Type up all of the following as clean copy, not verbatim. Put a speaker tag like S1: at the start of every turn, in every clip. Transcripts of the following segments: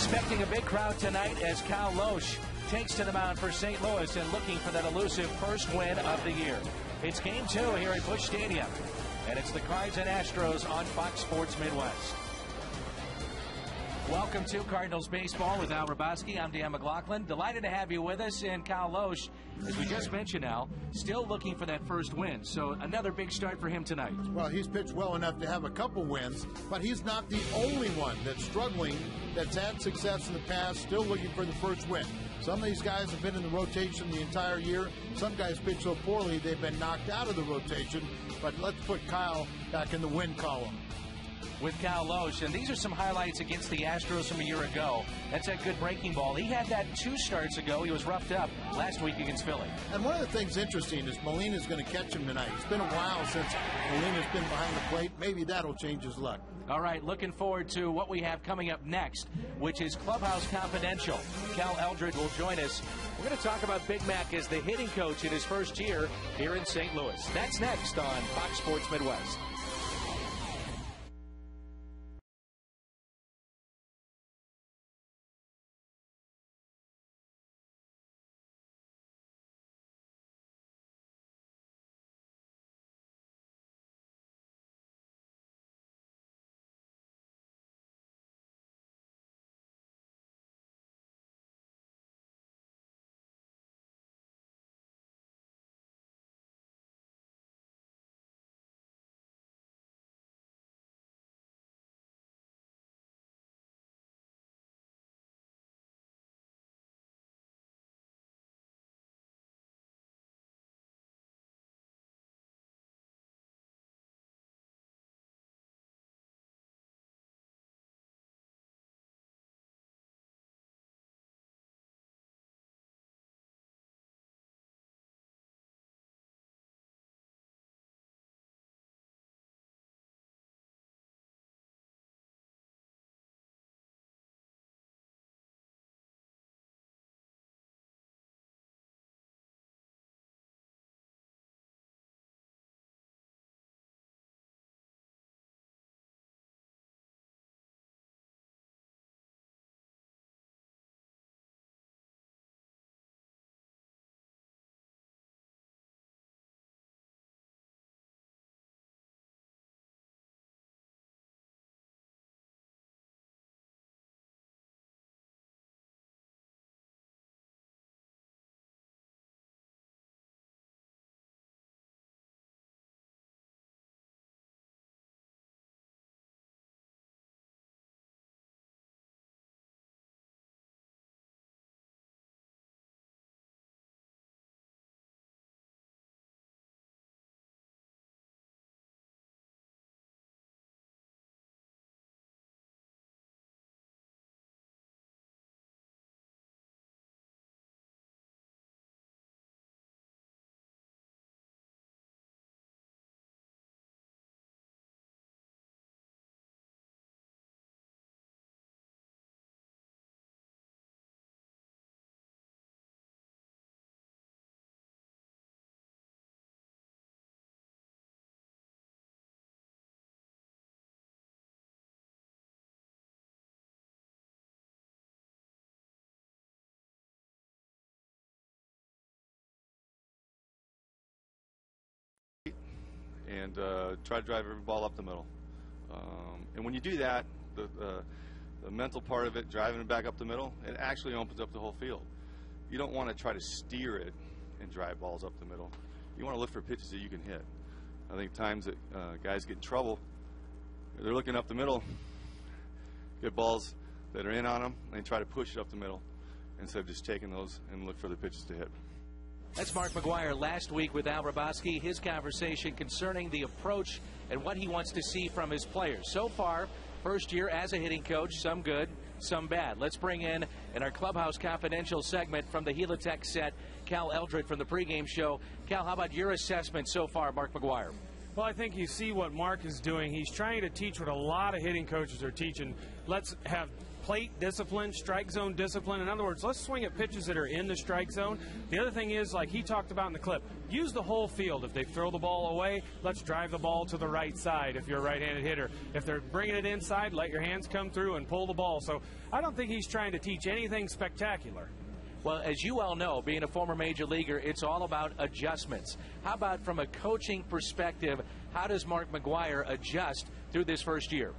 S1: Expecting a big crowd tonight as Cal Loesch takes to the mound for St. Louis and looking for that elusive first win of the year. It's Game 2 here at Busch Stadium, and it's the Cards and Astros on Fox Sports Midwest. Welcome to Cardinals Baseball with Al Raboski. I'm Dan McLaughlin. Delighted to have you with us. And Cal Loesch, as we just mentioned, Al, still looking for that first win. So another big start for him tonight.
S2: Well, he's pitched well enough to have a couple wins, but he's not the only one that's struggling, that's had success in the past, still looking for the first win. Some of these guys have been in the rotation the entire year. Some guys pitch so poorly they've been knocked out of the rotation. But let's put Kyle back in the win column.
S1: With Cal Loesch, and these are some highlights against the Astros from a year ago. That's that good breaking ball. He had that 2 starts ago. He was roughed up last week against Philly.
S2: And one of the things interesting is Molina's going to catch him tonight. It's been a while since Molina's been behind the plate. Maybe that'll change his luck.
S1: All right, looking forward to what we have coming up next, which is Clubhouse Confidential. Cal Eldred will join us. We're going to talk about Big Mac as the hitting coach in his first year here in St. Louis. That's next on Fox Sports Midwest.
S3: And try to drive every ball up the middle. And when you do that, the mental part of it, driving it back up the middle, it actually opens up the whole field. You don't want to try to steer it and drive balls up the middle. You want to look for pitches that you can hit. I think times that guys get in trouble, they're looking up the middle, get balls that are in on them, and they try to push it up the middle instead of just taking those and look for the pitches to hit.
S1: That's Mark McGuire last week with Al Raboski, his conversation concerning the approach and what he wants to see from his players. So far, first year as a hitting coach, some good, some bad. Let's bring in our Clubhouse Confidential segment from the Helitech set, Cal Eldred from the pregame show. Cal, how about your assessment so far, Mark McGuire?
S4: Well, I think you see what Mark is doing. He's trying to teach what a lot of hitting coaches are teaching. Let's have plate discipline, strike zone discipline. In other words, let's swing at pitches that are in the strike zone. The other thing is, like he talked about in the clip, use the whole field. If they throw the ball away, let's drive the ball to the right side if you're a right-handed hitter. If they're bringing it inside, let your hands come through and pull the ball. So I don't think he's trying to teach anything spectacular.
S1: Well, as you all know, being a former major leaguer, it's all about adjustments. How about from a coaching perspective, how does Mark McGwire adjust through this first year?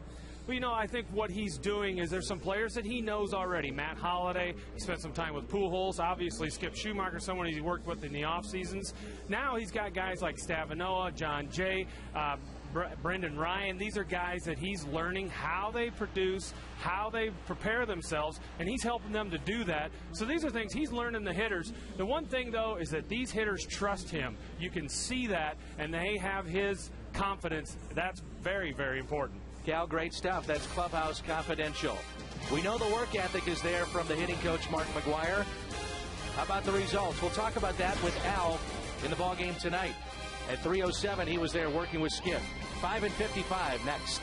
S4: Well, you know, I think what he's doing is there's some players that he knows already. Matt Holliday, he spent some time with Pujols. Obviously, Skip Schumacher, someone he's worked with in the off seasons. Now he's got guys like Stavanoa, John Jay, Brendan Ryan. These are guys that he's learning how they produce, how they prepare themselves, and he's helping them to do that. So these are things he's learning the hitters. The one thing, though, is that these hitters trust him. You can see that, and they have his confidence. That's very, very important.
S1: Cal, great stuff. That's Clubhouse Confidential. We know the work ethic is there from the hitting coach, Mark McGwire. How about the results? We'll talk about that with Al in the ballgame tonight. At 3:07, he was there working with Skip. 5 and 55 next.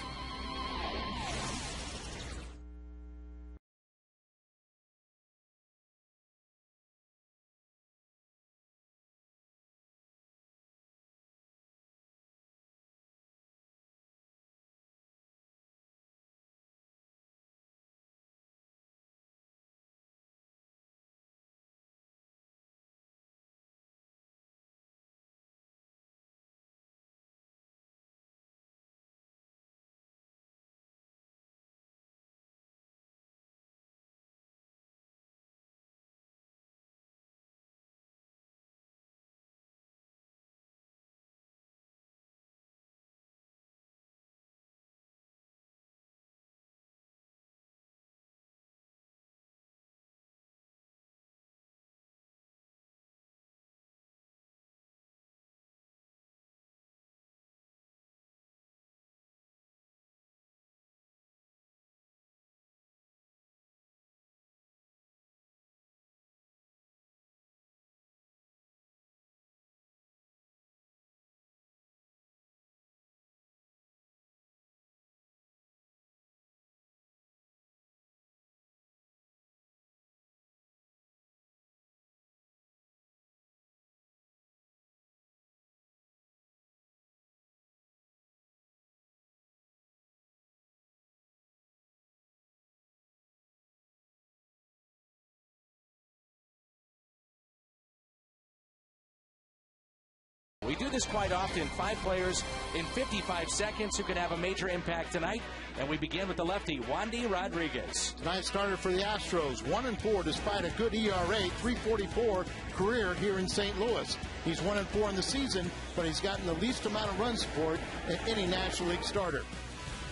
S1: We do this quite often. 5 players in 55 seconds who can have a major impact tonight. And we begin with the lefty, Wandy Rodriguez.
S2: Tonight's starter for the Astros, 1-4 despite a good ERA, 3.44 career here in St. Louis. He's 1-4 in the season, but he's gotten the least amount of run support than any National League starter.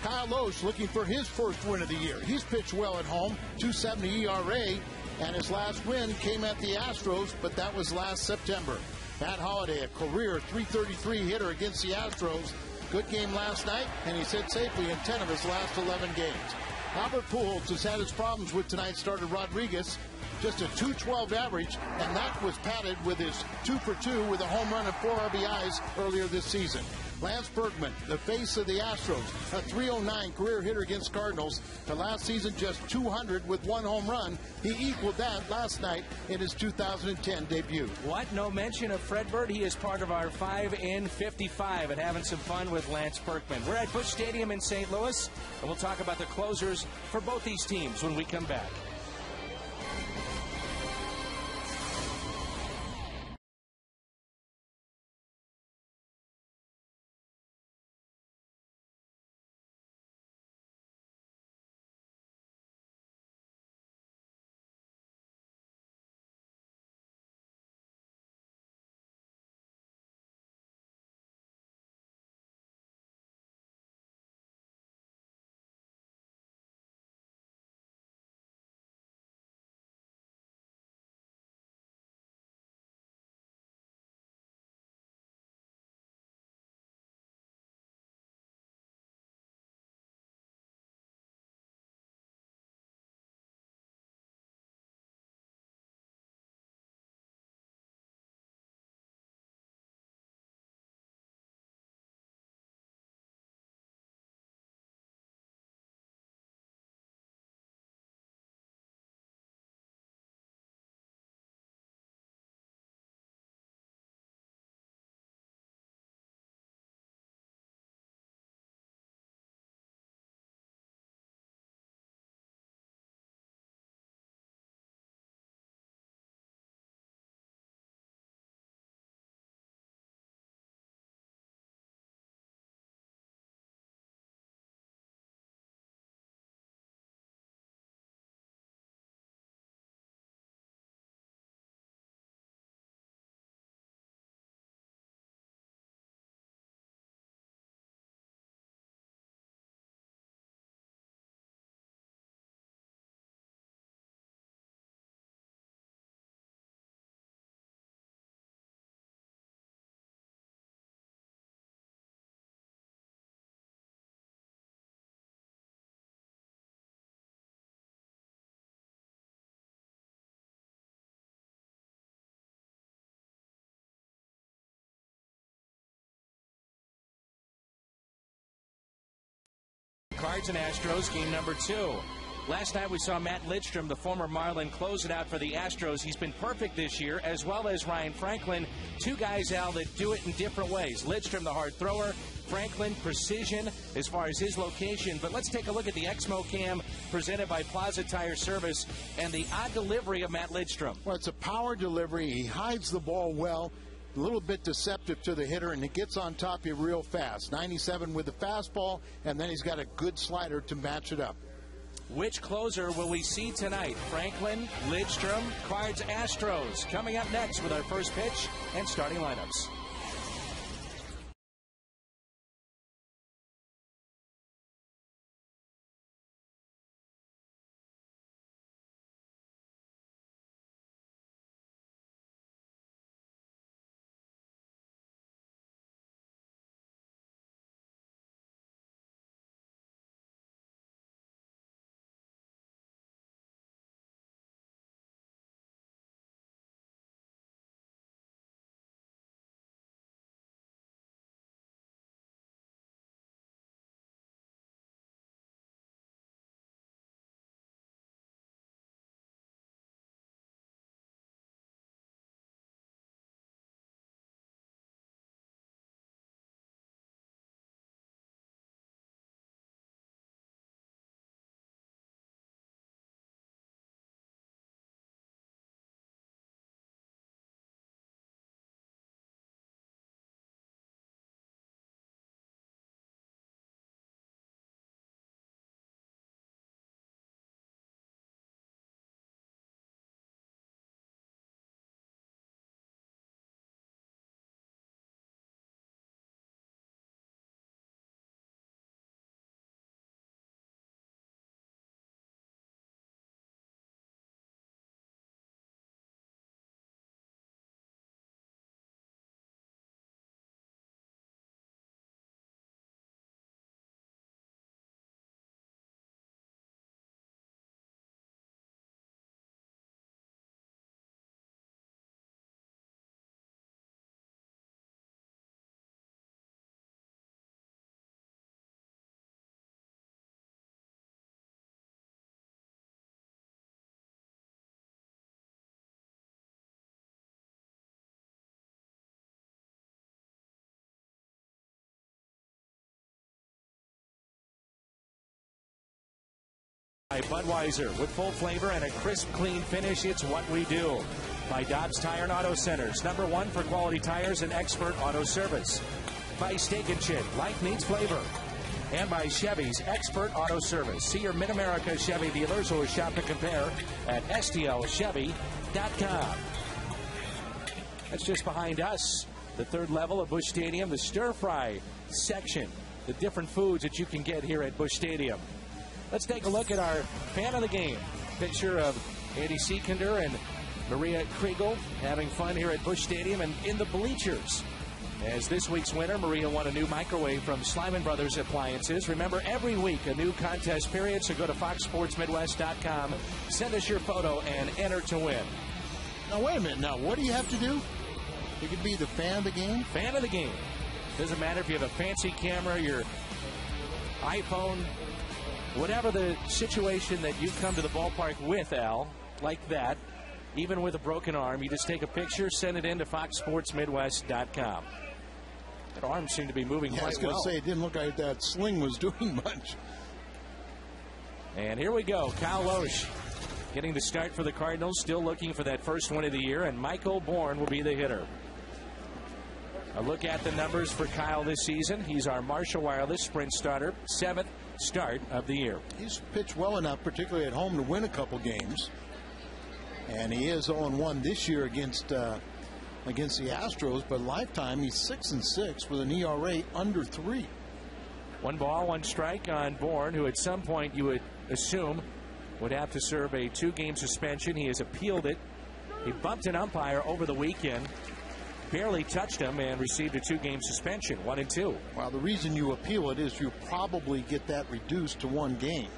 S2: Kyle Loesch looking for his first win of the year. He's pitched well at home, 2.70 ERA, and his last win came at the Astros, but that was last September. Matt Holliday, a career 333 hitter against the Astros. Good game last night, and he's hit safely in 10 of his last 11 games. Albert Pujols has had his problems with tonight's starter Rodriguez. Just a 2.12 average, and that was padded with his 2-for-2 with a home run and 4 RBIs earlier this season. Lance Berkman, the face of the Astros, a 309 career hitter against Cardinals. The last season, just 200 with 1 home run. He equaled that last night in his 2010 debut.
S1: What? No mention of Fred Bird. He is part of our 5 in 55 and having some fun with Lance Berkman. We're at Busch Stadium in St. Louis, and we'll talk about the closers for both these teams when we come back. Cards and Astros, game number 2. Last night we saw Matt Lidstrom, the former Marlin, close it out for the Astros. He's been perfect this year, as well as Ryan Franklin. Two guys, Al, that do it in different ways. Lidstrom, the hard thrower. Franklin, precision as far as his location. But let's take a look at the Exmo Cam presented by Plaza Tire Service and the odd delivery of Matt Lidstrom.
S2: Well, it's a power delivery. He hides the ball well. A little bit deceptive to the hitter, and it gets on top of you real fast. 97 with the fastball, and then he's got a good slider to match it up.
S1: Which closer will we see tonight? Franklin, Lidstrom, Cards, Astros. Coming up next with our first pitch and starting lineups. By Budweiser, with full flavor and a crisp, clean finish, it's what we do. By Dobbs Tire and Auto Centers, #1 for quality tires and expert auto service. By Steak and Shake, life needs flavor. And by Chevy's expert auto service. See your Mid-America Chevy dealers or shop and compare at stlchevy.com. That's just behind us, the third level of Busch Stadium, the stir-fry section, the different foods that you can get here at Busch Stadium. Let's take a look at our fan of the game. Picture of Andy Seekender and Maria Kriegel having fun here at Busch Stadium and in the bleachers. As this week's winner, Maria won a new microwave from Slyman Brothers Appliances. Remember, every week a new contest period, so go to foxsportsmidwest.com, send us your photo, and enter to win.
S2: Now, wait a minute. Now, what do you have to do? You could be the fan of the game?
S1: Fan of the game. Doesn't matter if you have a fancy camera, your iPhone, whatever the situation that you come to the ballpark with, Al, like that, even with a broken arm, you just take a picture, send it in to foxsportsmidwest.com. That arm seemed to be moving quite well.
S2: I was going to say, it didn't look like that sling was doing much.
S1: And here we go. Kyle Loesch getting the start for the Cardinals, still looking for that first win of the year, and Michael Bourne will be the hitter. A look at the numbers for Kyle this season. He's our Marshall Wireless Sprint starter, 7th start of the year.
S2: He's pitched well enough, particularly at home, to win a couple games. And he is 0-1 this year against the Astros, but lifetime he's 6-6 with an ERA under 3.
S1: 1 ball, 1 strike on Bourne, who at some point you would assume would have to serve a 2-game suspension. He has appealed it. He bumped an umpire over the weekend, barely touched him, and received a 2-game suspension, 1 and 2.
S2: Well, the reason you appeal it is you probably get that reduced to 1 game.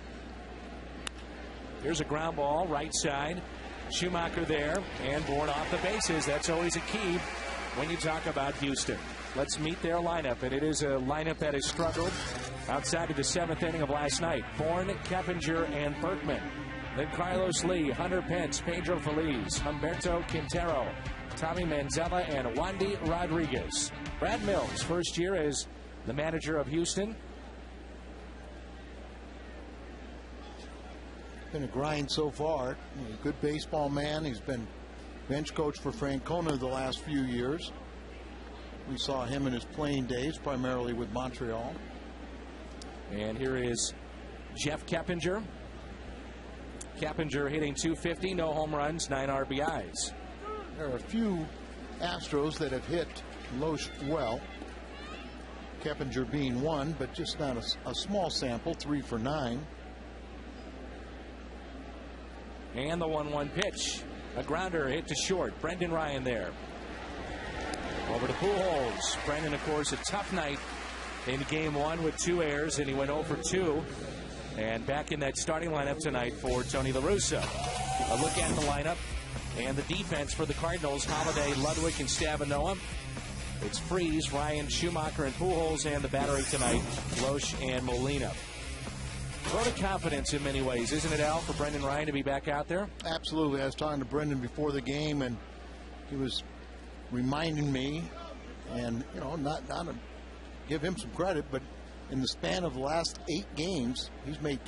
S1: Here's a ground ball, right side. Schumacher there, and Bourne off the bases. That's always a key when you talk about Houston. Let's meet their lineup, and it is a lineup that has struggled outside of the 7th inning of last night. Bourne, Keppinger, and Berkman. Then Carlos Lee, Hunter Pence, Pedro Feliz, Humberto Quintero, Tommy Manzella, and Wandy Rodriguez. Brad Mills, first year as the manager of Houston.
S2: Been a grind so far. He's a good baseball man. He's been bench coach for Francona the last few years. We saw him in his playing days, primarily with Montreal.
S1: And here is Jeff Keppinger. Keppinger hitting .250, no home runs, 9 RBIs.
S2: There are a few Astros that have hit Loesch well. Keppinger being one, but just not a small sample, 3 for 9.
S1: And the 1-1 pitch. A grounder hit to short. Brendan Ryan there. Over to Pujols. Brendan, of course, a tough night in game 1 with 2 errors, and he went 0 for 2. And back in that starting lineup tonight for Tony La Russa. A look at the lineup and the defense for the Cardinals. Holiday, Ludwig, and Stavinoa. It's Freese, Ryan, Schumacher, and Pujols, and the battery tonight, Loesch and Molina. Vote of confidence in many ways, isn't it, Al, for Brendan Ryan to be back out there?
S2: Absolutely. I was talking to Brendan before the game, and he was reminding me, and not to give him some credit, but in the span of the last 8 games, he's made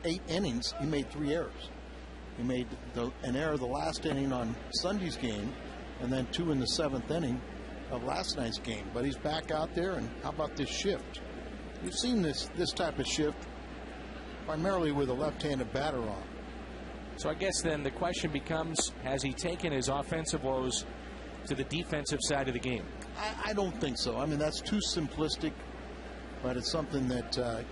S2: 8 innings. He made 3 errors. He made an error the last inning on Sunday's game, and then 2 in the 7th inning of last night's game. But he's back out there, and how about this shift? You've seen this type of shift primarily with a left-handed batter on.
S1: So I guess then the question becomes, has he taken his offensive woes to the defensive side of the game?
S2: I don't think so. I mean, that's too simplistic, but it's something that,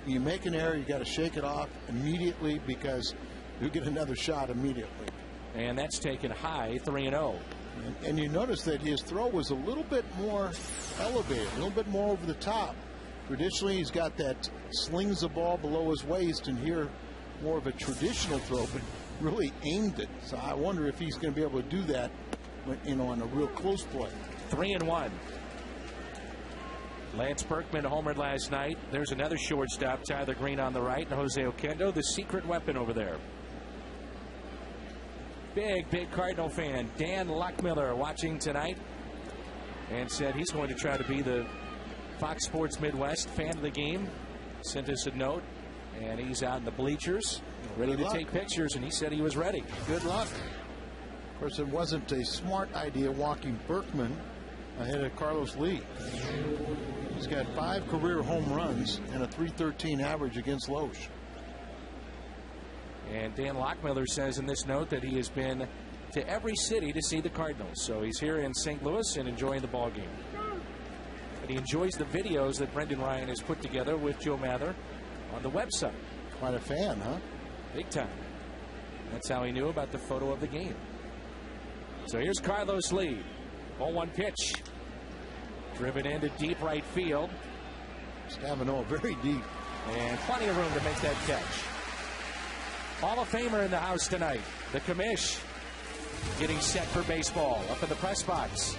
S2: you make an error, you got to shake it off immediately because you get another shot immediately.
S1: And that's taken high, 3-0.
S2: And you notice that his throw was a little bit more elevated, a little bit more over the top. Traditionally, he's got that slings the ball below his waist, and here more of a traditional throw, but really aimed it. So I wonder if he's going to be able to do that, on a real close play.
S1: 3-1. Lance Berkman homered last night. There's another shortstop, Tyler Green on the right, and Jose Oquendo, the secret weapon over there. Big Cardinal fan, Dan Lockmiller, watching tonight, and said he's going to try to be the Fox Sports Midwest fan of the game. Sent us a note, and he's out in the bleachers, ready to take pictures, and he said he was ready.
S2: Good luck. Of course, it wasn't a smart idea walking Berkman ahead of Carlos Lee. He's got 5 career home runs and a .313 average against Loesch.
S1: And Dan Lockmiller says in this note that he has been to every city to see the Cardinals. So he's here in St. Louis and enjoying the ball game. And he enjoys the videos that Brendan Ryan has put together with Joe Mather on the website.
S2: Quite a fan, huh?
S1: Big time. That's how he knew about the photo of the game. So here's Carlos Lee. 0-1 pitch. Driven into deep right field.
S2: Stavinoa very deep.
S1: And plenty of room to make that catch. Hall of Famer in the house tonight. The commish getting set for baseball up in the press box.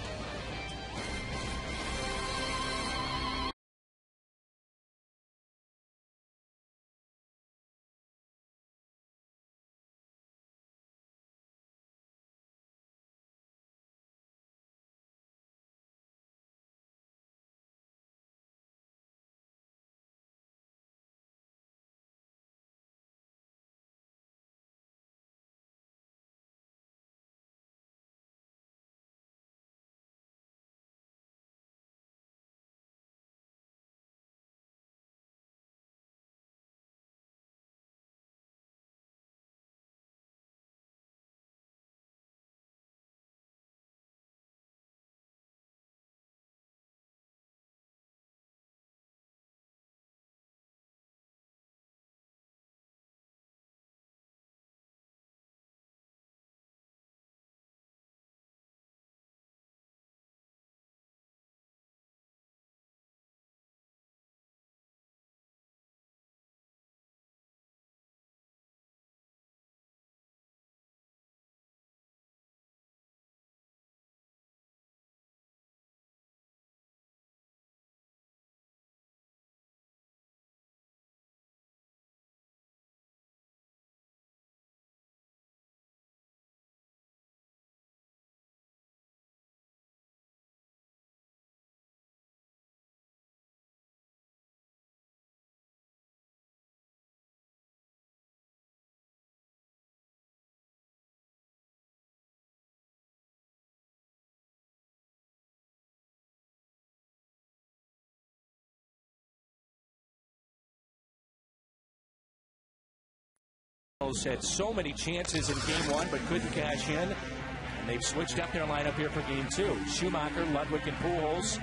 S1: Cardinals had so many chances in game 1 but couldn't cash in. And they've switched up their lineup here for game 2. Schumacher, Ludwig, and Pujols.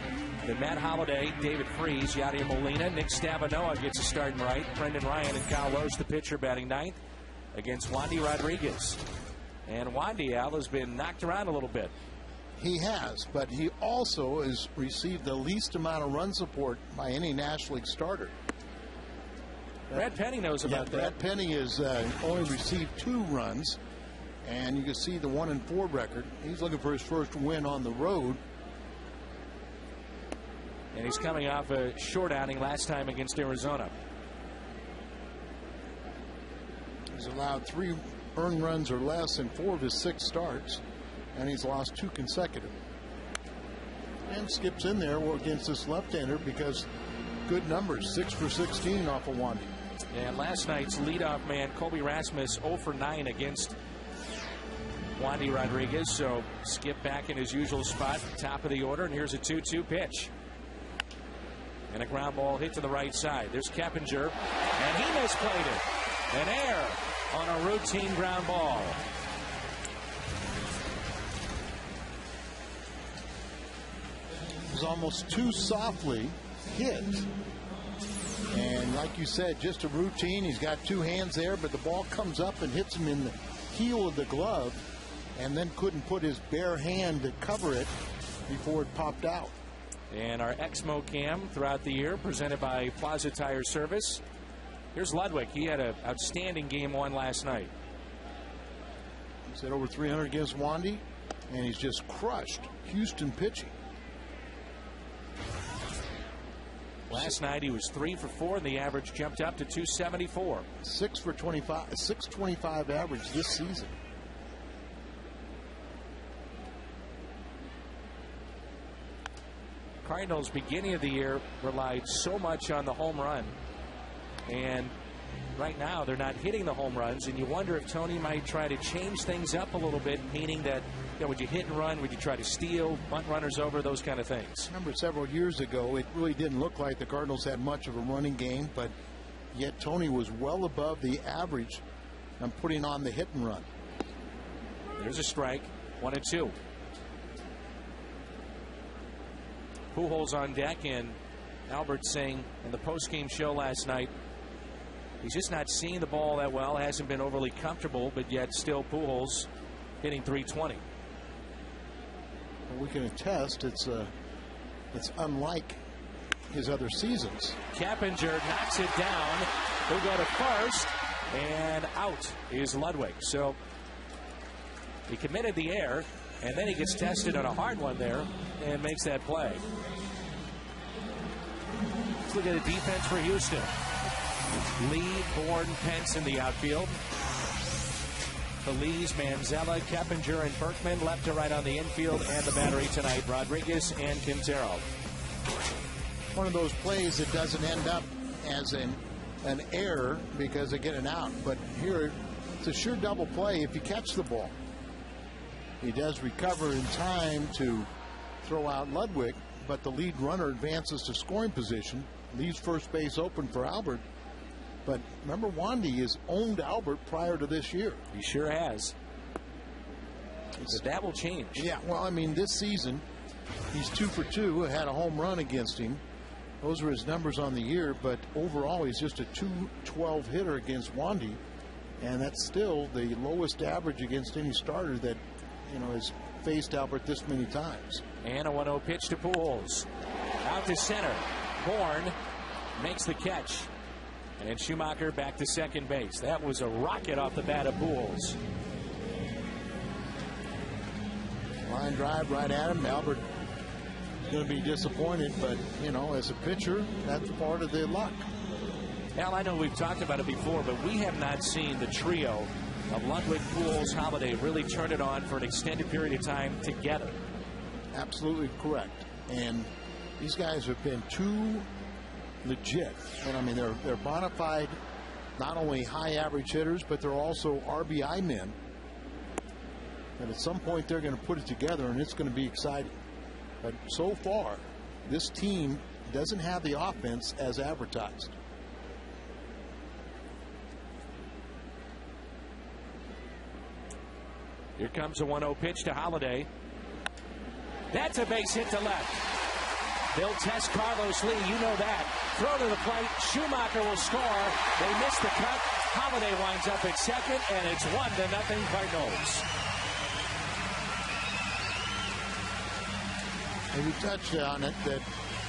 S1: Then Matt Holliday, David Freese, Yadier Molina, Nick Stavanoa gets a starting right. Brendan Ryan and Kyle Roche, the pitcher, batting 9th against Wandy Rodriguez. And Wandy, Al, has been knocked around a little bit.
S2: He has, but he also has received the least amount of run support by any National League starter.
S1: Brad Penny knows about that.
S2: Brad Penny has only received 2 runs, and you can see the 1-4 record. He's looking for his first win on the road.
S1: And he's coming off a short outing last time against Arizona.
S2: He's allowed 3 earned runs or less in 4 of his 6 starts, and he's lost 2 consecutive. And Skip's in there against this left-hander because good numbers, 6 for 16 off of Wandy.
S1: And last night's leadoff man, Colby Rasmus, 0 for 9 against Wandy Rodriguez. So Skip back in his usual spot, top of the order, and here's a 2-2 pitch. And a ground ball hit to the right side. There's Keppinger, and he misplayed it. An error on a routine ground ball.
S2: It was almost too softly hit. And like you said, just a routine. He's got 2 hands there, but the ball comes up and hits him in the heel of the glove, and then couldn't put his bare hand to cover it before it popped out.
S1: And our Exmo Cam throughout the year, presented by Plaza Tire Service. Here's Ludwig. He had an outstanding game 1 last night.
S2: He's at over 300 against Wandy, and he's just crushed Houston pitching.
S1: Last night he was 3 for 4, and the average jumped up to 274.
S2: 6 for 25, 625 average this season.
S1: Cardinals beginning of the year relied so much on the home run, and right now they're not hitting the home runs, and you wonder if Tony might try to change things up a little bit, meaning that, you know, would you hit and run, would you try to steal, bunt runners over, those kind of things.
S2: Remember several years ago it really didn't look like the Cardinals had much of a running game, but yet Tony was well above the average on putting on the hit and run.
S1: There's a strike, 1-2. Pujols on deck, and Albert saying in the post-game show last night he's just not seeing the ball that well, hasn't been overly comfortable, but yet still Pujols hitting .320.
S2: Well, we can attest it's unlike his other seasons.
S1: Keppinger knocks it down. He'll go to first, and out is Ludwig. So he committed the error, and then he gets tested on a hard one there and makes that play. Let's look at the defense for Houston. Lee, Bourne, Pence in the outfield. Feliz, Manzella, Keppinger, and Berkman left to right on the infield, and the battery tonight, Rodriguez and Quintero.
S2: One of those plays that doesn't end up as an error because they get an out, but here it's a sure double play if you catch the ball. He does recover in time to throw out Ludwig, but the lead runner advances to scoring position, leaves first base open for Albert. But remember, Wandy has owned Albert prior to this year.
S1: He sure has. But that will change.
S2: Yeah, well, I mean, this season, he's 2 for 2, had a home run against him. Those are his numbers on the year, but overall, he's just a .212 hitter against Wandy, and that's still the lowest average against any starter that, you know, has faced Albert this many times.
S1: And a 1-0 pitch to Pujols. Out to center. Bourne makes the catch. And Schumacher back to second base. That was a rocket off the bat of Pujols.
S2: Line drive right at him. Albert is going to be disappointed, but, you know, as a pitcher, that's part of the luck.
S1: Al, I know we've talked about it before, but we have not seen the trio of Ludwig, Pujols, Holliday really turn it on for an extended period of time together.
S2: Absolutely correct. And these guys have been too legit. And I mean, they're bona fide, not only high average hitters, but they're also RBI men. And at some point, they're going to put it together, and it's going to be exciting. But so far, this team doesn't have the offense as advertised.
S1: Here comes a 1-0 pitch to Holiday. That's a base hit to left. They'll test Carlos Lee. You know that. Throw to the plate. Schumacher will score. They miss the cut. Holiday winds up at second, and it's 1-0 Cardinals.
S2: And you touched on it, that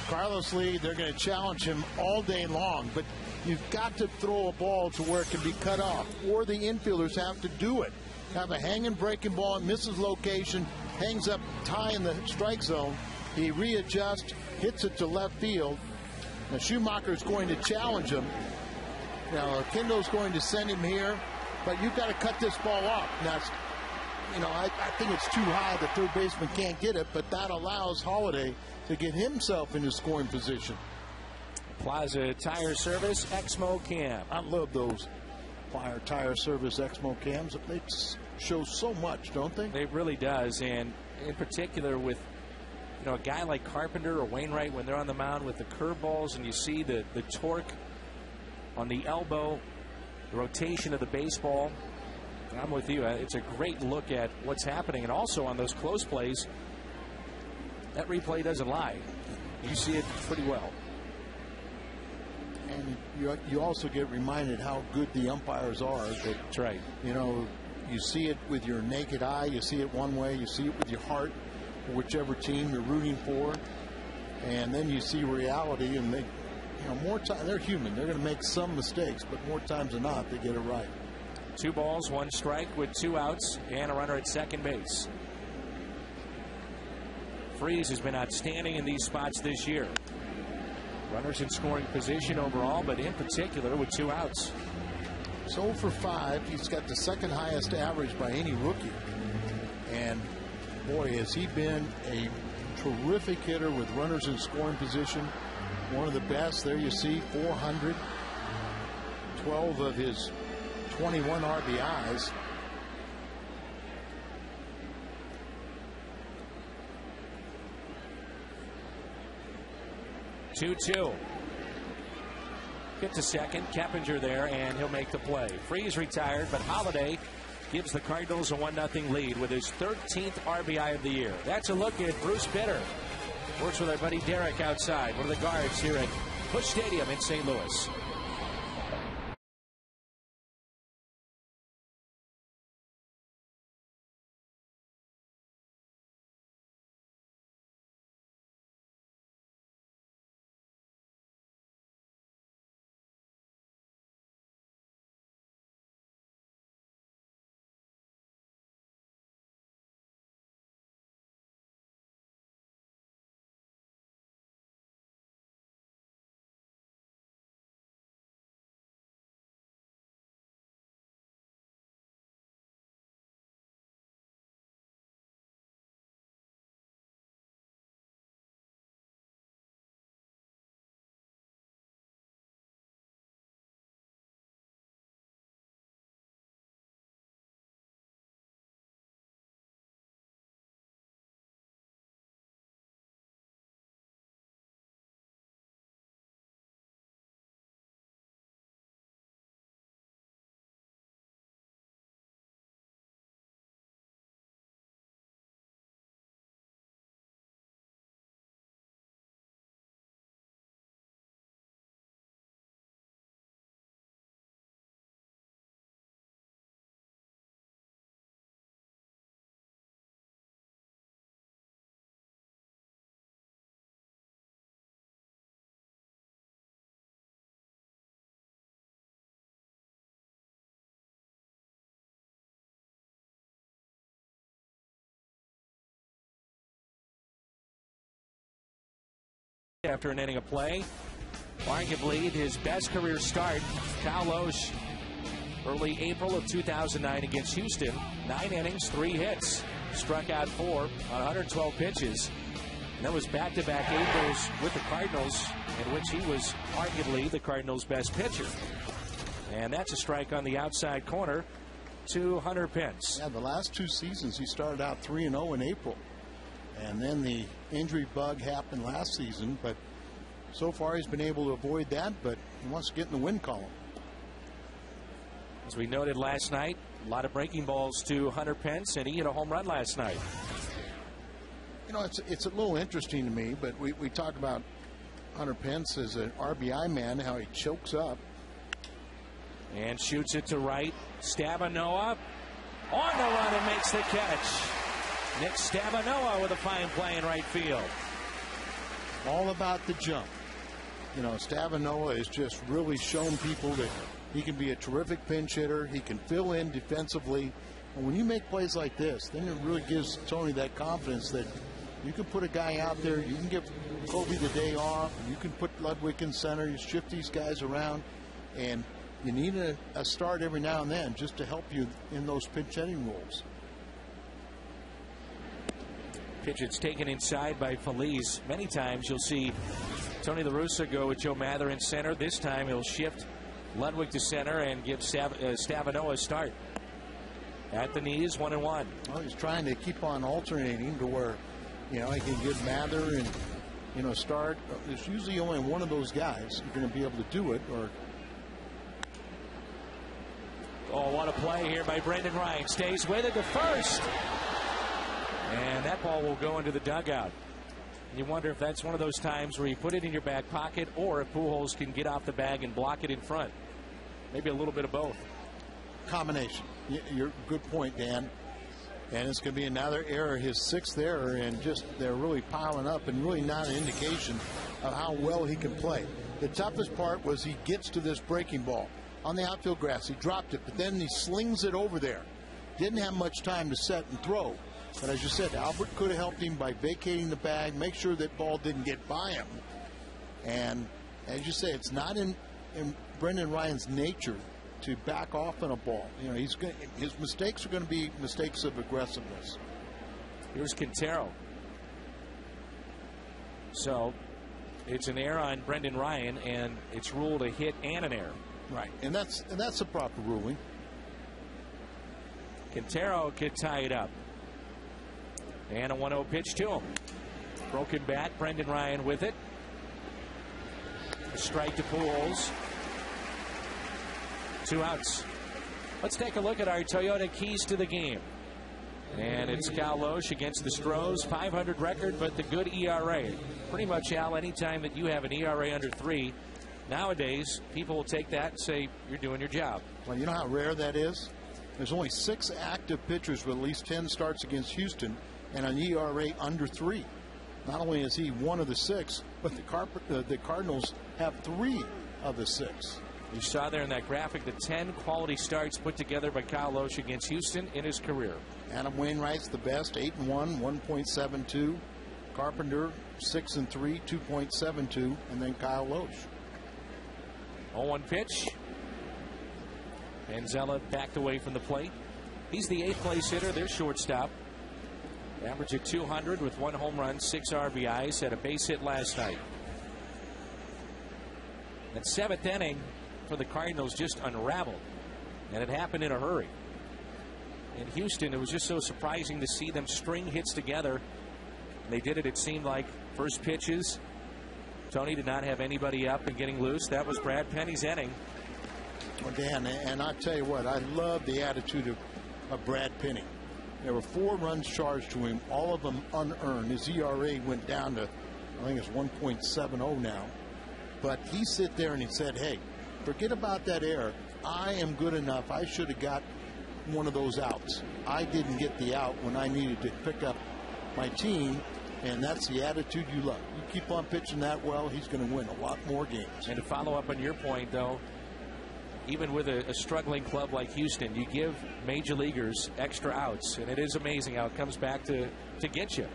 S2: Carlos Lee, they're going to challenge him all day long, but you've got to throw a ball to where it can be cut off, or the infielders have to do it. Have a hanging breaking ball, misses location, hangs up high in the strike zone. He readjusts, hits it to left field. Now Schumacher's going to challenge him. Now Kendall's going to send him here, but you've got to cut this ball off. Now, I think it's too high. The third baseman can't get it, but that allows Holiday to get himself into scoring position.
S1: Plaza Tire Service Exmo Cam.
S2: I love those Tire Service Exmo cams. They show so much, don't they?
S1: It really does, and in particular with a guy like Carpenter or Wainwright, when they're on the mound with the curveballs, and you see the torque on the elbow, the rotation of the baseball. I'm with you. It's a great look at what's happening, and also on those close plays, that replay doesn't lie. You see it pretty well.
S2: And you also get reminded how good the umpires are.
S1: That's right.
S2: You see it with your naked eye. You see it one way. You see it with your heart, for whichever team you're rooting for. And then you see reality, and they, more time, they're human. They're going to make some mistakes, but more times than not, they get it right.
S1: 2 balls, 1 strike with 2 outs and a runner at second base. Freese has been outstanding in these spots this year. Runners in scoring position overall, but in particular with 2 outs.
S2: So for 5, he's got the second highest average by any rookie. And boy, has he been a terrific hitter with runners in scoring position. One of the best. There you see 400. 12 of his 21 RBIs.
S1: Two. Get to second. Keppinger there, and he'll make the play. Freese retired, but Holiday gives the Cardinals a 1-0 lead with his 13th RBI of the year. That's a look at Bruce Bitter. Works with our buddy Derek outside, one of the guards here at Busch Stadium in St. Louis. After an inning of play, arguably his best career start. Cal Loesch, early April of 2009 against Houston. 9 innings, 3 hits. Struck out 4 on 112 pitches. And that was back-to-back Aprils with the Cardinals, in which he was arguably the Cardinals' best pitcher. And that's a strike on the outside corner to Hunter Pence.
S2: Yeah, the last 2 seasons he started out 3-0 in April. And then the injury bug happened last season, but so far he's been able to avoid that, but he wants to get in the win column.
S1: As we noted last night, a lot of breaking balls to Hunter Pence, and he hit a home run last night.
S2: You know, it's a little interesting to me, but we talk about Hunter Pence as an RBI man, how he chokes up.
S1: And shoots it to right. Stabanoa on the run and makes the catch. Nick Stabanoa with a fine play in right field.
S2: All about the jump. You know, Stabanoa has just really shown people that he can be a terrific pinch hitter. He can fill in defensively. And when you make plays like this, then it really gives Tony that confidence that you can put a guy out there, you can give Kobe the day off, you can put Ludwig in center, you shift these guys around, and you need a start every now and then just to help you in those pinch hitting roles.
S1: Pitch it's taken inside by Feliz. Many times you'll see Tony La Russa go with Joe Mather in center. This time he'll shift Ludwig to center and give Stabanoa a start. At the knees, 1-1.
S2: Well, he's trying to keep on alternating to where, you know, he can give Mather and, you know, start. There's usually only one of those guys who's going to be able to do it. Or
S1: oh, what a play here by Brendan Ryan. Stays with it to first. And that ball will go into the dugout. You wonder if that's one of those times where you put it in your back pocket, or if Pujols can get off the bag and block it in front. Maybe a little bit of both.
S2: Combination. You're good point, Dan. And it's going to be another error, his sixth error, and just they're really piling up and really not an indication of how well he can play. The toughest part was he gets to this breaking ball on the outfield grass. He dropped it, but then he slings it over there. Didn't have much time to set and throw. But as you said, Albert could have helped him by vacating the bag, make sure that ball didn't get by him. And as you say, it's not in Brendan Ryan's nature to back off on a ball. You know, his mistakes are going to be mistakes of aggressiveness.
S1: Here's Quintero. So it's an error on Brendan Ryan, and it's ruled a hit and an error.
S2: Right, and that's a proper ruling.
S1: Quintero could tie it up. And a 1-0 pitch to him. Broken bat, Brendan Ryan with it. A strike to Pujols. 2 outs. Let's take a look at our Toyota keys to the game. And it's Cal Loesch against the Stros. 500 record, but the good ERA. Pretty much, Al, anytime that you have an ERA under 3, nowadays, people will take that and say, you're doing your job.
S2: Well, you know how rare that is? There's only 6 active pitchers with at least 10 starts against Houston and an ERA under 3. Not only is he one of the 6, but the Cardinals have 3 of the 6.
S1: You saw there in that graphic the 10 quality starts put together by Cal Loesch against Houston in his career.
S2: Adam Wainwright's the best, 8-1, 1.72. Carpenter, 6-3, 2.72, and then Kyle Loesch.
S1: 0-1 pitch. Manzella backed away from the plate. He's the 8th place hitter, their shortstop. Average of 200 with 1 home run, 6 RBIs. Had a base hit last night. That 7th inning for the Cardinals just unraveled, and it happened in a hurry. In Houston, it was just so surprising to see them string hits together. They did it, it seemed like, first pitches. Tony did not have anybody up and getting loose. That was Brad Penny's inning.
S2: Well, Dan, and I tell you what, I love the attitude of Brad Penny. There were 4 runs charged to him, all of them unearned. His ERA went down to, I think it's 1.70 now. But he sit there and he said, hey, forget about that error. I am good enough. I should have got one of those outs. I didn't get the out when I needed to pick up my team, and that's the attitude you love. You keep on pitching that well, he's going to win a lot more games.
S1: And to follow up on your point, though, even with a struggling club like Houston, you give major leaguers extra outs, and it is amazing how it comes back to get you.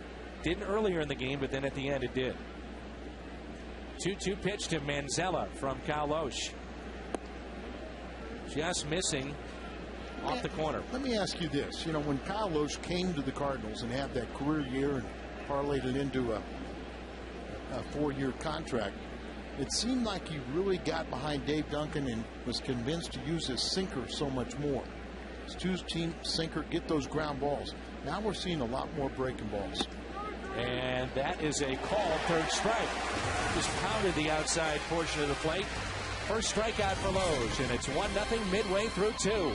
S1: Didn't earlier in the game, but then at the end it did. 2-2 pitch to Manzella from Cal Loesch. Just missing off the corner.
S2: Let me ask you this. You know, when Kyle Loesch came to the Cardinals and had that career year and parlayed it into a 4-year contract, it seemed like he really got behind Dave Duncan and was convinced to use his sinker so much more. His 2-team sinker, get those ground balls. Now we're seeing a lot more breaking balls.
S1: And that is a call, 3rd strike. Just pounded the outside portion of the plate. First strikeout for Loge, and it's 1-0 midway through 2.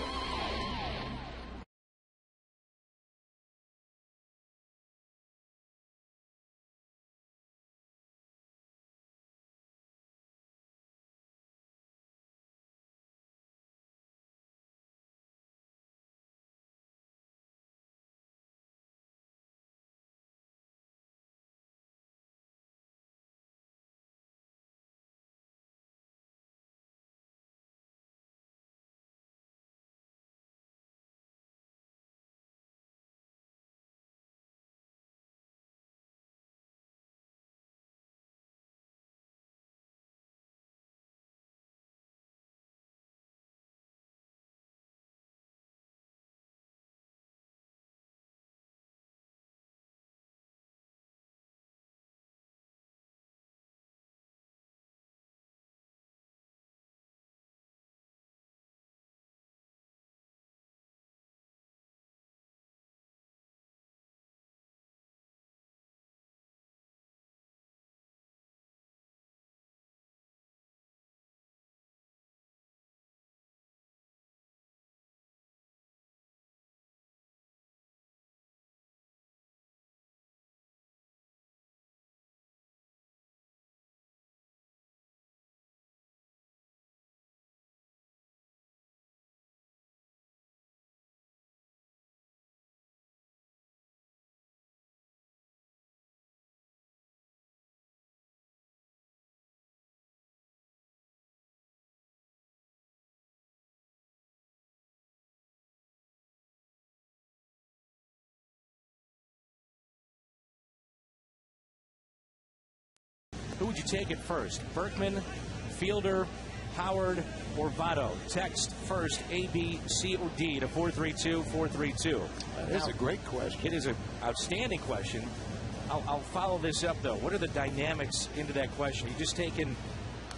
S1: Who would you take at first? Berkman, Fielder, Howard, or Votto? Text first A, B, C, or D to 432-432.
S2: That's a great question.
S1: It is an outstanding question. I'll follow this up, though. What are the dynamics into that question? You just taking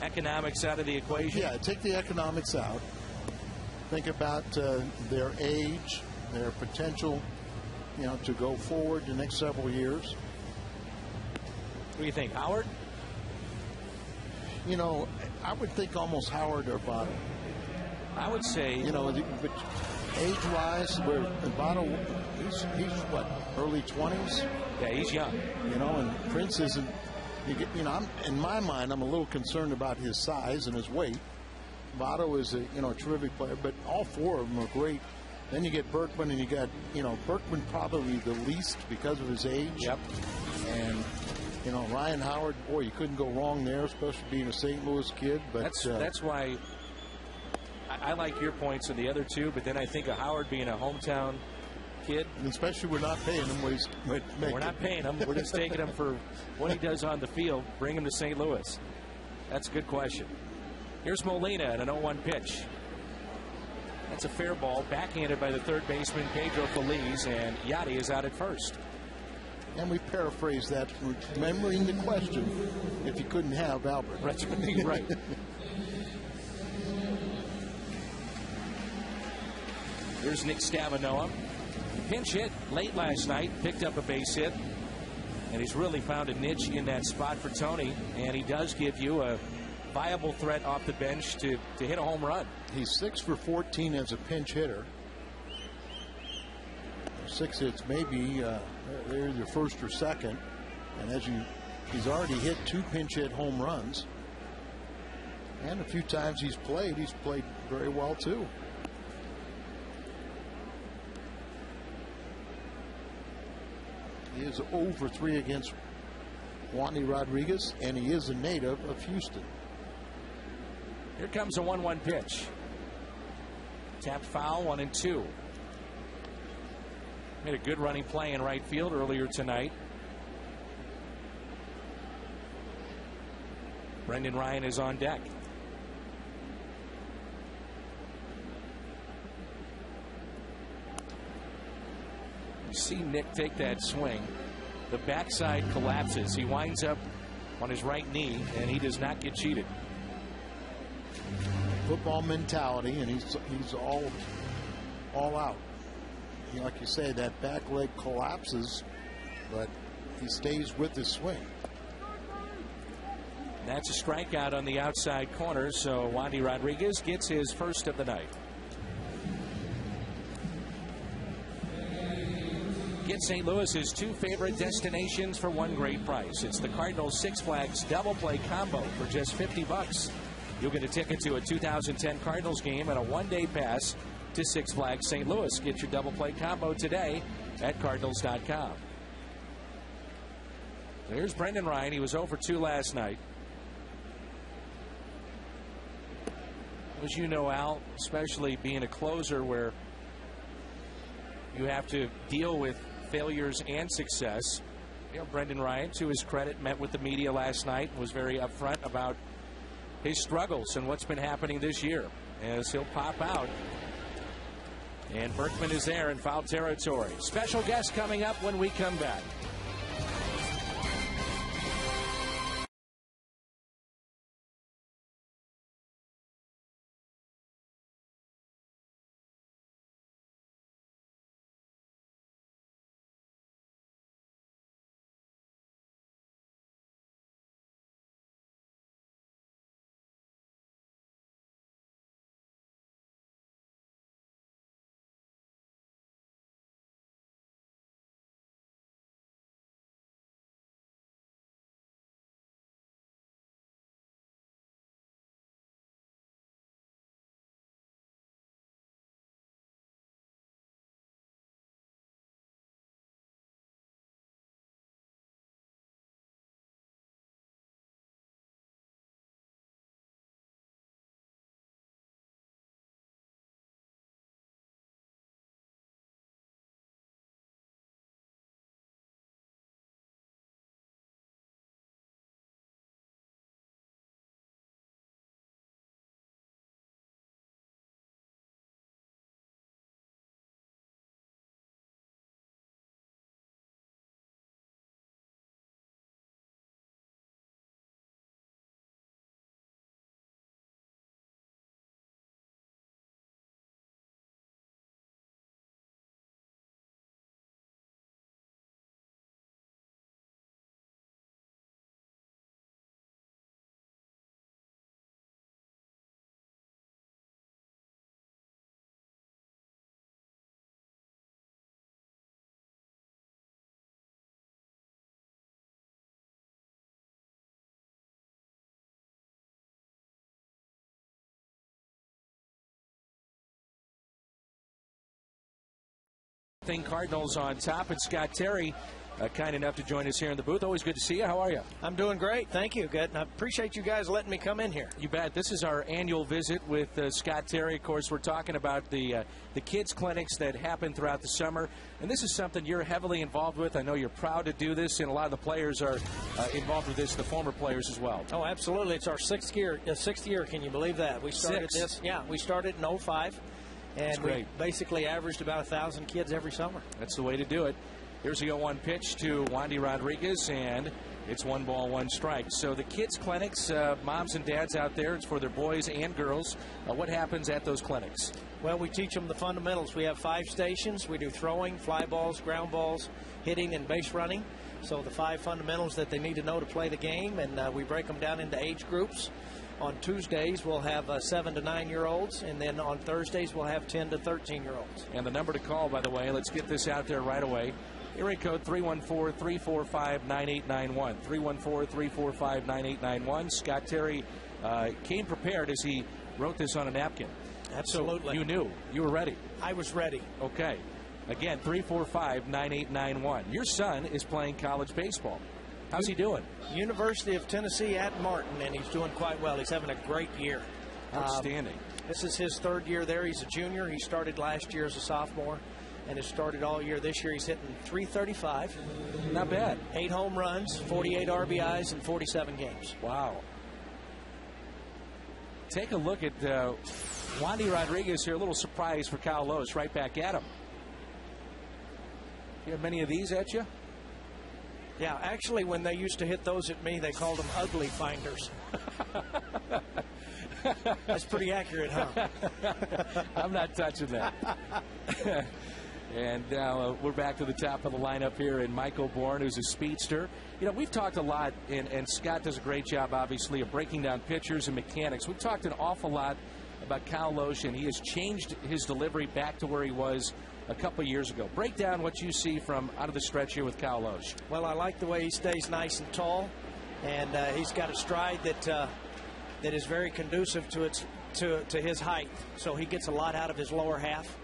S1: economics out of the equation?
S2: Yeah, take the economics out. Think about their age, their potential, to go forward the next several years.
S1: What do you think, Howard?
S2: I would think almost Howard or Votto.
S1: I would say,
S2: but age-wise, where Votto, he's what, early 20s?
S1: Yeah, he's young.
S2: And Prince isn't. In my mind, I'm a little concerned about his size and his weight. Votto is a terrific player, but all four of them are great. Then you get Berkman, and you got Berkman probably the least because of his age.
S1: Yep.
S2: And Ryan Howard, boy, you couldn't go wrong there, especially being a St. Louis kid. But
S1: that's why I like your points on the other two. But then I think of Howard being a hometown kid.
S2: And especially we're not paying him what he's making.
S1: We're not paying him. We're just taking him for what he does on the field. Bring him to St. Louis. That's a good question. Here's Molina at an 0-1 pitch. That's a fair ball, backhanded by the third baseman Pedro Feliz, and Yachty is out at first.
S2: And we paraphrase that, remembering the question, if you couldn't have Albert.
S1: Right. Right. Here's Nick Stavanoa. Pinch hit late last night, picked up a base hit, and he's really found a niche in that spot for Tony, and he does give you a viable threat off the bench to hit a home run.
S2: He's 6 for 14 as a pinch hitter. 6 hits, maybe they're either first or second. And he's already hit 2 pinch hit home runs. And a few times he's played very well too. He is 0 for 3 against Wandy Rodriguez, and he is a native of Houston.
S1: Here comes a 1-1 pitch. Tapped foul, 1-2. Made a good running play in right field earlier tonight. Brendan Ryan is on deck. You see Nick take that swing. The backside collapses. He winds up on his right knee, and he does not get cheated.
S2: Football mentality, and he's all out. Like you say, that back leg collapses, but he stays with his swing.
S1: That's a strikeout on the outside corner, so Wandy Rodriguez gets his first of the night. Get St. Louis's 2 favorite destinations for one great price. It's the Cardinal Six Flags double play combo for just $50. You'll get a ticket to a 2010 Cardinals game and a one-day pass to Six Flags St. Louis. Get your double play combo today at Cardinals.com. Here's Brendan Ryan. He was 0 for 2 last night. As you know, Al, especially being a closer where you have to deal with failures and success. You know, Brendan Ryan, to his credit, met with the media last night and was very upfront about his struggles and what's been happening this year, as he'll pop out. And Berkman is there in foul territory. Special guest coming up when we come back. Cardinals on top, and Scott Terry kind enough to join us here in the booth. Always good to see you. How are you?
S5: I'm doing great. Thank you. Good. And I appreciate you guys letting me come in here.
S1: You bet. This is our annual visit with Scott Terry. Of course, we're talking about the kids clinics that happen throughout the summer, and this is something you're heavily involved with. I know you're proud to do this, and a lot of the players are involved with this, the former players as well.
S5: Oh, absolutely. It's our sixth year. Can you believe that? We started this. Yeah, we started in 05. And we basically averaged about 1,000 kids every summer.
S1: That's the way to do it. Here's the 0-1 pitch to Wandy Rodriguez, and it's 1 ball, 1 strike. So the kids' clinics, moms and dads out there, it's for their boys and girls. What happens at those clinics?
S5: Well, we teach them the fundamentals. We have 5 stations. We do throwing, fly balls, ground balls, hitting, and base running. So the 5 fundamentals that they need to know to play the game, and we break them down into age groups. On Tuesdays, we'll have 7 to 9-year-olds, and then on Thursdays, we'll have 10 to 13-year-olds.
S1: And the number to call, by the way, let's get this out there right away. Area code 314-345-9891. 314-345-9891. Scott Terry came prepared as he wrote this on a napkin.
S5: Absolutely.
S1: So you knew. You were ready.
S5: I was ready.
S1: Okay. Again, 345-9891. Your son is playing college baseball. How's he doing?
S5: University of Tennessee at Martin, and he's doing quite well. He's having a great year.
S1: Outstanding.
S5: This is his 3rd year there. He's a junior. He started last year as a sophomore and has started all year. This year he's hitting .335.
S1: Not bad.
S5: 8 home runs, 48 RBIs in 47 games.
S1: Wow. Take a look at Wandy Rodriguez here. A little surprise for Kyle Lowe's. Right back at him. You have many of these at you?
S5: Yeah, actually, when they used to hit those at me, they called them ugly finders. That's pretty accurate, huh?
S1: I'm not touching that. And now we're back to the top of the lineup here, and Michael Bourne, who's a speedster. You know, we've talked a lot, and Scott does a great job, obviously, of breaking down pitchers and mechanics. We've talked an awful lot about Kyle Loesch, and he has changed his delivery back to where he was a couple years ago. Break down what you see from out of the stretch here with Kyle Loesch.
S5: Well, I like the way he stays nice and tall, and he's got a stride that is very conducive to his height. So he gets a lot out of his lower half.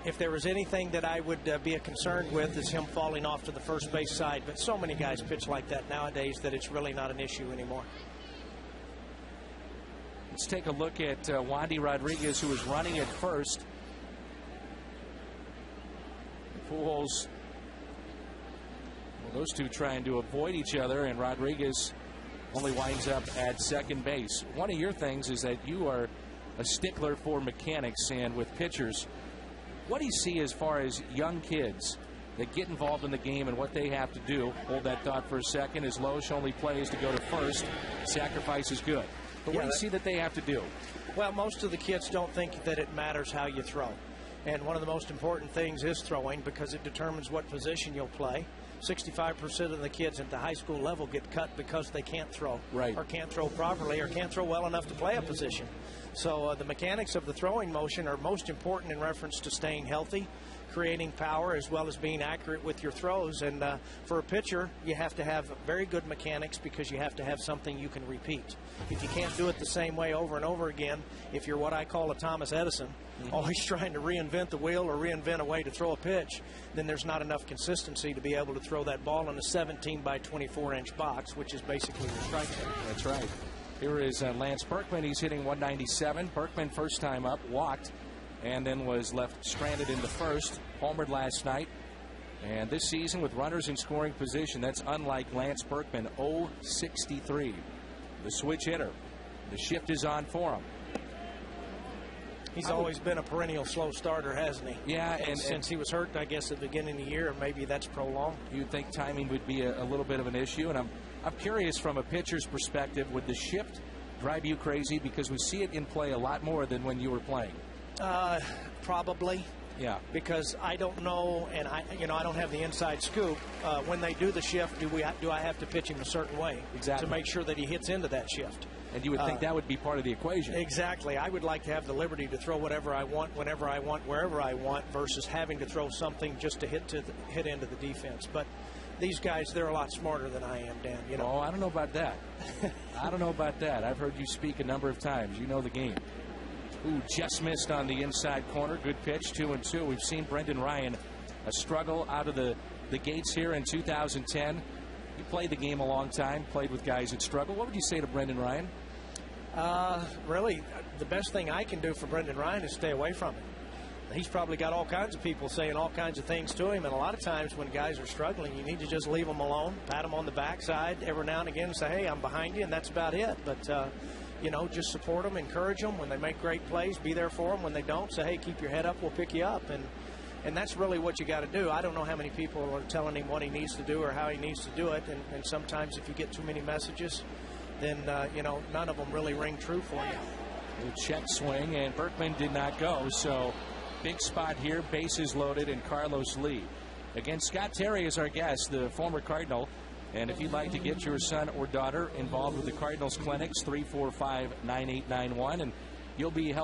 S5: If there was anything that I would be concerned with, is him falling off to the first base side. But so many guys pitch like that nowadays that it's really not an issue anymore.
S1: Let's take a look at Wandy Rodriguez, who is running at first. Pujols, well, those two trying to avoid each other, and Rodriguez only winds up at second base. One of your things is that you are a stickler for mechanics, and with pitchers, what do you see as far as young kids that get involved in the game and what they have to do? Hold that thought for a second, as Loesch only plays to go to first. Sacrifice is good. But what do you see that they have to do?
S5: Well, most of the kids don't think that it matters how you throw. And one of the most important things is throwing, because it determines what position you'll play. 65% of the kids at the high school level get cut because they can't throw, or can't throw properly, or can't throw well enough to play a position. So the mechanics of the throwing motion are most important in reference to staying healthy, creating power, as well as being accurate with your throws. And for a pitcher, you have to have very good mechanics, because you have to have something you can repeat. If you can't do it the same way over and over again, if you're what I call a Thomas Edison, always trying to reinvent the wheel or reinvent a way to throw a pitch, then there's not enough consistency to be able to throw that ball in a 17 by 24-inch box, which is basically your strike zone.
S1: That's right. Here is Lance Berkman. He's hitting 197. Berkman, first time up, walked, and then was left stranded in the first. Homered last night. And this season, with runners in scoring position, that's unlike Lance Berkman. 0-63. The switch hitter. The shift is on for him.
S5: He's always been a perennial slow starter, hasn't he?
S1: Yeah, and
S5: since he was hurt, I guess, at the beginning of the year, maybe that's prolonged.
S1: You'd think timing would be a little bit of an issue, and I'm curious from a pitcher's perspective, would the shift drive you crazy? Because we see it in play a lot more than when you were playing.
S5: Probably.
S1: Yeah.
S5: Because I don't know, and I don't have the inside scoop. When they do the shift, do I have to pitch him a certain way to make sure that he hits into that shift?
S1: And you would think that would be part of the equation.
S5: Exactly. I would like to have the liberty to throw whatever I want, whenever I want, wherever I want, versus having to throw something just to hit into the defense. But these guys, they're a lot smarter than I am, Dan. You know.
S1: Oh, I don't know about that. I don't know about that. I've heard you speak a number of times. You know the game. Ooh, just missed on the inside corner. Good pitch, 2-2. We've seen Brendan Ryan a struggle out of the gates here in 2010. You played the game a long time, played with guys that struggle. What would you say to Brendan Ryan?
S5: Really, the best thing I can do for Brendan Ryan is stay away from him. He's probably got all kinds of people saying all kinds of things to him, and a lot of times when guys are struggling, you need to just leave them alone, pat them on the backside every now and again and say, hey, I'm behind you, and that's about it. But, just support them, encourage them. When they make great plays, be there for them. When they don't, say, hey, keep your head up, we'll pick you up. And that's really what you got to do. I don't know how many people are telling him what he needs to do or how he needs to do it, and sometimes if you get too many messages, then, none of them really ring true for you.
S1: Check swing, and Berkman did not go, so big spot here, bases loaded, and Carlos Lee. Again, Scott Terry is our guest, the former Cardinal. And if you'd like to get your son or daughter involved with the Cardinals clinics, 345-9891, and you'll be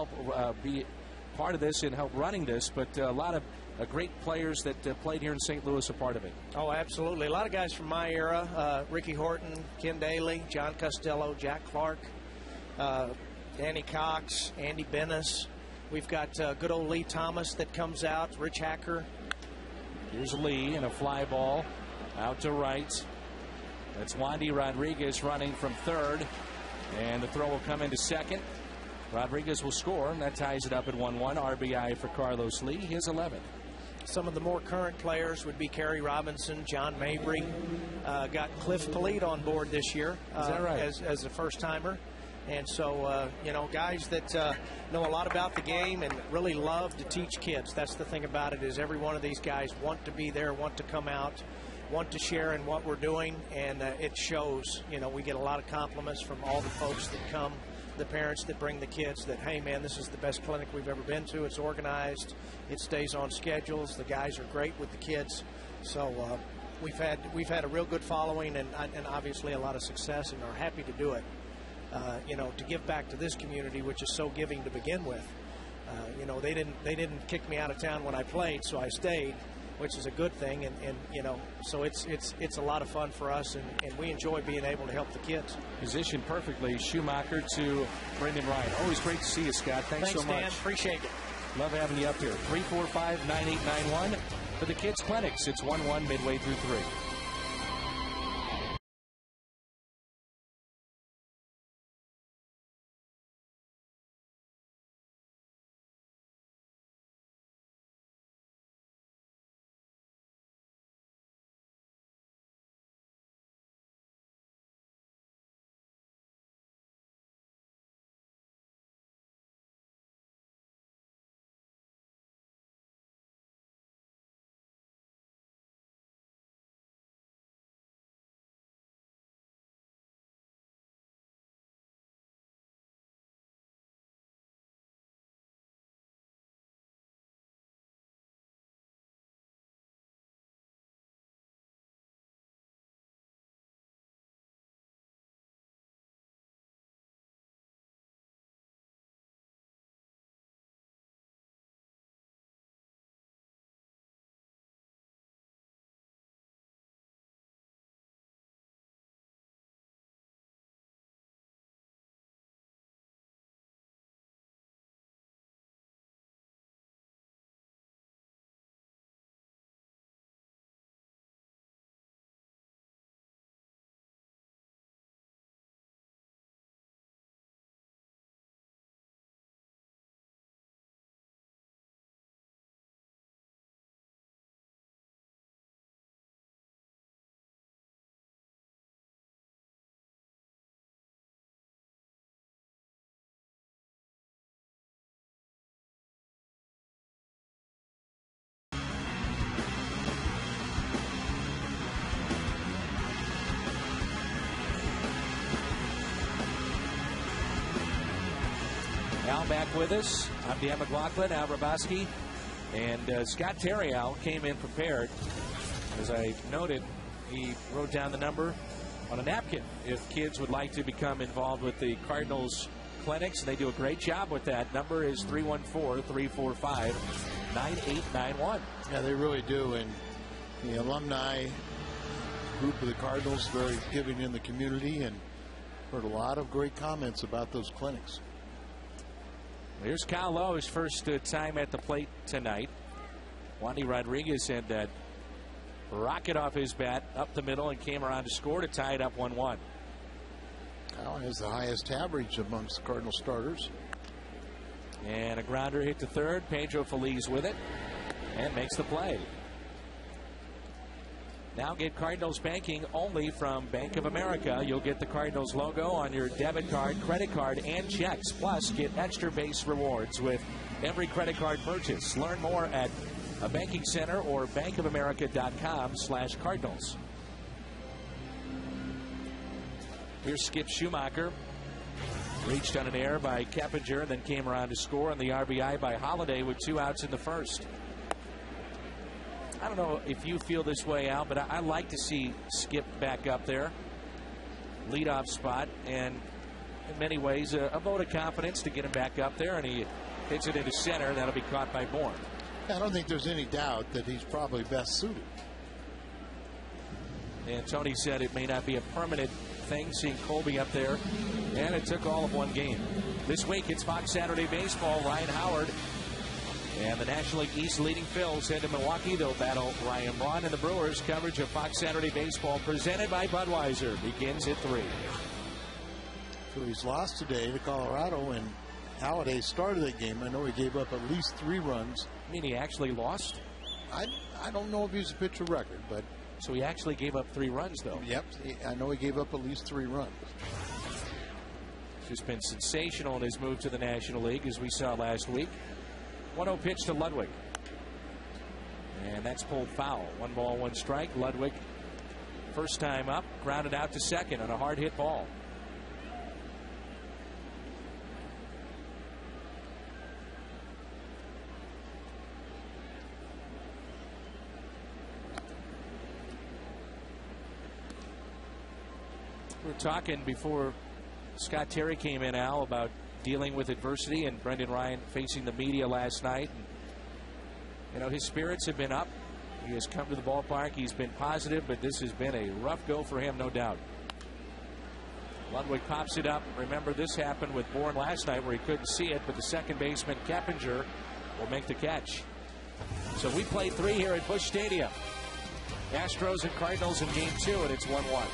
S1: part of this and help running this. But a lot of great players that played here in St. Louis are part of it.
S5: Oh, absolutely. A lot of guys from my era, Ricky Horton, Ken Daly, John Costello, Jack Clark, Danny Cox, Andy Bennis. We've got good old Lee Thomas that comes out, Rich Hacker.
S1: Here's Lee in a fly ball out to right. That's Wandy Rodriguez running from third, and the throw will come into second. Rodriguez will score, and that ties it up at 1-1. RBI for Carlos Lee, his 11th.
S5: Some of the more current players would be Kerry Robinson, John Mabry. Got Cliff Polite on board this year.
S1: Is that right?
S5: As a first-timer. And so, guys that know a lot about the game and really love to teach kids. That's the thing about it, is every one of these guys want to be there, want to come out, want to share in what we're doing, and it shows. We get a lot of compliments from all the folks that come the parents that bring the kids that, hey, man, this is the best clinic we've ever been to. It's organized. It stays on schedules. The guys are great with the kids. So we've had a real good following and obviously a lot of success, and are happy to do it, to give back to this community, which is so giving to begin with. They didn't kick me out of town when I played, so I stayed, which is a good thing, and so it's a lot of fun for us, and we enjoy being able to help the kids.
S1: Positioned perfectly, Schumacher to Brendan Ryan. Always great to see you, Scott. Thanks so much.
S5: Dan. Appreciate it.
S1: Love having you up here. 345-9891 for the kids' clinics. It's 1-1 midway through 3. Al back with us. I'm Dan McLaughlin, Al Raboski, and Scott Terrial came in prepared. As I noted, he wrote down the number on a napkin if kids would like to become involved with the Cardinals clinics, and they do a great job with that. Number is 314-345-9891.
S2: Yeah, they really do, and the alumni group of the Cardinals very giving in the community, and heard a lot of great comments about those clinics.
S1: Here's Kyle Lowe, his first time at the plate tonight. Wandy Rodriguez had that rocket off his bat up the middle and came around to score to tie it up 1-1.
S2: Kyle has the highest average amongst the Cardinal starters.
S1: And a grounder hit to third. Pedro Feliz with it and makes the play. Now get Cardinals banking only from Bank of America. You'll get the Cardinals logo on your debit card, credit card, and checks. Plus, get extra base rewards with every credit card purchase. Learn more at a banking center or bankofamerica.com/Cardinals. Here's Skip Schumacher. Reached on an error by Keppinger and then came around to score on the RBI by Holiday with 2 outs in the first. I don't know if you feel this way, Al, but I like to see Skip back up there. Leadoff spot, and in many ways a vote of confidence to get him back up there, and he hits it into center. That'll be caught by Bourne.
S2: I don't think there's any doubt that he's probably best suited.
S1: And Tony said it may not be a permanent thing seeing Colby up there, and it took all of one game. This week it's Fox Saturday Baseball. Ryan Howard and the National League East leading Phils head to Milwaukee. They'll battle Ryan Braun, and the Brewers. Coverage of Fox Saturday Baseball presented by Budweiser begins at 3.
S2: So he's lost today to Colorado, and Halladay started that game. I know he gave up at least 3 runs.
S1: You mean he actually lost?
S2: I don't know if he's a pitcher record, but...
S1: So he actually gave up 3 runs, though.
S2: Yep, I know he gave up at least 3 runs.
S1: He's just been sensational in his move to the National League, as we saw last week. 1-0 pitch to Ludwig. And that's pulled foul. 1 ball, 1 strike. Ludwig, first time up, grounded out to second on a hard hit ball. We were talking before Scott Terry came in, Al, about dealing with adversity, and Brendan Ryan facing the media last night. And, you know, his spirits have been up. He has come to the ballpark. He's been positive, but this has been a rough go for him, no doubt. Ludwig pops it up. Remember, this happened with Bourne last night where he couldn't see it, but the second baseman, Keppinger, will make the catch. So we play 3 here at Busch Stadium. Astros and Cardinals in Game 2, and it's 1-1.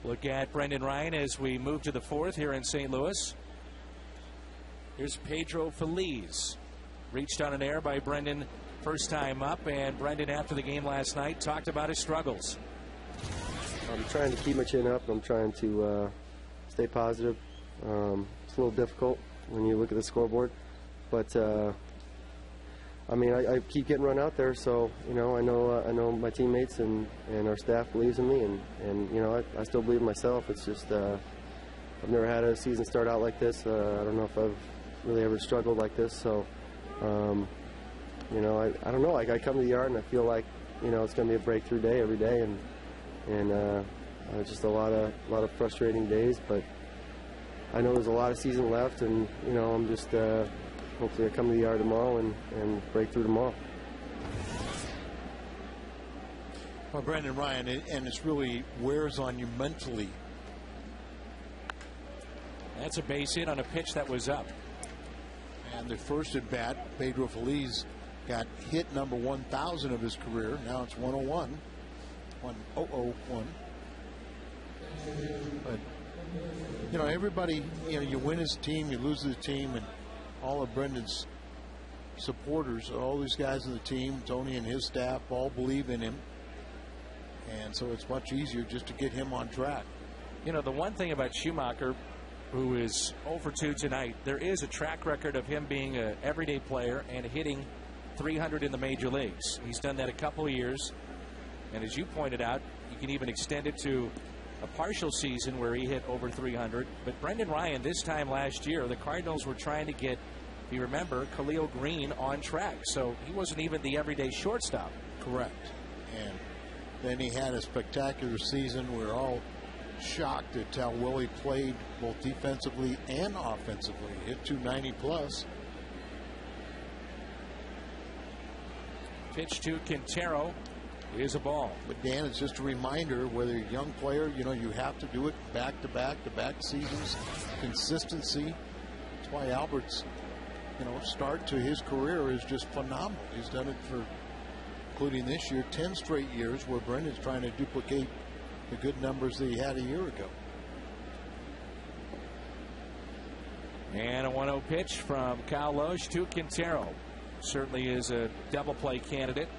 S1: Look at Brendan Ryan as we move to the 4th here in St. Louis. Here's Pedro Feliz. Reached on an error by Brendan first time up, and Brendan, after the game last night, talked about his struggles.
S6: I'm trying to keep my chin up. I'm trying to stay positive. It's a little difficult when you look at the scoreboard, but I mean, I keep getting run out there, so you know, I know my teammates and our staff believes in me, and you know, I still believe in myself. It's just I've never had a season start out like this. I don't know if I've really ever struggled like this, so you know, I don't know. Like, I come to the yard and I feel like, you know, it's going to be a breakthrough day every day, and just a lot of frustrating days, but I know there's a lot of season left, and you know, I'm just hopefully I come to the yard tomorrow and break through tomorrow.
S2: Well, Brendan Ryan, and it's really wears on you mentally.
S1: That's a base hit on a pitch that was up.
S2: And the first at bat, Pedro Feliz got hit number 1,000 of his career. Now it's 101. 1001. But, you know, everybody, you know, you win as a team, you lose as a team, and all of Brendan's supporters, all these guys on the team, Tony and his staff, all believe in him. And so it's much easier just to get him on track.
S1: You know, the one thing about Schumacher, who is 0 for 2 tonight, there is a track record of him being an everyday player and hitting 300 in the major leagues. He's done that a couple of years. And as you pointed out, you can even extend it to a partial season where he hit over 300. But Brendan Ryan, this time last year, the Cardinals were trying to get, if you remember, Khalil Green on track. So he wasn't even the everyday shortstop.
S2: Correct. And then he had a spectacular season. We're all shocked at how well he played both defensively and offensively. Hit 290 plus.
S1: Pitch to Quintero is a ball.
S2: But Dan, it's just a reminder, whether you're a young player, you know, you have to do it back to back seasons. Consistency. That's why Albert's, you know, start to his career is just phenomenal. He's done it for including this year, 10 straight years where Brendan's trying to duplicate the good numbers that he had a year ago.
S1: And a 1-0 pitch from Kyle Loesch to Quintero. Certainly is a double play candidate.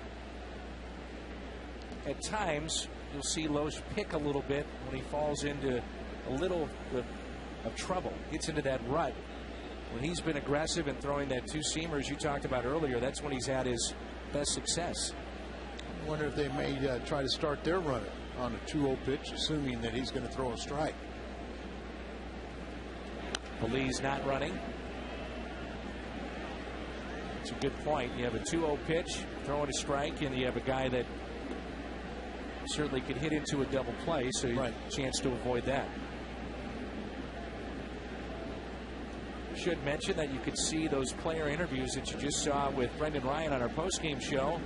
S1: At times, you'll see Loesch pick a little bit when he falls into a little of trouble, gets into that rut. When he's been aggressive and throwing that two-seamers you talked about earlier, that's when he's had his best success.
S2: I wonder if they may try to start their runner on a 2-0 pitch, assuming that he's going to throw a strike.
S1: Lee's not running. It's a good point. You have a 2-0 pitch, throwing a strike, and you have a guy that certainly could hit into a double play, so you have a chance to avoid that. Should mention that you could see those player interviews that you just saw with Brendan Ryan on our postgame show.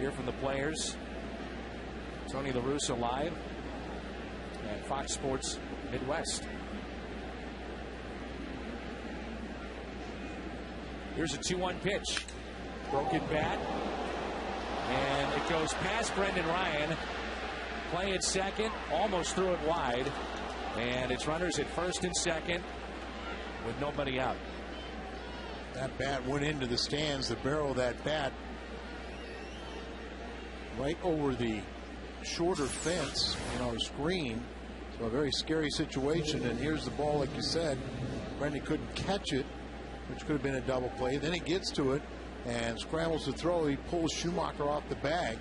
S1: Hear from the players. Tony La Russa live at Fox Sports Midwest. Here's a 2-1 pitch. Broken bat. And it goes past Brendan Ryan. Play at second. Almost threw it wide. And it's runners at first and second with nobody out.
S2: That bat went into the stands. The barrel of that bat right over the shorter fence, screen. So a very scary situation. And here's the ball, like you said. Brendan couldn't catch it, which could have been a double play. Then he gets to it and scrambles to throw. He pulls Schumacher off the bag.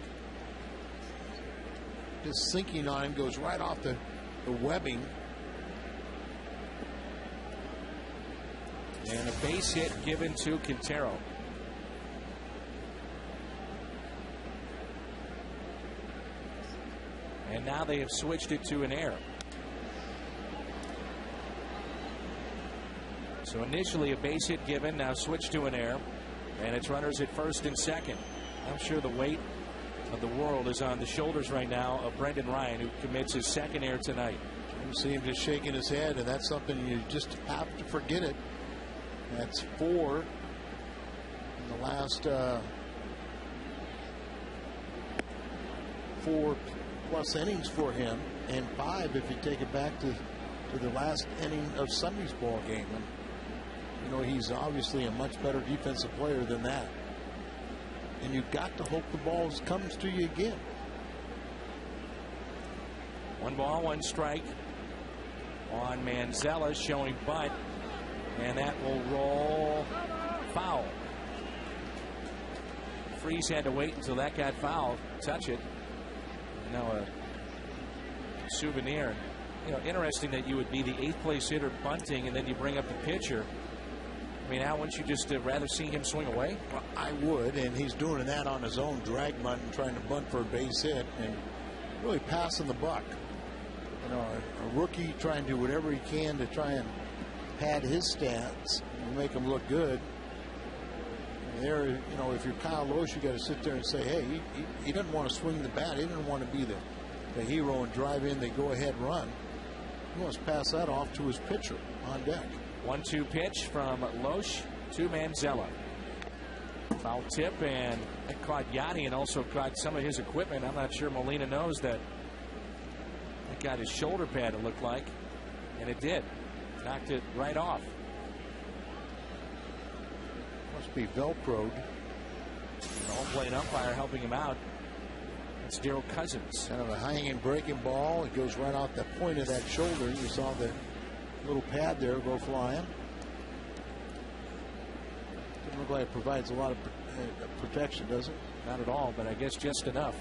S2: Just sinking on him, goes right off the webbing.
S1: And a base hit given to Quintero. And now they have switched it to an error. So initially a base hit given, now switched to an error. And it's runners at first and second. I'm sure the weight of the world is on the shoulders right now of Brendan Ryan, who commits his second error tonight.
S2: You see him just shaking his head, and that's something you just have to forget it. That's 4 in the last 4+ innings for him, and 5 if you take it back to the last inning of Sunday's ball game. And he's obviously a much better defensive player than that. And you've got to hope the ball comes to you again.
S1: 1 ball, 1 strike on Manzella, showing butt. And that will roll foul. Freese had to wait until that got fouled. Touch it. Now a souvenir. Interesting that you would be the 8th place hitter bunting, and then you bring up the pitcher. I mean, Al, wouldn't you just rather see him swing away?
S2: Well, I would, and he's doing that on his own, drag bunting, trying to bunt for a base hit, and really passing the buck. A rookie trying to do whatever he can to try and pad his stats and make him look good. And there, if you're Kyle Loesch, you got to sit there and say, hey, he doesn't want to swing the bat. He doesn't want to be the hero and drive in the go-ahead run. He wants to pass that off to his pitcher on deck.
S1: 1-2 pitch from Loesch to Manzella. Foul tip, and it caught Yachty and also caught some of his equipment. I'm not sure Molina knows that. It got his shoulder pad, it looked like, and it did. Knocked it right off.
S2: Must be Velcroed.
S1: Home plate umpire helping him out. It's Daryl Cousins.
S2: Kind of a hanging breaking ball. It goes right off the point of that shoulder. You saw the little pad there go flying. Doesn't look like it provides a lot of protection, does it?
S1: Not at all, but I guess just enough.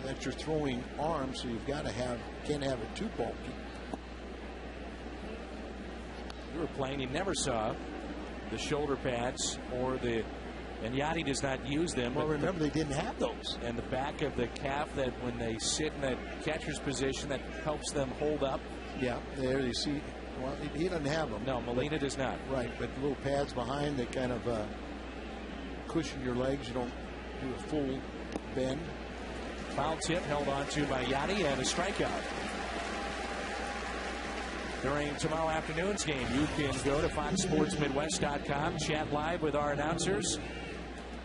S2: That's your throwing arm, so you've got to can't have it too bulky.
S1: You were playing, you never saw the shoulder pads and Yachty does not use them.
S2: Well, remember, they didn't have those.
S1: And the back of the calf, that when they sit in that catcher's position, that helps them hold up.
S2: Yeah, there you see. Well, he doesn't have them.
S1: No, Molina does not.
S2: Right, but little pads behind that kind of cushion your legs. You don't do a full bend.
S1: Foul tip held on to by Yachty, and a strikeout. During tomorrow afternoon's game, you can go to FoxSportsMidwest.com, chat live with our announcers.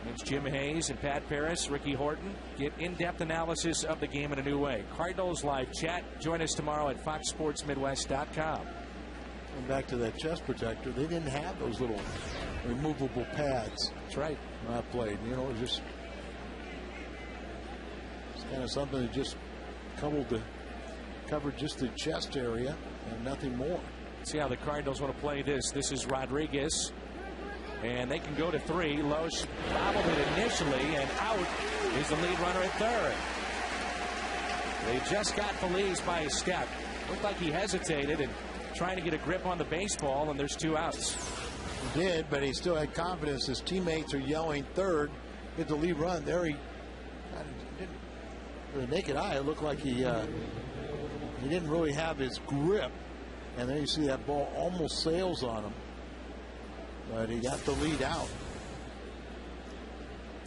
S1: It's Jim Hayes and Pat Paris, Ricky Horton get in-depth analysis of the game in a new way. Cardinals live chat. Join us tomorrow at foxsportsmidwest.com.
S2: And back to that chest protector, they didn't have those little removable pads.
S1: That's right.
S2: When I played, you know, it's kind of something that just covered just the chest area and nothing more.
S1: See how the Cardinals want to play this. This is Rodriguez. And they can go to 3. Loesch bobbled it initially, and out is the lead runner at third. They just got Feliz by a step. Looked like he hesitated and trying to get a grip on the baseball, and there's 2 outs.
S2: He did, but he still had confidence. His teammates are yelling third. Hit the lead run. There he didn't, with the naked eye, it looked like he didn't really have his grip. And then you see that ball almost sails on him. But he got the lead out.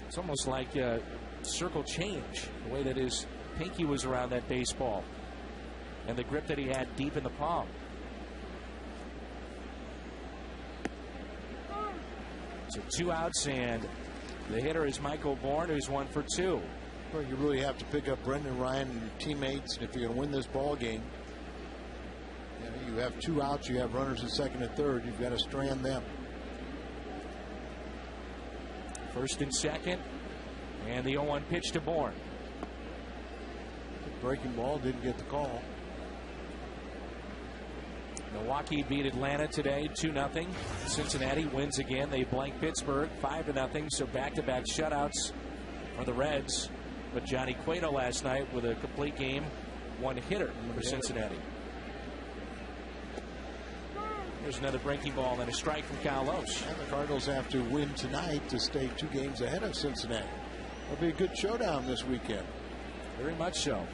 S1: It's almost like a circle change, the way that his pinky was around that baseball and the grip that he had deep in the palm. So 2 outs, and the hitter is Michael Bourne, who's 1 for 2.
S2: Well, you really have to pick up Brendan Ryan and your teammates, and if you're going to win this ball game, you have 2 outs, you have runners at second and third, you've got to strand them.
S1: First and second, and the 0-1 pitch to Bourne.
S2: Breaking ball, didn't get the call.
S1: Milwaukee beat Atlanta today 2-0. Cincinnati wins again. They blank Pittsburgh 5-0. So back-to-back shutouts for the Reds. But Johnny Cueto last night with a complete game, 1 hitter for Cincinnati. There's another breaking ball and a strike from Cal Loesch.
S2: And the Cardinals have to win tonight to stay 2 games ahead of Cincinnati. It'll be a good showdown this weekend.
S1: Very much so.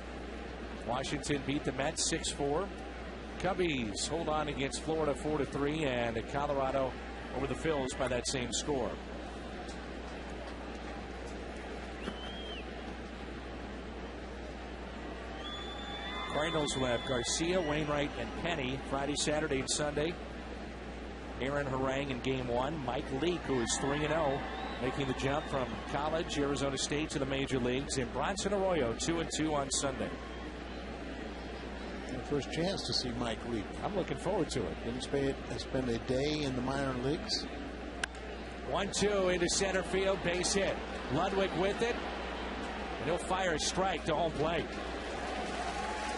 S1: Washington beat the Mets 6-4. Cubbies hold on against Florida 4-3, and Colorado over the Phils by that same score. Cardinals will have Garcia, Wainwright, and Penny Friday, Saturday, and Sunday. Aaron Harang in game 1. Mike Leake, who is 3-0, making the jump from college, Arizona State, to the major leagues. And Bronson Arroyo, 2-2 on Sunday.
S2: First chance to see Mike Leake.
S1: I'm looking forward to it.
S2: Didn't spend a day in the minor leagues.
S1: 1-2 into center field, base hit. Ludwig with it, and he'll fire a strike to home plate.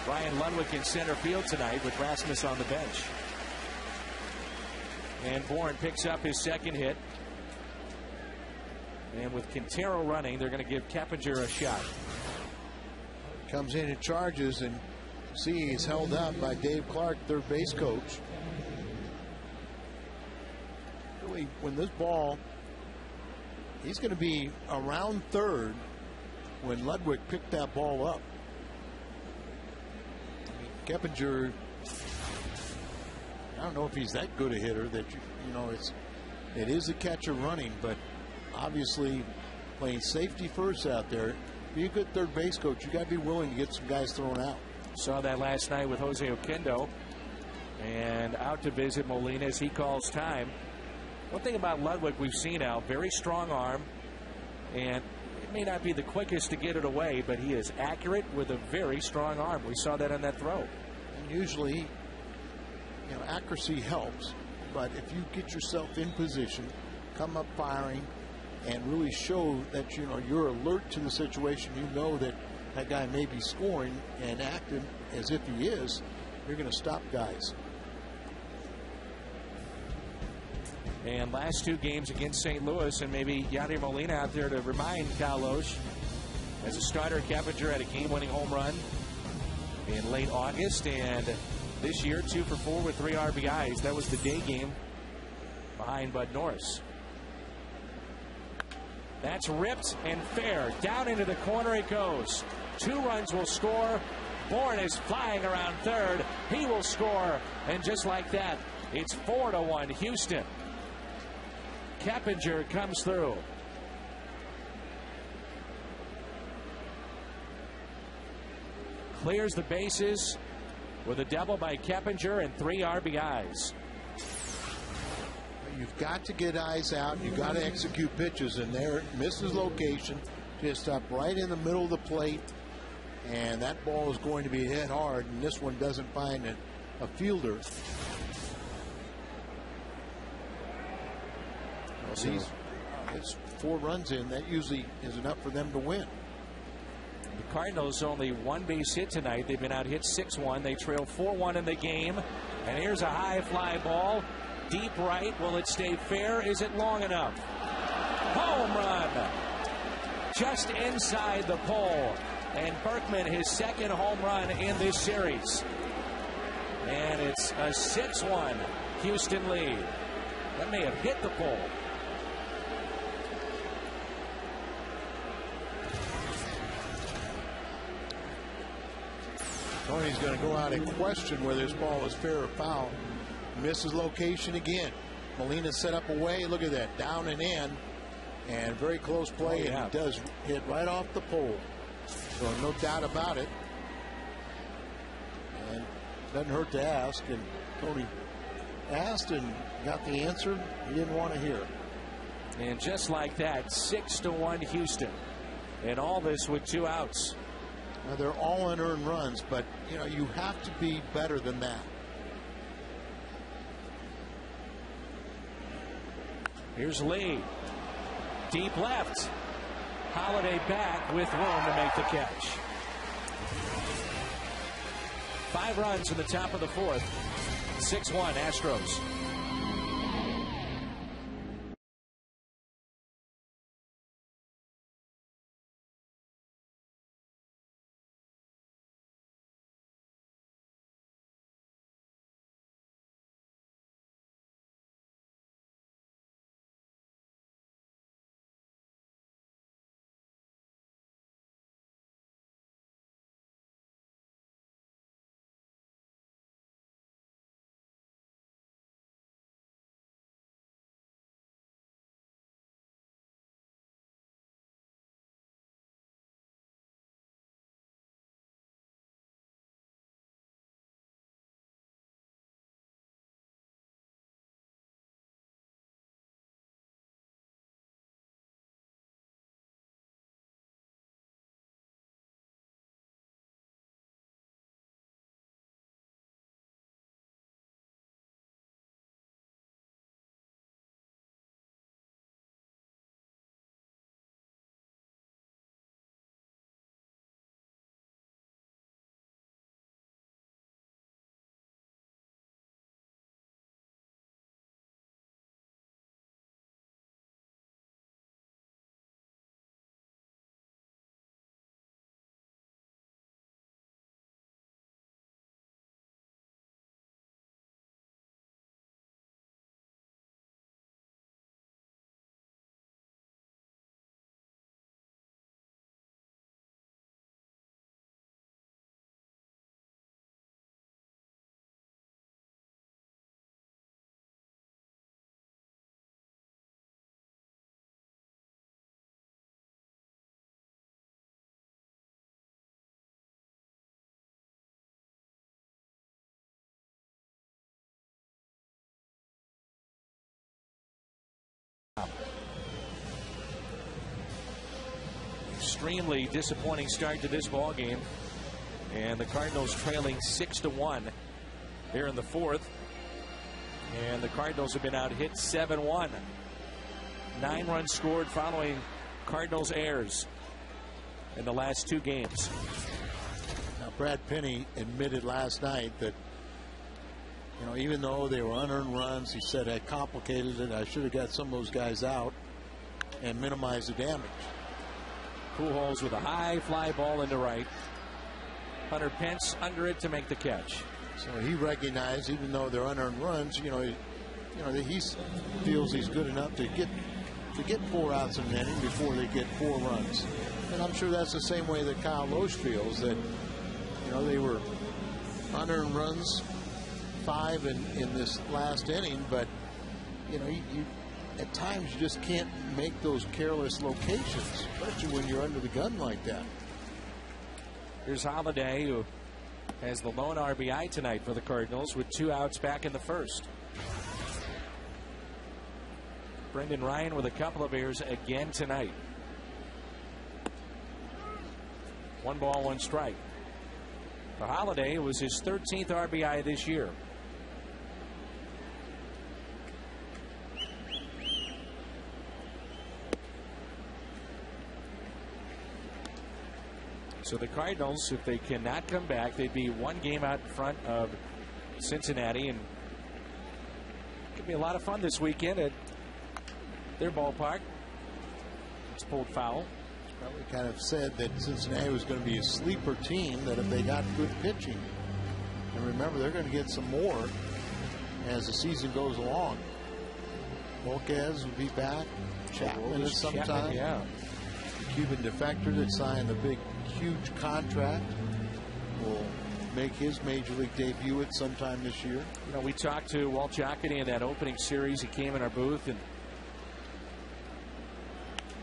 S1: Brian Ludwig in center field tonight with Rasmus on the bench. And Bourne picks up his second hit. And with Quintero running, they're going to give Keppinger a shot.
S2: Comes in and charges, and see, he's held up by Dave Clark, third base coach. Really, when this ball, he's going to be around third when Ludwig picked that ball up. I mean, Keppinger, I don't know if he's that good a hitter that it is a catcher running, but obviously playing safety first out there. Be a good third base coach. You got to be willing to get some guys thrown out.
S1: Saw that last night with Jose Oquendo, and out to visit Molina as he calls time. One thing about Ludwig we've seen out, very strong arm, and it may not be the quickest to get it away, but he is accurate with a very strong arm. We saw that on that throw.
S2: And usually, accuracy helps, but if you get yourself in position, come up firing, and really show that you're alert to the situation, that guy may be scoring and acting as if he is, you're going to stop guys.
S1: And last 2 games against St. Louis, and maybe Yadier Molina out there to remind Cal Loesch. As a starter, Keppinger had a game-winning home run in late August, and this year 2 for 4 with 3 RBIs. That was the day game behind Bud Norris. That's ripped and fair. Down into the corner it goes. 2 runs will score. Bourne is flying around third. He will score. And just like that, it's 4-1 Houston. Keppinger comes through. Clears the bases with a double by Keppinger and 3 RBIs.
S2: You You've got to get eyes out. You've got to execute pitches, and there misses location, just up right in the middle of the plate, and that ball is going to be hit hard, and this one doesn't find a fielder. Well, it's 4 runs in. That usually is enough for them to win.
S1: The Cardinals only 1 base hit tonight. They've been out hit 6-1. They trail 4-1 in the game. And here's a high fly ball. Deep right. Will it stay fair? Is it long enough? Home run. Just inside the pole. And Berkman, his second home run in this series. And it's a 6-1 Houston lead. That may have hit the pole.
S2: Tony's going to go out and question whether this ball is fair or foul. Misses location again. Molina set up away. Look at that. Down and in. And very close play. And it does hit right off the pole. So no doubt about it. And doesn't hurt to ask. And Tony asked and got the answer he didn't want to hear.
S1: And just like that, 6-1 Houston. And all this with 2 outs.
S2: Now they're all unearned runs, but you know you have to be better than that.
S1: Here's Lee. Deep left. Holiday back with room to make the catch. 5 runs in the top of the 4th. 6-1 Astros. Extremely disappointing start to this ball game, and the Cardinals trailing 6-1 here in the 4th, and the Cardinals have been out hit 7-1. 9 runs scored following Cardinals errors in the last 2 games.
S2: Now Brad Penny admitted last night that even though they were unearned runs, he said I complicated it. I should have got some of those guys out and minimized the damage.
S1: Pujols with a high fly ball into right. Hunter Pence under it to make the catch.
S2: So he recognized, even though they're unearned runs, he feels he's good enough to get 4 outs in an inning before they get 4 runs. And I'm sure that's the same way that Kyle Loesch feels, that they were unearned runs, 5 in this last inning, but you at times you just can't make those careless locations, especially when you're under the gun like that.
S1: Here's Holiday, who has the lone RBI tonight for the Cardinals with 2 outs back in the 1st.
S7: Brendan Ryan with a couple of errors again tonight. 1 ball, 1 strike. For Holiday, it was his 13th RBI this year. So the Cardinals, if they cannot come back, they'd be 1 game out in front of Cincinnati, and it could be a lot of fun this weekend at their ballpark. It's pulled foul.
S2: Well, we kind of said that Cincinnati was going to be a sleeper team, that if they got good pitching. And remember, they're going to get some more as the season goes along. Volquez will be back. Chapman is sometime.
S7: Yeah.
S2: The Cuban defector that signed the big, huge contract will make his major league debut at sometime this year.
S7: You know, we talked to Walt Jocketty in that opening series. He came in our booth and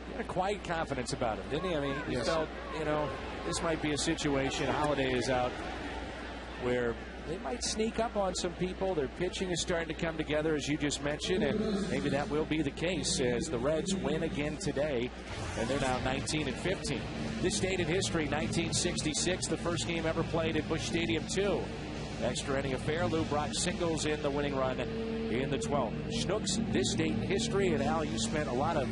S7: he had a quiet confidence about him, didn't he? I mean, he felt, you know, this might be a situation. Holiday is out where they might sneak up on some people. Their pitching is starting to come together, as you just mentioned, and maybe that will be the case as the Reds win again today, and they're now 19-15. This date in history, 1966, the first game ever played at Busch Stadium 2. Extra inning affair. Lou Brock singles in the winning run in the 12th. Schnooks, this date in history, and Al, you spent a lot of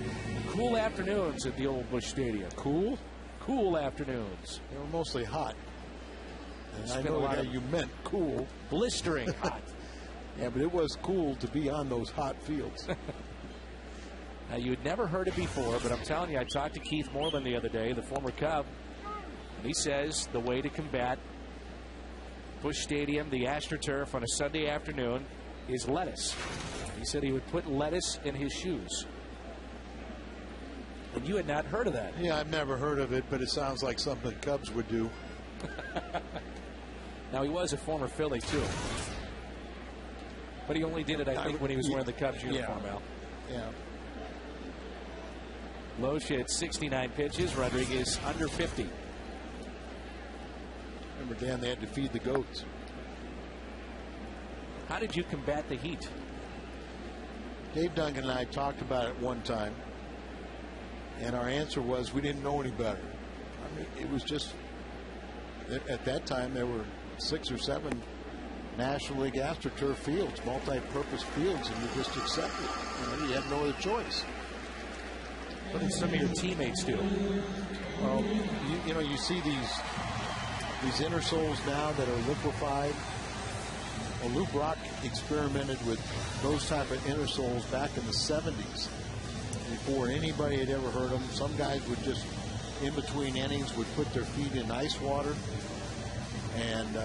S7: cool afternoons at the old Busch Stadium.
S2: Cool?
S7: Cool afternoons.
S2: They were mostly hot. And I
S7: Spent
S2: know
S7: a lot
S2: that
S7: of
S2: you meant cool.
S7: blistering hot.
S2: Yeah, but it was cool to be on those hot fields.
S7: Now, you had never heard it before, but I'm telling you, I talked to Keith Moreland the other day, the former Cub, and he says the way to combat Busch Stadium, the AstroTurf, on a Sunday afternoon is lettuce. He said he would put lettuce in his shoes. And you had not heard of that.
S2: Yeah, I've never heard of it, but it sounds like something the Cubs would do.
S7: Now, he was a former Philly, too. But he only did it, I think, when he was wearing the Cubs uniform, Al.
S2: Yeah.
S7: Loesch at 69 pitches. Rodriguez under 50.
S2: Remember, Dan, they had to feed the goats.
S7: How did you combat the heat?
S2: Dave Duncan and I talked about it one time, and our answer was we didn't know any better. I mean, it was just, at that time, there were 6 or 7 National League AstroTurf fields, multi-purpose fields, and you just accept it. You know, you had no other choice.
S7: What did some of your teammates do?
S2: Well, you know, you see these inner soles now that are liquefied. Well, Lou Brock experimented with those type of inner soles back in the 70s before anybody had ever heard them. Some guys would just, in between innings, would put their feet in ice water. And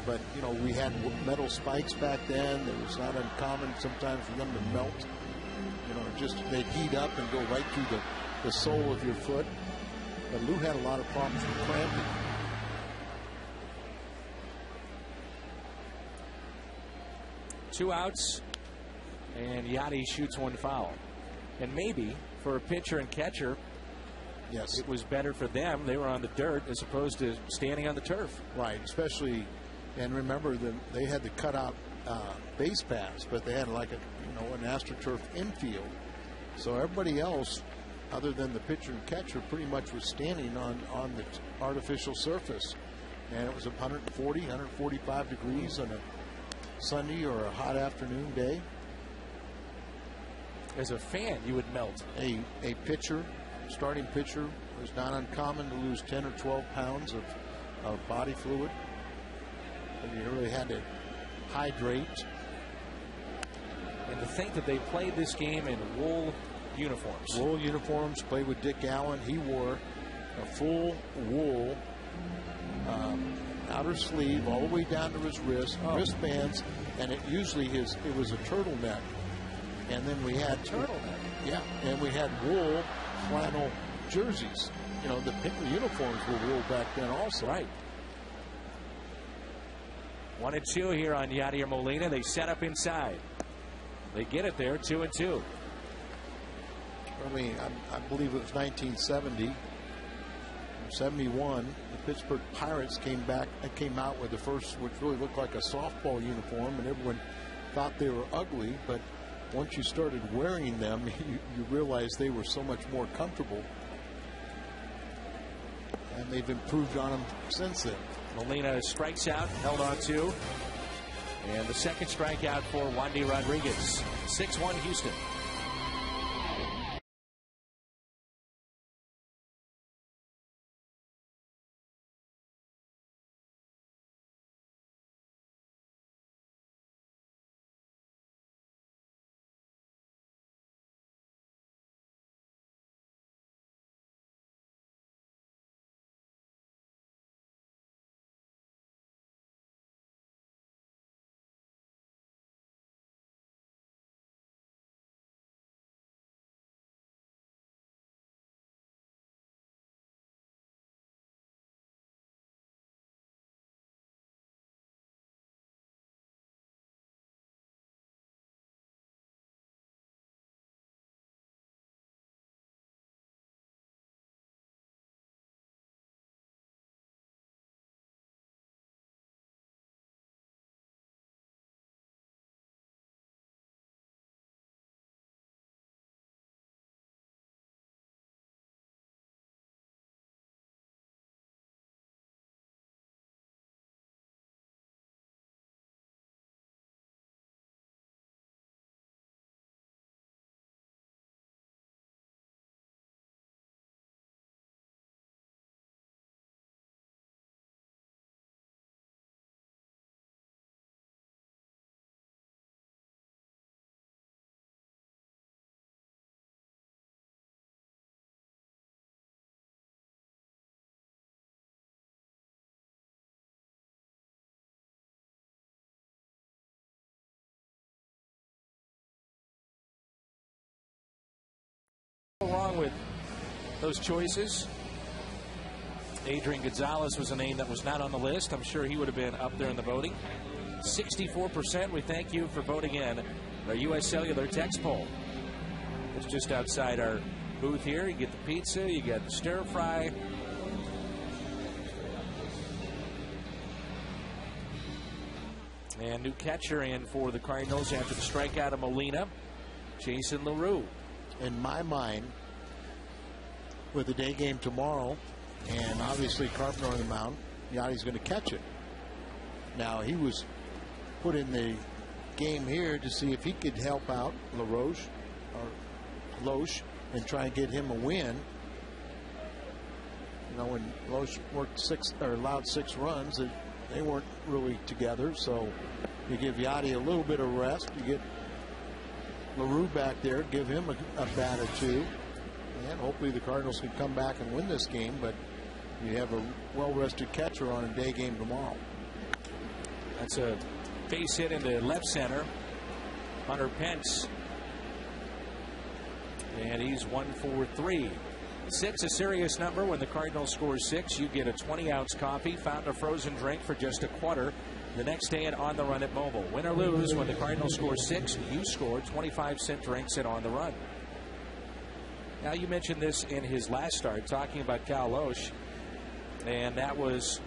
S2: but you know, we had metal spikes back then. It was not uncommon sometimes for them to melt. You know, just they'd heat up and go right through the sole of your foot. But Lou had a lot of problems with cramping.
S7: Two outs, and Yachty shoots one foul. And maybe for a pitcher and catcher,
S2: yes,
S7: it was better for them. They were on the dirt as opposed to standing on the turf.
S2: Right, especially, and remember they had the cutout base paths, but they had like an AstroTurf infield. So everybody else, other than the pitcher and catcher, pretty much was standing on the artificial surface. And it was 140, 145 degrees on a Sunday or a hot afternoon day.
S7: As a fan, you would melt.
S2: A pitcher, starting pitcher, it was not uncommon to lose 10 or 12 pounds of body fluid. And you really had to hydrate.
S7: And to think that they played this game in wool uniforms.
S2: Wool uniforms, played with Dick Allen. He wore a full wool outer sleeve all the way down to his wristbands, and it was a turtleneck. And then we had
S7: turtleneck.
S2: Yeah, and we had wool flannel jerseys. You know, the uniforms were wool back then also.
S7: Right. 1-2 here on Yadier Molina. They set up inside. They get it there, 2-2.
S2: I mean, I believe it was 1970. 71, the Pittsburgh Pirates came out with the first, which really looked like a softball uniform, and everyone thought they were ugly, but once you started wearing them, you realized they were so much more comfortable. And they've improved on them since then.
S7: Molina strikes out, held on to. And the second strikeout for Wandy Rodriguez. 6-1 Houston. Wrong with those choices. Adrian Gonzalez was a name that was not on the list. I'm sure he would have been up there in the voting. 64%. We thank you for voting in our U.S. Cellular text poll. It's just outside our booth here. You get the pizza, you get the stir fry. And new catcher in for the Cardinals after the strikeout of Molina, Jason LaRue.
S2: In my mind, with the day game tomorrow, and obviously Carpenter on the mound, Yachty's going to catch it. Now, he was put in the game here to see if he could help out Loesch and try and get him a win. You know, when Loesch allowed 6 runs, they weren't really together. So you give Yachty a little bit of rest. You get LaRue back there, give him a bat or two, and hopefully the Cardinals can come back and win this game. But you have a well-rested catcher on a day game tomorrow.
S7: That's a base hit into left center. Hunter Pence, and he's 1 for 3. 6 a serious number. When the Cardinals score 6, you get a 20-ounce coffee, fountain of frozen drink for just a quarter. The next day at On the Run at Mobile. Win or lose, when the Cardinals score 6, you score 25-cent drinks at On the Run. Now, you mentioned this in his last start, talking about Cal Loesch, and that was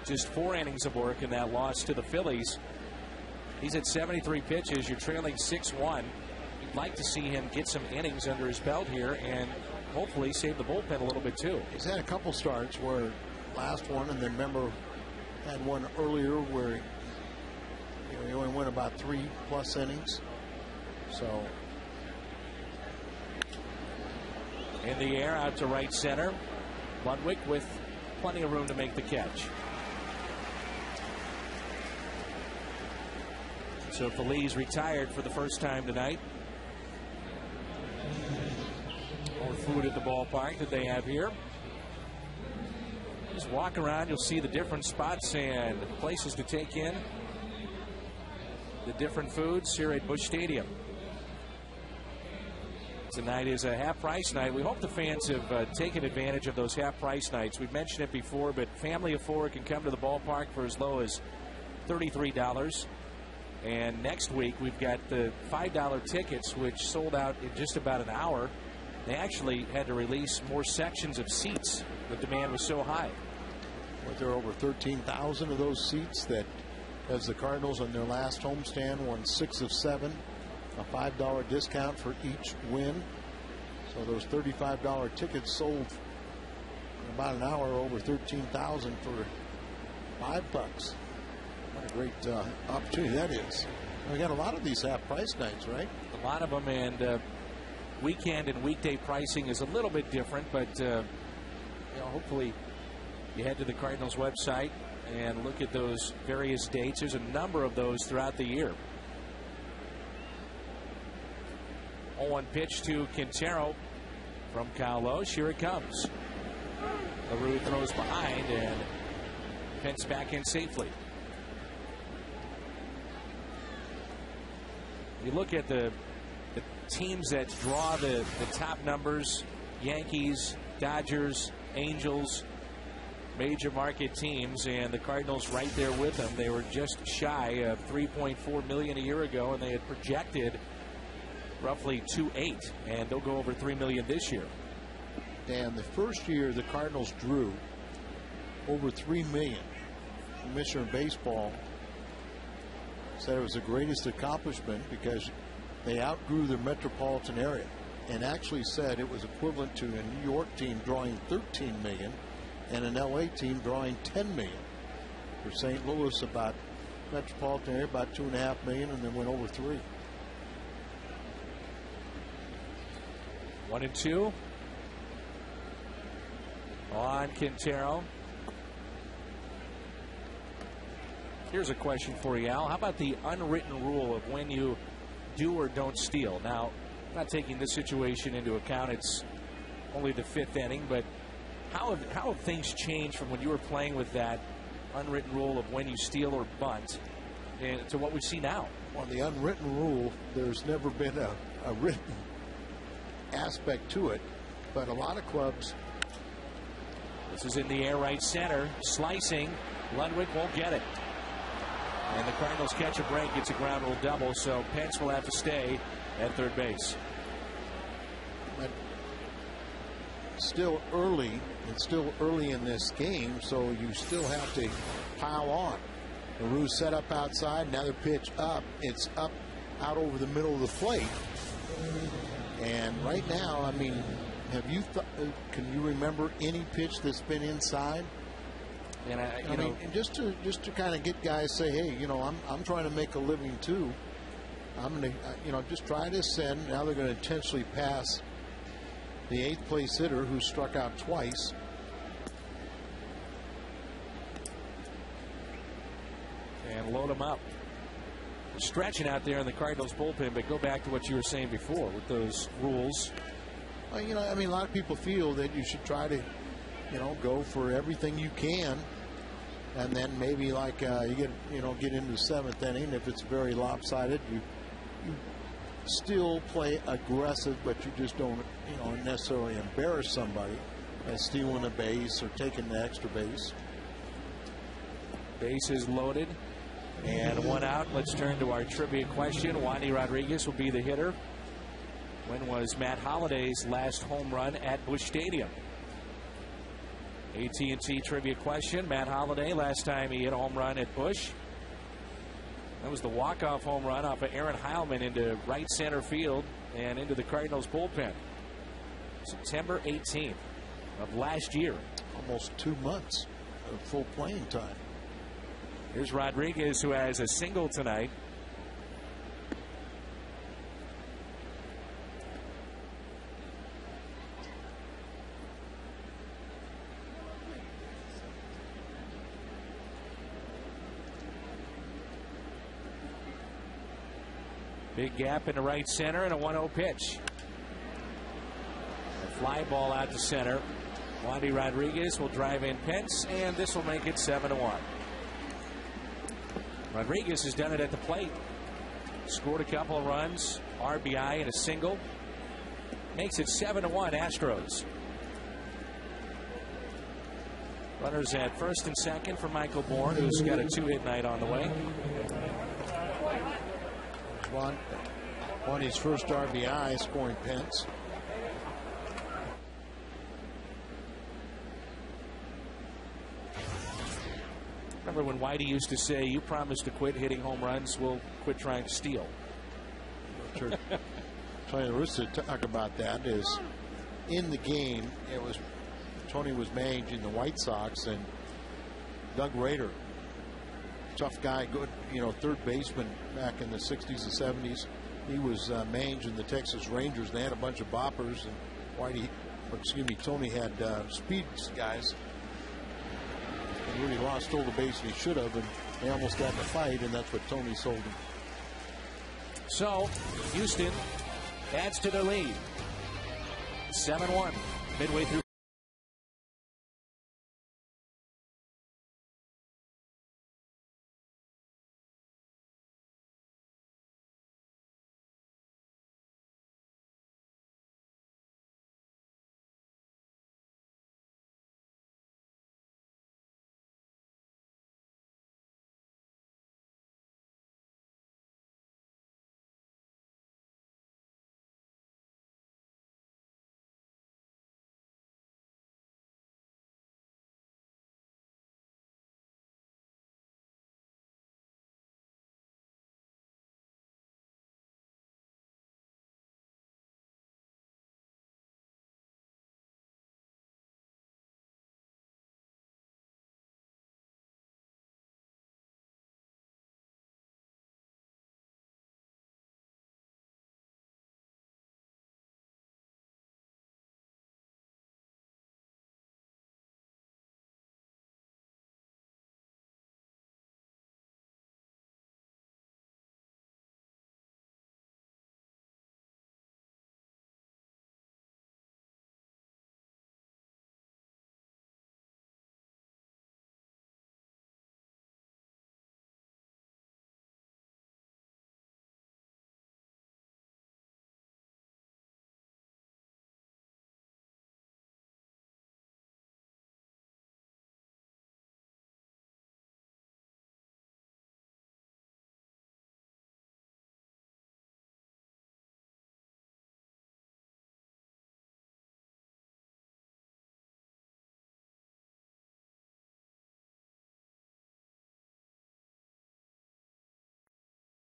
S7: just 4 innings of work in that loss to the Phillies. He's at 73 pitches. You're trailing 6-1. You'd like to see him get some innings under his belt here and hopefully save the bullpen a little bit too.
S2: He's had a couple starts where last one, and then remember had one earlier where he only went about 3+ innings. So
S7: in the air, out to right center. Ludwig with plenty of room to make the catch. So Feliz retired for the first time tonight. More food at the ballpark that they have here. Just walk around, you'll see the different spots and places to take in the different foods here at Busch Stadium. Tonight is a half-price night. We hope the fans have taken advantage of those half-price nights. We've mentioned it before, but family of 4 can come to the ballpark for as low as $33. And next week, we've got the $5 tickets, which sold out in just about an hour. They actually had to release more sections of seats. The demand was so high.
S2: But there are over 13,000 of those seats that, as the Cardinals on their last homestand won 6 of 7 a $5 discount for each win. So those $35 tickets sold in about an hour, over 13,000 for $5. What a great opportunity that is. We got a lot of these half-price nights, right?
S7: A lot of them, and weekend and weekday pricing is a little bit different, but you know, hopefully you head to the Cardinals website and look at those various dates. There's a number of those throughout the year. 0-1 pitch to Quintero from Kyle Loesch. Here it comes. LaRue throws behind, and Pence back in safely. You look at the teams that draw the top numbers: Yankees, Dodgers, Angels, major market teams, and the Cardinals right there with them. They were just shy of $3.4 million a year ago, and they had projected roughly 2.8, and they'll go over $3 million this year.
S2: And the first year the Cardinals drew over $3 million. Commissioner of Baseball said it was the greatest accomplishment because they outgrew their metropolitan area, and actually said it was equivalent to a New York team drawing $13 million and an LA team drawing $10 million. For St. Louis, about metropolitan area, about $2.5 million, and then went over $3 million.
S7: 1-2 on Quintero. Here's a question for you, Al. How about the unwritten rule of when you do or don't steal? Now, I'm not taking this situation into account. It's only the 5th inning, but how have things changed from when you were playing with that unwritten rule of when you steal or bunt to what we see now?
S2: Well, the unwritten rule, there's never been a written aspect to it, but a lot of clubs.
S7: This is in the air, right center, slicing. Ludwig won't get it, and the Cardinals catch a break. It's a ground rule double, so Pence will have to stay at third base.
S2: But still early. It's still early in this game, so you still have to pile on. LaRue set up outside, another pitch up. It's up out over the middle of the plate. And right now, I mean, can you remember any pitch that's been inside?
S7: And
S2: I mean, just to kind of get guys say, hey, you know, I'm trying to make a living too. I'm going to, just try this in. Now they're going to intentionally pass the 8th place hitter who struck out twice.
S7: And load him up. Stretching out there in the Cardinals bullpen, but go back to what you were saying before with those rules.
S2: Well, I mean, a lot of people feel that you should try to, go for everything you can, and then maybe like you get into the 7th inning. If it's very lopsided, you still play aggressive, but you just don't, necessarily embarrass somebody by stealing a base or taking the extra base.
S7: Base is loaded. And 1 out. Let's turn to our trivia question. Wandy Rodriguez will be the hitter. When was Matt Holliday's last home run at Busch Stadium? AT&T trivia question. Matt Holliday, last time he hit a home run at Busch. That was the walk-off home run off of Aaron Heilman into right center field and into the Cardinals bullpen. September 18th of last year.
S2: Almost 2 months of full playing time.
S7: Here's Rodriguez, who has a single tonight. Big gap into right center and a 1-0 pitch. A fly ball out to center. Wandy Rodriguez will drive in Pence, and this will make it 7-1. Rodriguez has done it at the plate. Scored a couple of runs, RBI and a single. Makes it 7-1 Astros. Runners at first and second for Michael Bourne, who's got a 2-hit night on the way.
S2: Wandy's first RBI, scoring Pence.
S7: Remember when Whitey used to say, you promised to quit hitting home runs, we'll quit trying to steal.
S2: just heard Tony Russo talk about that. Is in the game, it was Tony was managing the White Sox, and Doug Rader, tough guy, good, third baseman back in the 60s and 70s. He was managing the Texas Rangers. They had a bunch of boppers, and Tony had speed guys. And really stole the base, and he should have, and they almost got in a fight, and that's what Tony sold him.
S7: So Houston adds to the lead. 7-1 midway through.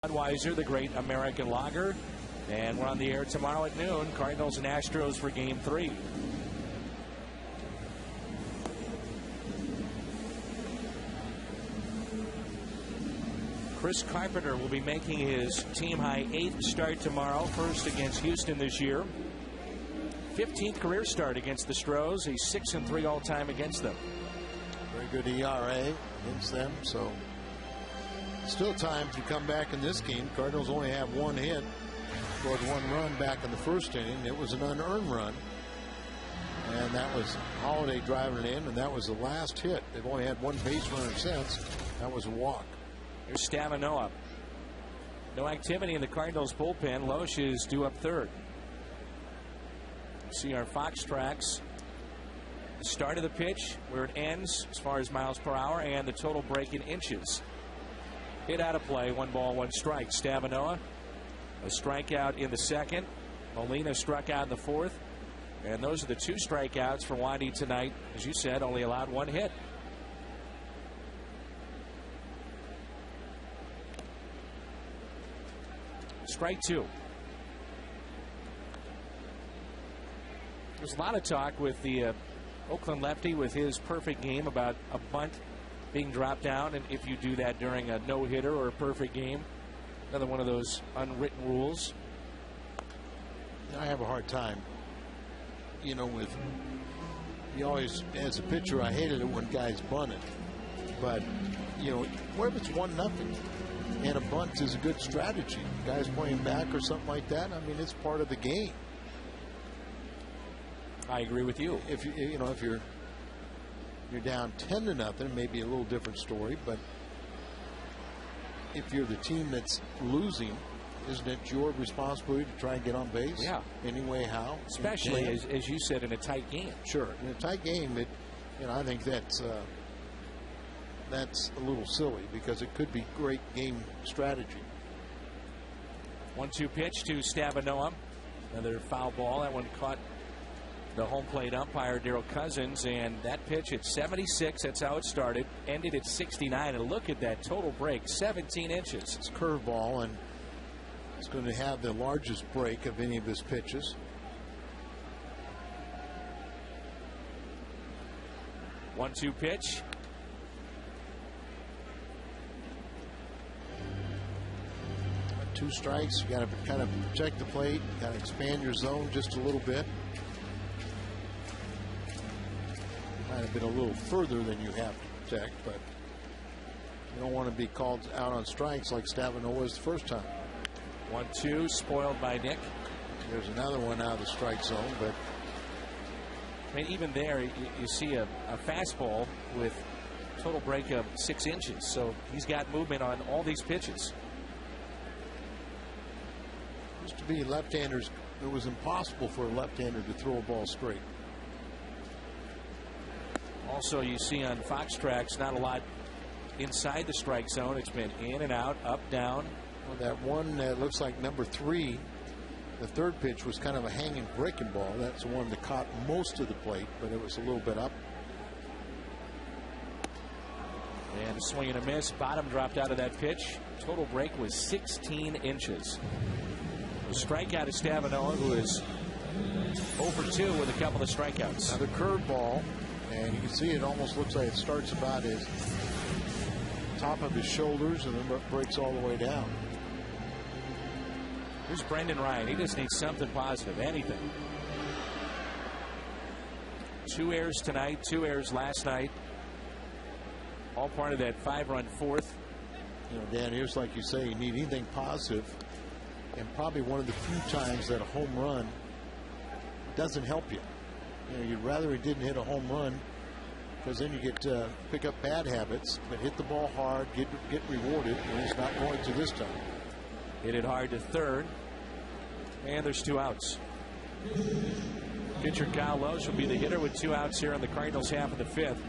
S7: Budweiser, the great American lager. And we're on the air tomorrow at noon. Cardinals and Astros for Game 3. Chris Carpenter will be making his team-high 8th start tomorrow, first against Houston this year. 15th career start against the Stros. He's 6-3 all-time against them.
S2: Very good ERA against them, so still time to come back in this game. Cardinals only have one hit, scored one run back in the first inning. It was an unearned run, and that was Holiday driving it in, and that was the last hit. They've only had one base runner since. That was a walk.
S7: Here's Stavinoa. No activity in the Cardinals bullpen. Loesch is due up third. See our Fox tracks. The start of the pitch, where it ends as far as miles per hour, and the total break in inches. Hit out of play, 1 ball, 1 strike. Stavinoa, a strikeout in the second. Molina struck out in the fourth. And those are the 2 strikeouts for Wandy tonight. As you said, only allowed 1 hit. Strike 2. There's a lot of talk with the Oakland lefty with his perfect game about a bunt being dropped down, and if you do that during a no-hitter or a perfect game, another one of those unwritten rules.
S2: I have a hard time, with you always, as a pitcher, I hated it when guys bunted, but where if it's 1-0 and a bunt is a good strategy, guys playing back or something like that, I mean, it's part of the game.
S7: I agree with you.
S2: If if you're down 10-0, maybe a little different story. But if you're the team that's losing, isn't it your responsibility to try and get on base?
S7: Yeah.
S2: Anyway, how?
S7: Especially as you said, in a tight game.
S2: Sure, in a tight game, I think that's a little silly because it could be great game strategy.
S7: 1-2 pitch to Stavinoa. Another foul ball. That one caught the home plate umpire, Darryl Cousins, and that pitch at 76, that's how it started, ended at 69, and look at that total break, 17 inches.
S2: It's curveball, and He's going to have the largest break of any of his pitches.
S7: 1-2 pitch.
S2: Two strikes. You got to kind of protect the plate. Got to expand your zone just a little bit. Might have been a little further than you have to protect, but you don't want to be called out on strikes like Stavino was the first time.
S7: 1-2, spoiled by Nick.
S2: There's another one out of the strike zone, but
S7: I mean, even there, you see a fastball with total break of 6 inches. So he's got movement on all these pitches.
S2: Used to be left-handers, it was impossible for a left-hander to throw a ball straight.
S7: Also, you see on Fox tracks, not a lot inside the strike zone. It's been in and out, up, down.
S2: Well, that one that looks like number 3, the third pitch was kind of a hanging breaking ball. That's the one that caught most of the plate, but it was a little bit up.
S7: And a swing and a miss. Bottom dropped out of that pitch. Total break was 16 inches. A strikeout is Stavino, who is 0 for 2 with a couple of strikeouts.
S2: Another curveball, and you can see it almost looks like it starts about his top of his shoulders and then breaks all the way down.
S7: Here's Brendan Ryan. He just needs something positive, anything. 2 errors tonight, 2 errors last night. All part of that 5-run fourth.
S2: You know, Dan, here's like you say, you need anything positive, and probably one of the few times that a home run doesn't help you. You know, you'd rather he didn't hit a home run, because then you get pick up bad habits, but hit the ball hard, get rewarded, and he's not going to this time.
S7: Hit it hard to third, and there's 2 outs. Pitcher Kyle Loesch will be the hitter with 2 outs here in the Cardinals half of the 5th.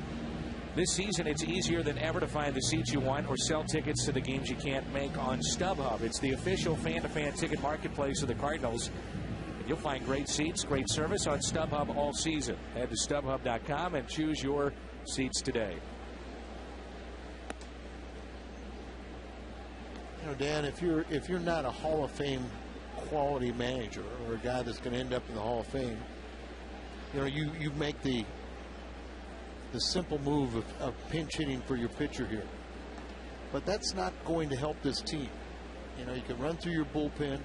S7: This season, it's easier than ever to find the seats you want or sell tickets to the games you can't make on StubHub. It's the official fan-to-fan ticket marketplace of the Cardinals. And you'll find great seats, great service on StubHub all season. Head to StubHub.com and choose your seats today.
S2: You know, Dan, if you're not a Hall of Fame quality manager or a guy that's going to end up in the Hall of Fame, you know, you make the simple move of pinch hitting for your pitcher here. But that's not going to help this team. You know, you can run through your bullpen.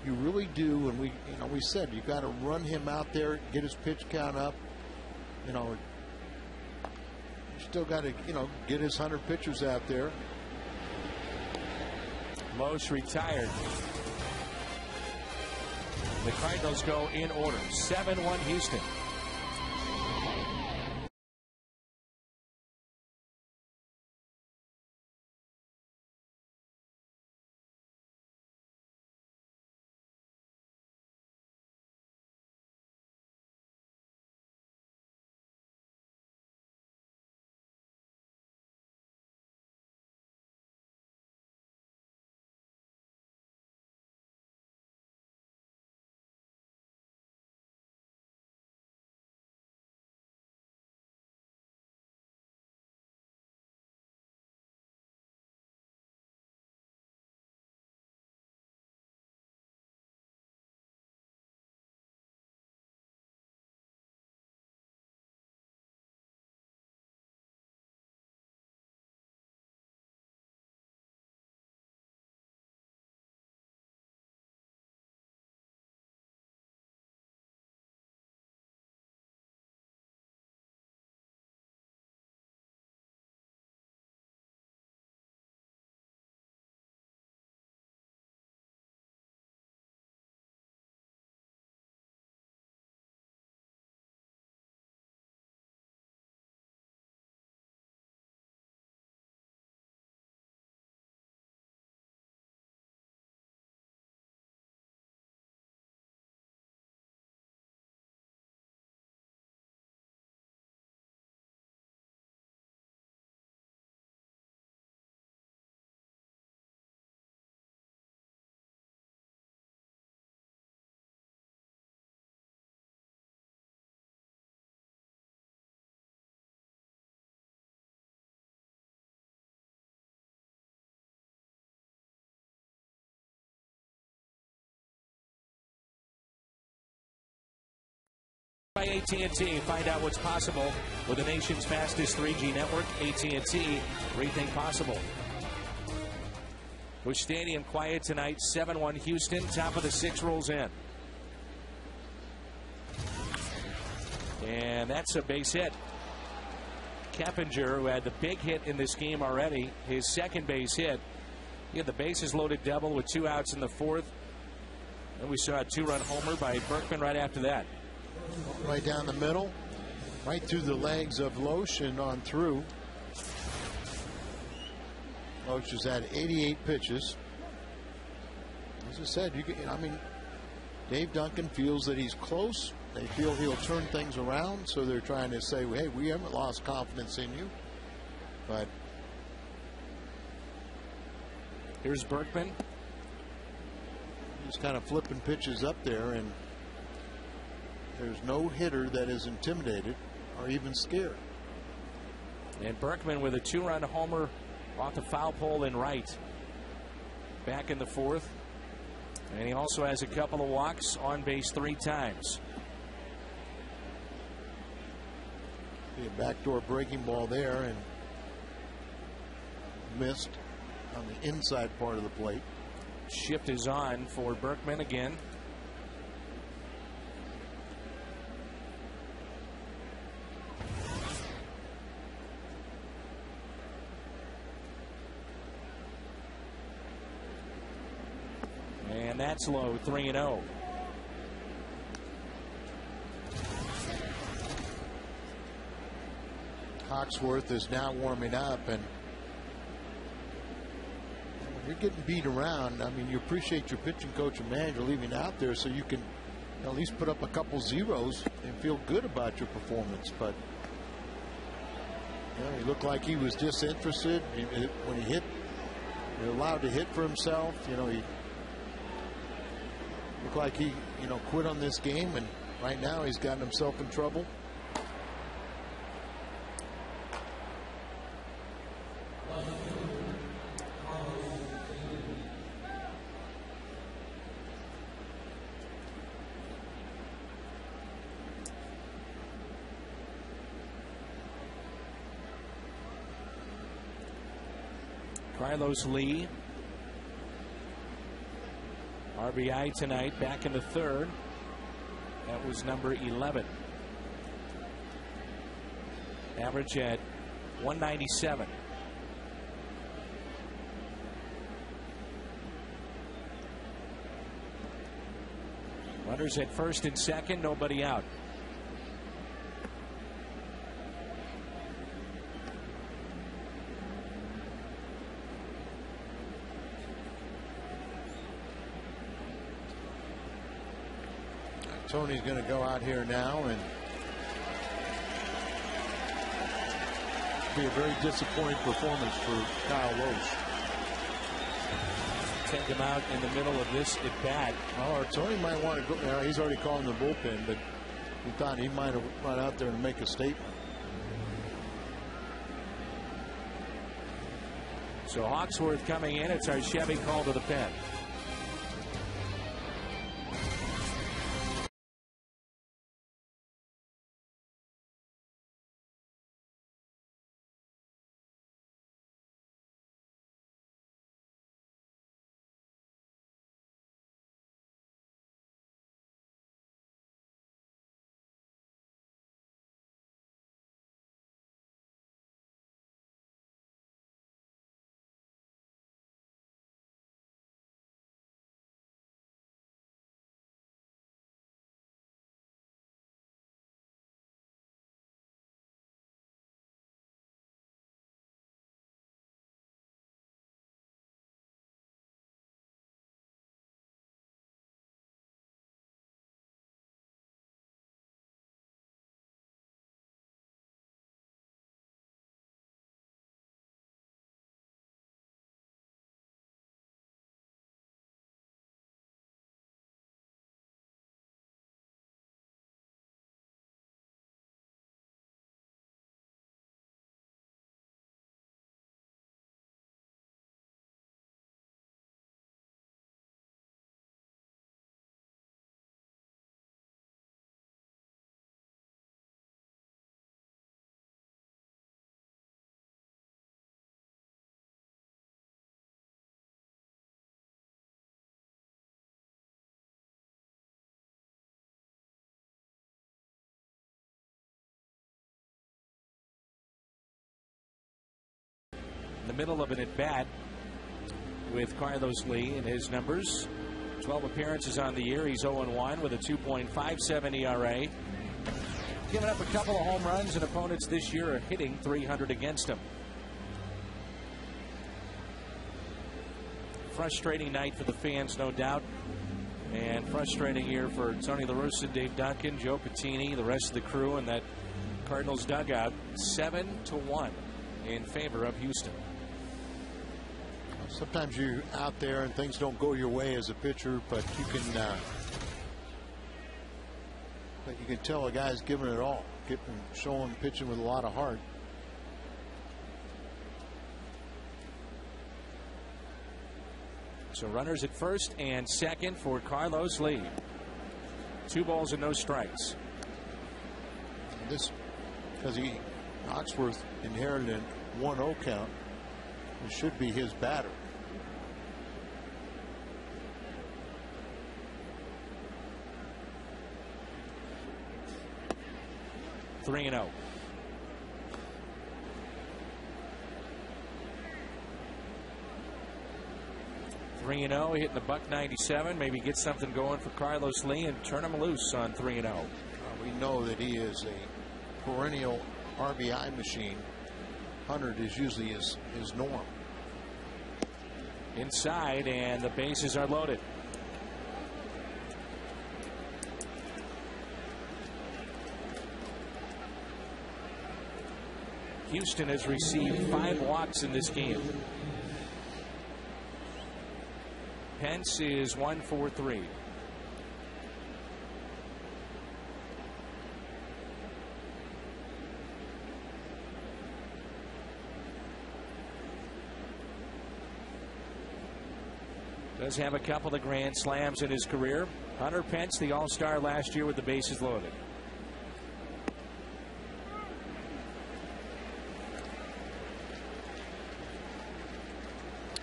S2: You really do, and we said you got to run him out there, get his pitch count up. You know, you still got to, you know, get his 100 pitchers out there.
S7: Loesch retired. The Cardinals go in order. 7-1 Houston. by AT&T. Find out what's possible with the nation's fastest 3G network. AT&T, rethink possible. Busch Stadium quiet tonight. 7-1 Houston. Top of the 6 rolls in. And that's a base hit. Keppinger, who had the big hit in this game already, his second base hit. He had the bases loaded double with 2 outs in the 4th. And we saw a 2-run homer by Berkman right after that.
S2: Right down the middle, right through the legs of Loesch and on through. Loesch has had 88 pitches. As I said, Dave Duncan feels that he's close. They feel he'll turn things around, so they're trying to say, hey, we haven't lost confidence in you. But
S7: here's Berkman.
S2: He's kind of flipping pitches up there, and there's no hitter that is intimidated or even scared.
S7: And Berkman with a 2-run homer off the foul pole in right. Back in the 4th. And he also has a couple of walks, on base 3 times.
S2: A backdoor breaking ball there and missed on the inside part of the plate.
S7: Shift is on for Berkman again. And that's low, 3-0.
S2: Hawksworth is now warming up, and you're getting beat around. I mean, you appreciate your pitching coach and manager leaving out there so you can at least put up a couple zeros and feel good about your performance. But he looked like he was disinterested when he hit. He was allowed to hit for himself. He looked like he quit on this game, and right now he's gotten himself in trouble.
S7: Carlos Lee, RBI tonight, back in the 3rd. That was number 11. Average at 197. Runners at first and second, nobody out.
S2: Tony's going to go out here now and be a very disappointing performance for Kyle Loesch.
S7: Take him out in the middle of this at bat.
S2: Oh, Tony might want to go. He's already calling the bullpen, but he thought he might have run out there and make a statement.
S7: So Hawksworth coming in. It's our Chevy call to the pen. in the middle of an at-bat with Carlos Lee and his numbers. 12 appearances on the year. He's 0-1 with a 2.57 ERA. Giving up a couple of home runs, and opponents this year are hitting .300 against him. Frustrating night for the fans, no doubt. And frustrating year for Tony La Russa, Dave Duncan, Joe Patini, the rest of the crew, and that Cardinals dugout. 7-1 in favor of Houston.
S2: Sometimes you're out there and things don't go your way as a pitcher, but you can tell a guy's giving it all, showing pitching with a lot of heart.
S7: So runners at first and second for Carlos Lee. 2 balls and no strikes.
S2: This, because Hawksworth inherited a 1-0 count, it should be his batter.
S7: 3-0. Hitting the .197. Maybe get something going for Carlos Lee and turn him loose on 3-0.
S2: We know that he is a perennial RBI machine. 100 is usually his norm.
S7: Inside, and the bases are loaded. Houston has received 5 walks in this game. Pence is 1 for 3. Does have a couple of grand slams in his career. Hunter Pence, the All-Star last year with the bases loaded.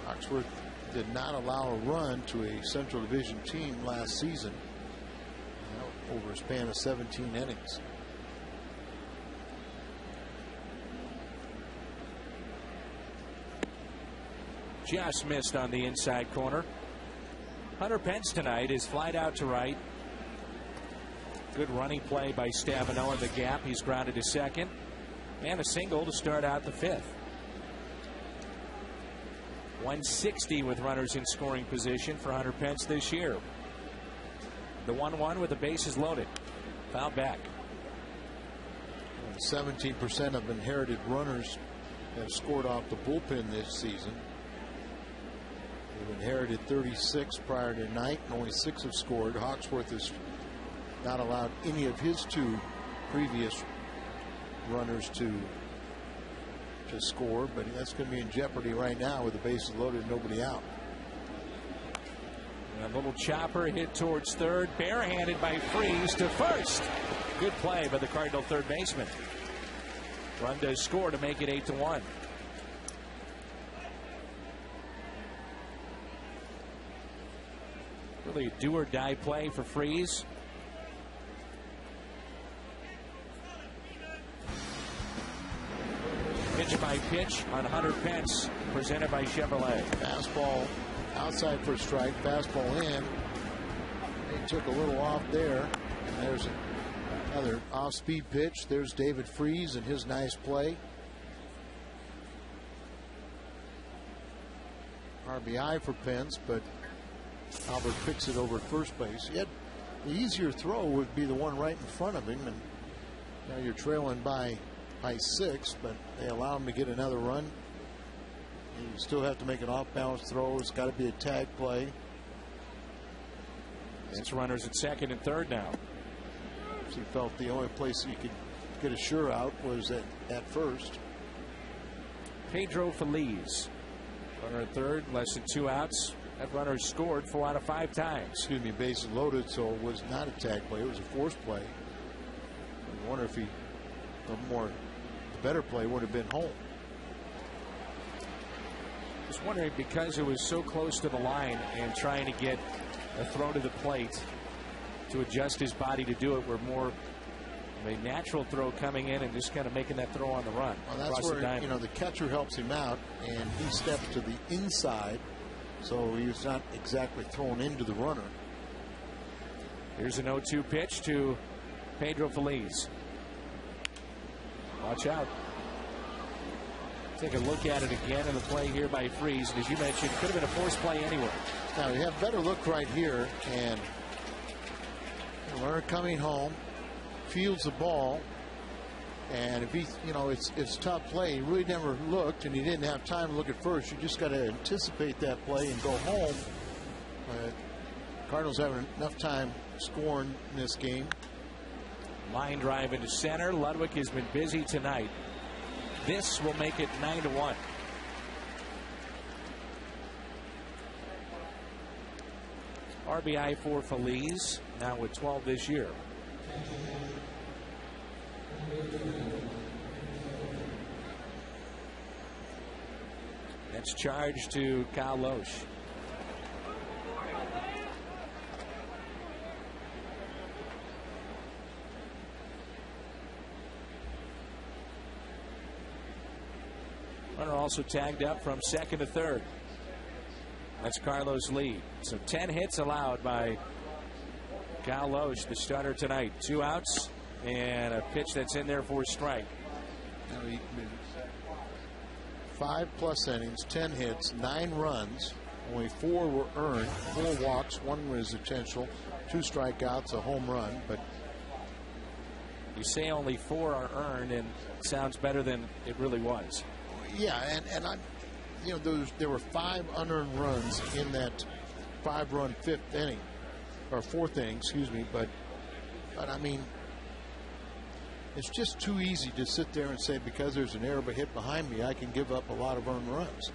S2: Hawksworth did not allow a run to a Central Division team last season over a span of 17 innings.
S7: Just missed on the inside corner. Hunter Pence tonight is flied out to right. Good running play by Stavino in the gap. He's grounded to second. And a single to start out the 5th. 160 with runners in scoring position for Hunter Pence this year. The 1-1 with the bases loaded. Foul back.
S2: 17% of inherited runners have scored off the bullpen this season. They've inherited 36 prior to tonight, and only 6 have scored. Hawksworth has not allowed any of his 2 previous runners to score, but that's going to be in jeopardy right now with the bases loaded and nobody out.
S7: A little chopper hit towards third, barehanded by Freese to first. Good play by the Cardinal third baseman. Run does score to make it 8-1. Really a do or die play for Freese. Pitch by pitch on Hunter Pence, presented by Chevrolet.
S2: Fastball outside for a strike, fastball in. They took a little off there. And there's another off-speed pitch. There's David Freese and his nice play. RBI for Pence, but Albert picks it over at first base. Yet the easier throw would be the one right in front of him, and now you're trailing by 6, but they allow him to get another run. You still have to make an off-balance throw. It's got to be a tag play.
S7: It's runners at second and third now.
S2: He felt the only place he could get a sure out was at first.
S7: Pedro Feliz, runner at third, less than 2 outs. That runner scored 4 out of 5 times.
S2: Excuse me, bases loaded, so it was not a tag play. It was a force play. I wonder if the better play would have been home.
S7: Just wondering, because it was so close to the line and trying to get a throw to the plate to adjust his body to do it, where more A natural throw coming in and just kind of making that throw on the run.
S2: Well, that's where the catcher helps him out, and he steps to the inside, so he's not exactly thrown into the runner.
S7: Here's an 0-2 pitch to Pedro Feliz. Watch out. Take a look at it again in the play here by Freese. And as you mentioned, could have been a forced play anyway.
S2: Now you have a better look right here, and the runner coming home fields the ball, and if he, it's tough play. He really never looked, and he didn't have time to look at first. You just got to anticipate that play and go home. Cardinals having enough time scoring in this game.
S7: Line drive into center. Ludwig has been busy tonight. This will make it 9-1. RBI for Feliz, now with 12 this year. That's charged to Kyle Loesch. Runner also tagged up from second to third. That's Carlos' lead. So 10 hits allowed by Kyle Loesch, the starter tonight. 2 outs and a pitch that's in there for a strike.
S2: 5+ innings, 10 hits, 9 runs. Only 4 were earned, 4 walks, 1 was intentional, 2 strikeouts, a home run. But
S7: you say only 4 are earned, and it sounds better than it really was.
S2: Yeah, and I, there were 5 unearned runs in that 5-run 5th inning, or 4th inning, excuse me. But I mean, it's just too easy to sit there and say because there's an error hit behind me, I can give up a lot of earned runs.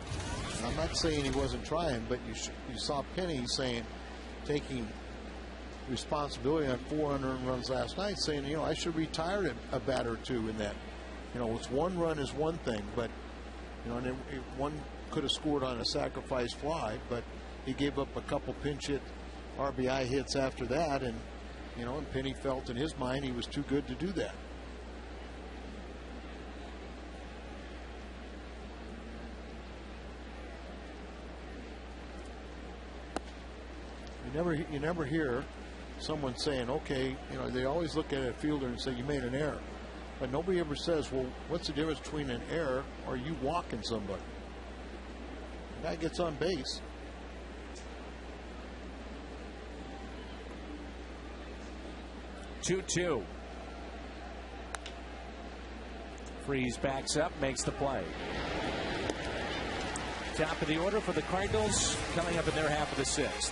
S2: And I'm not saying he wasn't trying, but you saw Penny taking responsibility on 4 unearned runs last night, saying, I should have retired a batter or 2 in that. It's 1 run is one thing, but and one could have scored on a sacrifice fly, but he gave up a couple pinch hit RBI hits after that, and and Penny felt in his mind he was too good to do that. You never hear someone saying, okay, they always look at a fielder and say you made an error. But nobody ever says, well, what's the difference between an error or you walking somebody? The guy gets on base.
S7: Two. Freese backs up, makes the play. Top of the order for the Cardinals coming up in their half of the 6th.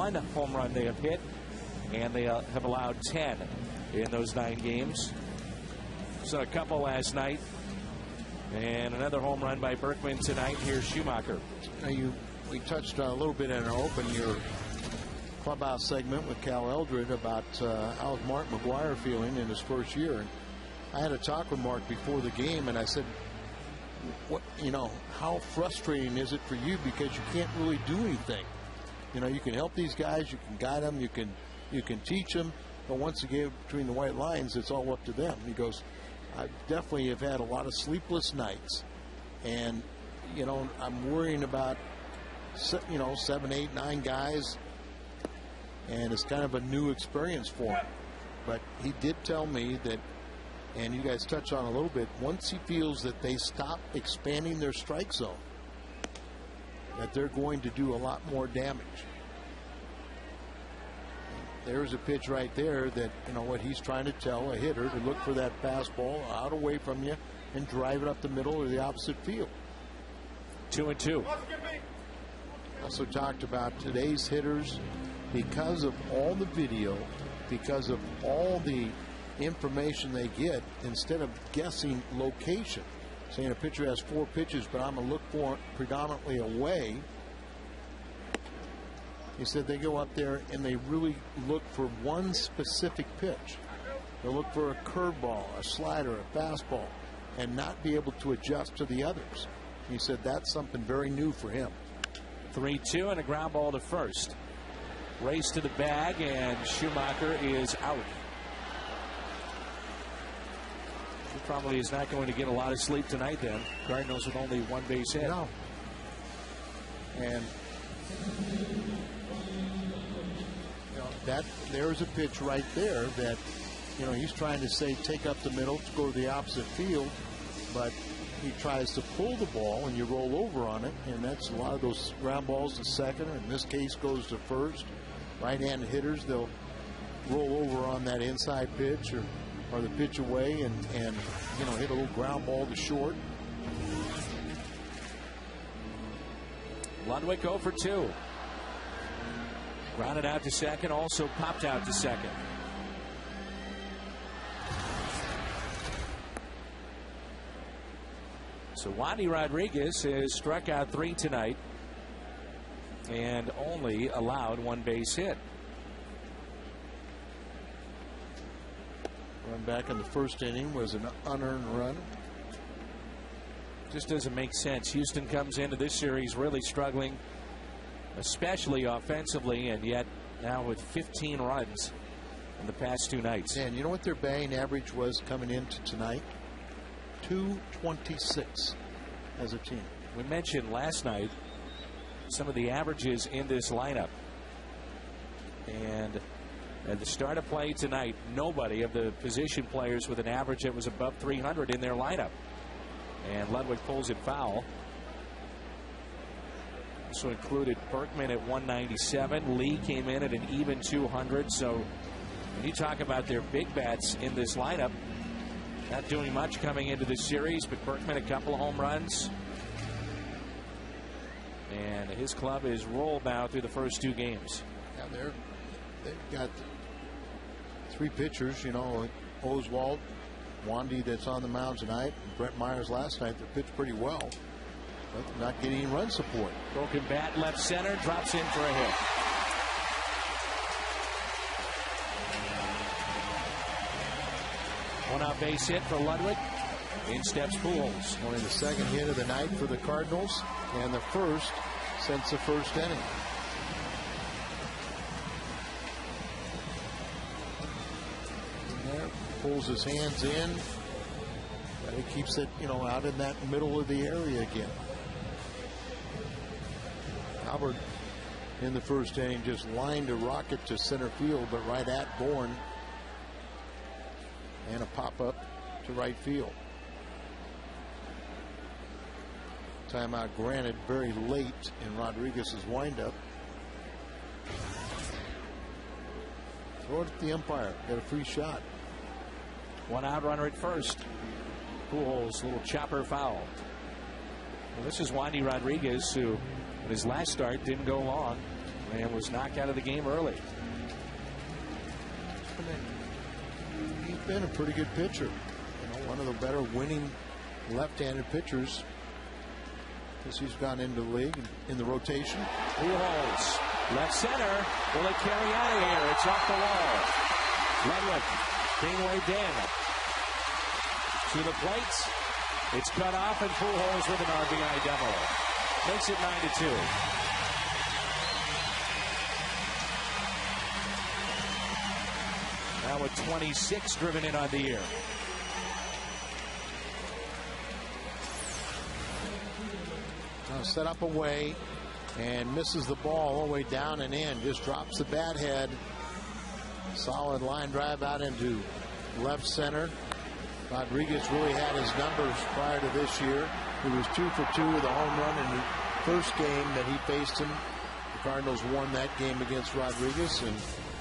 S7: one home run they have hit, and they have allowed 10 in those 9 games. So a couple last night, and another home run by Berkman tonight. Here's Schumacher.
S2: Now we touched a little bit in our open your clubhouse segment with Cal Eldred about how's Mark McGuire feeling in his first year. And I had a talk with Mark before the game, and I said, how frustrating is it for you, because you can't really do anything. You can help these guys, you can guide them, you can teach them, but once you get between the white lines, it's all up to them. He goes, I definitely have had a lot of sleepless nights, and I'm worrying about 7, 8, 9 guys, and it's kind of a new experience for him. But he did tell me that, and you guys touched on a little bit, once he feels that they stop expanding their strike zone, that they're going to do a lot more damage. There's a pitch right there that, what he's trying to tell a hitter, to look for that fastball out away from you and drive it up the middle or the opposite field.
S7: 2-2.
S2: Also talked about today's hitters, because of all the video, because of all the information they get, instead of guessing location, saying a pitcher has 4 pitches, but I'm going to look for it predominantly away. He said they go up there and they really look for one specific pitch. They'll look for a curveball, a slider, a fastball, and not be able to adjust to the others. He said that's something very new for him.
S7: 3-2 and a ground ball to first. Race to the bag, and Schumacher is out. He probably is not going to get a lot of sleep tonight then. Cardinals with only 1 base hit.
S2: No. And there's a pitch right there that he's trying to say take up the middle to go to the opposite field, but he tries to pull the ball and you roll over on it, and that's a lot of those ground balls to second, or in this case goes to first. Right-handed hitters, they'll roll over on that inside pitch or the pitch away and hit a little ground ball to short.
S7: Ludwig 0 for 2. Grounded out to second, also popped out to second. So Wandy Rodriguez has struck out 3 tonight and only allowed 1 base hit.
S2: Run back in the first inning was an unearned run.
S7: Just doesn't make sense. Houston comes into this series really struggling, especially offensively, and yet now with 15 runs in the past 2 nights.
S2: And you know what their batting average was coming into tonight? 226 as a team.
S7: We mentioned last night some of the averages in this lineup, and at the start of play tonight, nobody of the position players with an average that was above 300 in their lineup. And Ludwig pulls it foul. Also included Berkman at 197. Lee came in at an even 200. So when you talk about their big bats in this lineup, not doing much coming into this series, but Berkman a couple of home runs. And his club is rolled now through the first 2 games.
S2: Yeah, they've got 3 pitchers, Oswald, Wandy that's on the mound tonight, and Brett Myers last night. They pitched pretty well, but they're not getting run support.
S7: Broken bat left center, drops in for a hit. One out base hit for Ludwig. In steps Pujols.
S2: Only the 2nd hit of the night for the Cardinals, and the first since the first inning. Pulls his hands in, but he keeps it, out in that middle of the area again. Albert in the first inning just lined a rocket to center field, but right at Bourne, and a pop-up to right field. Timeout granted very late in Rodriguez's windup. Throw it at the umpire. Got a free shot.
S7: 1 out runner at first. Pujols little chopper foul. Well, this is Wandy Rodriguez, who in his last start didn't go long. and was knocked out of the game early.
S2: He's been a pretty good pitcher. One of the better winning left-handed pitchers since he's gone into the league in the rotation.
S7: Pujols, left center. Will it carry out of here? It's off the wall. Ledwick being weighed down. To the plates. It's cut off, and Pujols with an RBI double. Makes it 9-2. Now with 26 driven in on the year.
S2: Set up away and misses the ball all the way down and in. Just drops the bat head. Solid line drive out into left center. Rodriguez really had his numbers prior to this year. He was 2 for 2 with a home run in the first game that he faced him. The Cardinals won that game against Rodriguez, and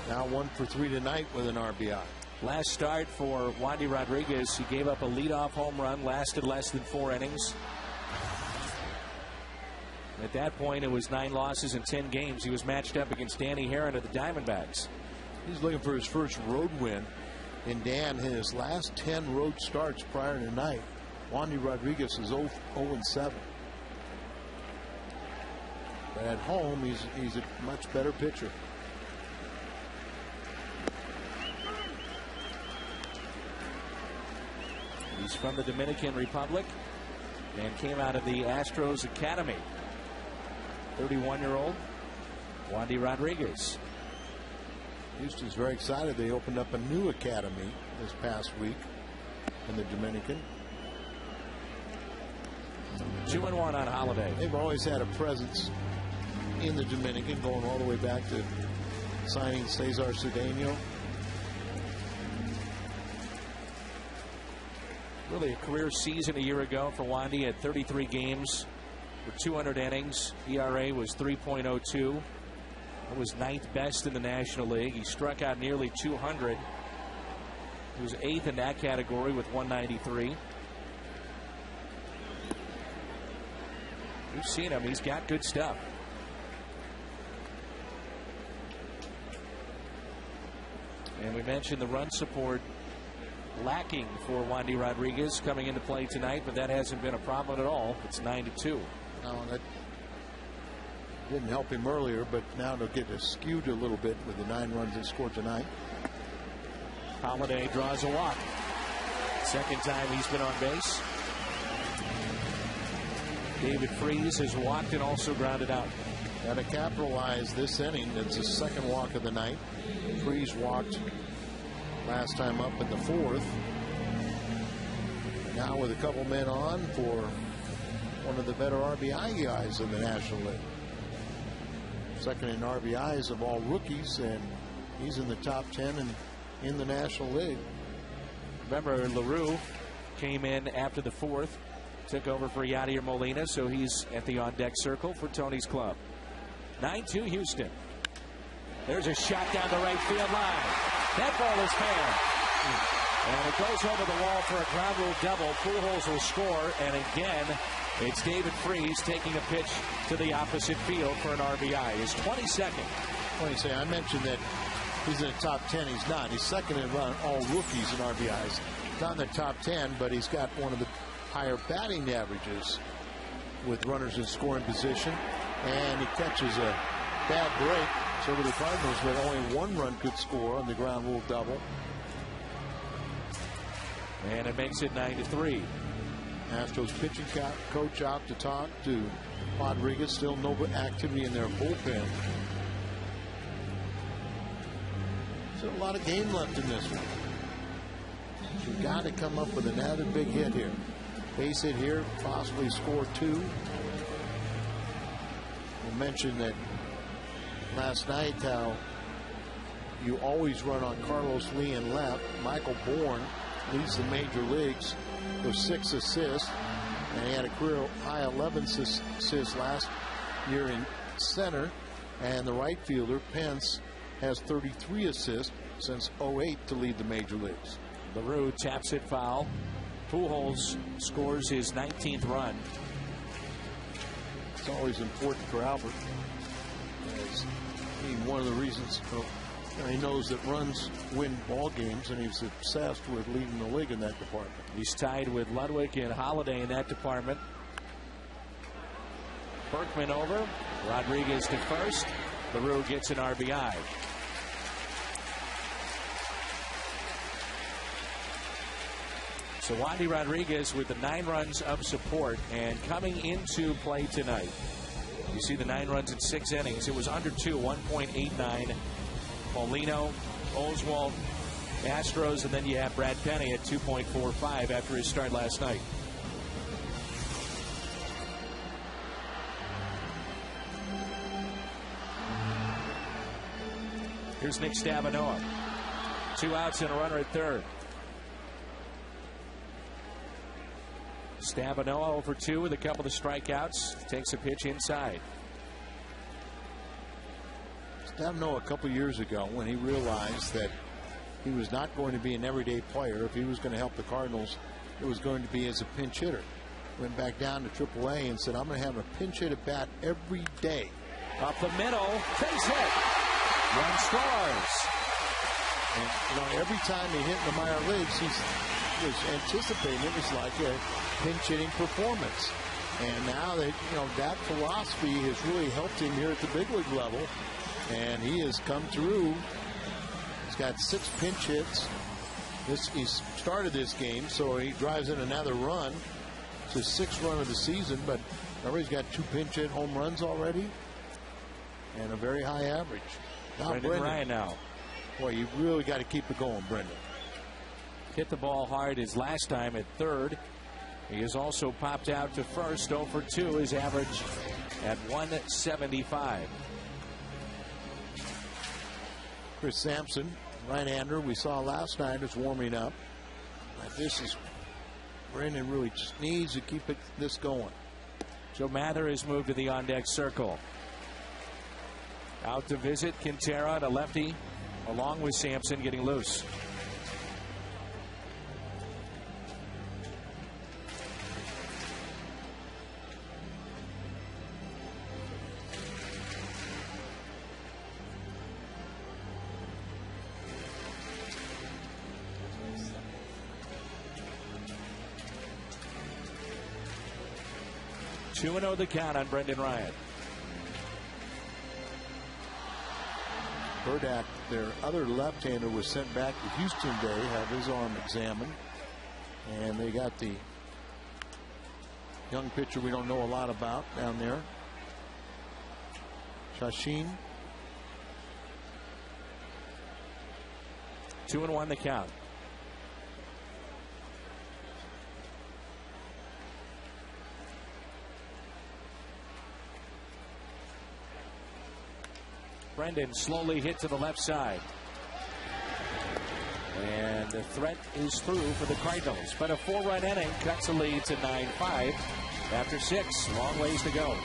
S2: now 1 for 3 tonight with an RBI.
S7: Last start for Wandy Rodriguez. He gave up a leadoff home run, lasted less than 4 innings. At that point, it was 9 losses in 10 games. He was matched up against Danny Herron of the Diamondbacks.
S2: He's looking for his first road win. And Dan, his last 10 road starts prior to tonight, Wandy Rodriguez is 0-7. But at home, he's a much better pitcher.
S7: He's from the Dominican Republic and came out of the Astros Academy. 31-year-old Wandy Rodriguez.
S2: Houston's very excited. They opened up a new academy this past week in the Dominican.
S7: 2-1 on Holiday.
S2: They've always had a presence in the Dominican, going all the way back to signing Cesar Cedeno.
S7: Really a career season a year ago for Wandy at 33 games for 200 innings. ERA was 3.02. It was 9th best in the National League. He struck out nearly 200. He was 8th in that category with 193. You've seen him. He's got good stuff. And we mentioned the run support lacking for Wandy Rodriguez coming into play tonight, but that hasn't been a problem at all. It's 9-2.
S2: No, that didn't help him earlier, but now they'll get it skewed a little bit with the 9 runs they scored tonight.
S7: Holiday draws a walk. Second time he's been on base. David Freese has walked and also grounded out.
S2: Got to capitalize this inning. It's the second walk of the night. Freese walked last time up in the 4th. Now with a couple men on for one of the better RBI guys in the National League. Second in RBIs of all rookies, and he's in the top 10 in the National League.
S7: Remember, LaRue came in after the 4th, took over for Yadier Molina, so he's at the on-deck circle for Tony's club. 9-2 Houston. There's a shot down the right field line. That ball is fair. And it goes over the wall for a ground rule double. Pujols will score, and again, it's David Freese taking a pitch to the opposite field for an RBI. His 22nd.
S2: I mentioned that he's in the top 10. He's not. He's second in run, all rookies in RBIs. Not in the top 10, but he's got one of the higher batting averages with runners in scoring position. And he catches a bad break. So the Cardinals, but only 1 run could score on the ground rule double.
S7: And it makes it 9-3.
S2: Astros pitching coach out to talk to Rodriguez. Still no activity in their bullpen. Still a lot of game left in this one. You've got to come up with another big hit here. Base hit here, possibly score 2. We'll mention that last night how you always run on Carlos Lee in left. Michael Bourne leads the major leagues with 6 assists, and he had a career high 11 assists last year in center. And the right fielder Pence has 33 assists since 08 to lead the major leagues.
S7: LaRue taps it foul. Pujols scores his 19th run.
S2: It's always important for Albert, as I mean, one of the reasons he knows that runs win ball games, and he's obsessed with leading the league in that department.
S7: He's tied with Ludwig and Holiday in that department. Berkman over. Rodriguez to first. LaRue gets an RBI. So Wandy Rodriguez with the 9 runs of support, and coming into play tonight, you see the 9 runs in 6 innings. It was under 2, 1.89. Molino, Oswald, Astros, and then you have Brad Penny at 2.45 after his start last night. Here's Nick Stavanoa. 2 outs and a runner at third. Stavanoa over 2 with a couple of strikeouts. Takes a pitch inside.
S2: Stavanoa a couple years ago, when he realized that he was not going to be an everyday player, if he was going to help the Cardinals, it was going to be as a pinch hitter. Went back down to AAA and said, I'm going to have a pinch hit at bat every day.
S7: Up the middle, base hit. Run scores.
S2: And every time he hit in the minor leagues, he was anticipating it was like a pinch hitting performance. And now that that philosophy has really helped him here at the big league level, and he has come through. He's got 6 pinch hits. He started this game, so he drives in another run. It's his 6th run of the season, but remember, he's got 2 pinch hit home runs already and a very high average. Now
S7: Brendan Ryan now.
S2: Boy, you really got to keep it going, Brendan.
S7: Hit the ball hard his last time at third. He has also popped out to first. 0 for 2, his average at 175.
S2: Chris Sampson, right-hander, we saw last night, is warming up. This is Brendan really just needs to keep this going.
S7: Joe Mather has moved to the on-deck circle. Out to visit Quintera, the lefty, along with Sampson getting loose. Two 2-0 the count on Brendan Ryan.
S2: Burdak, their other left-hander, was sent back to Houston today, have his arm examined. And they got the young pitcher we don't know a lot about down there, Shashin.
S7: 2-1 the count. Brendan slowly hit to the left side. And the threat is through for the Cardinals. But a 4-run inning cuts the lead to 9-5 after 6. Long ways to go.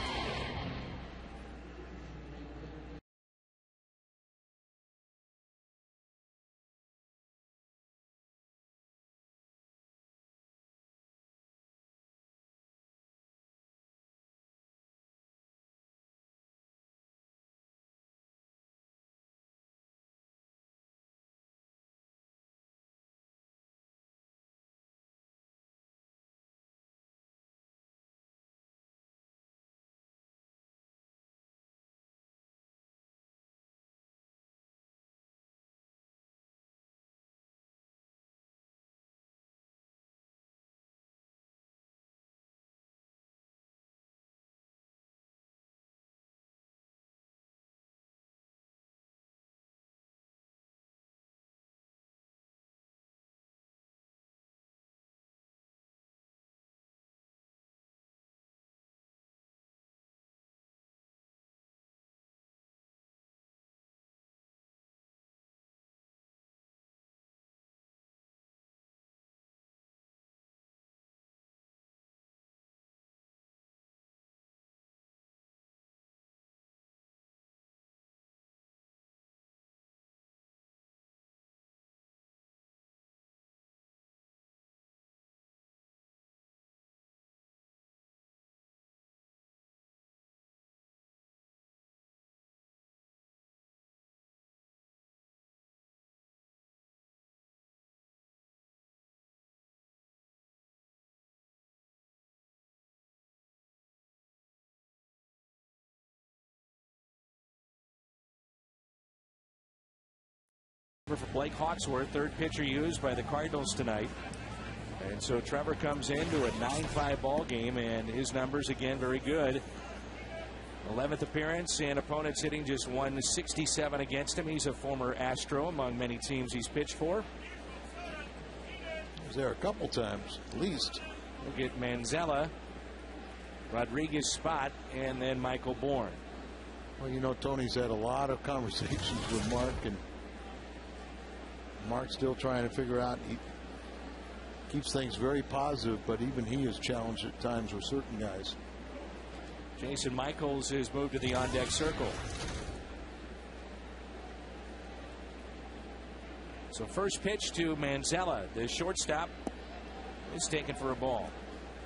S7: For Blake Hawksworth, third pitcher used by the Cardinals tonight. And so Trevor comes into a 9-5 ball game, and his numbers again very good. 11th appearance, and opponents hitting just 167 against him. He's a former Astro among many teams he's pitched for.
S8: He was there a couple times, at least.
S7: We'll get Manzella, Rodriguez spot, and then Michael Bourne.
S8: Well, you know, Tony's had a lot of conversations with Mark, and Mark's still trying to figure out. He keeps things very positive, but even he is challenged at times with certain guys.
S7: Jason Michaels has moved to the on-deck circle. So first pitch to Manzella. The shortstop is taken for a ball.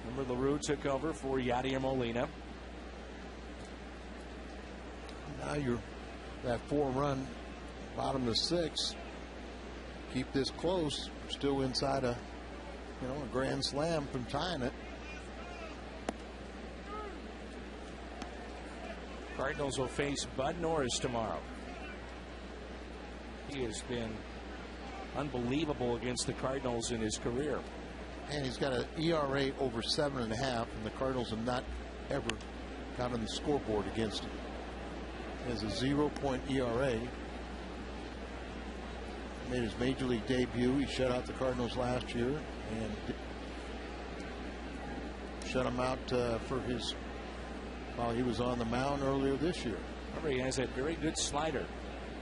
S7: Remember, LaRue took over for Yadier Molina.
S8: Now you're that 4-run, bottom of 6. Keep this close. Still inside a grand slam from tying it.
S7: Cardinals will face Bud Norris tomorrow. He has been unbelievable against the Cardinals in his career.
S8: And he's got an ERA over 7.5, and the Cardinals have not ever got on the scoreboard against him. He has a 0-point ERA. Made his major league debut. He shut out the Cardinals last year and shut him out while he was on the mound earlier this year.
S7: Remember, he has that very good slider.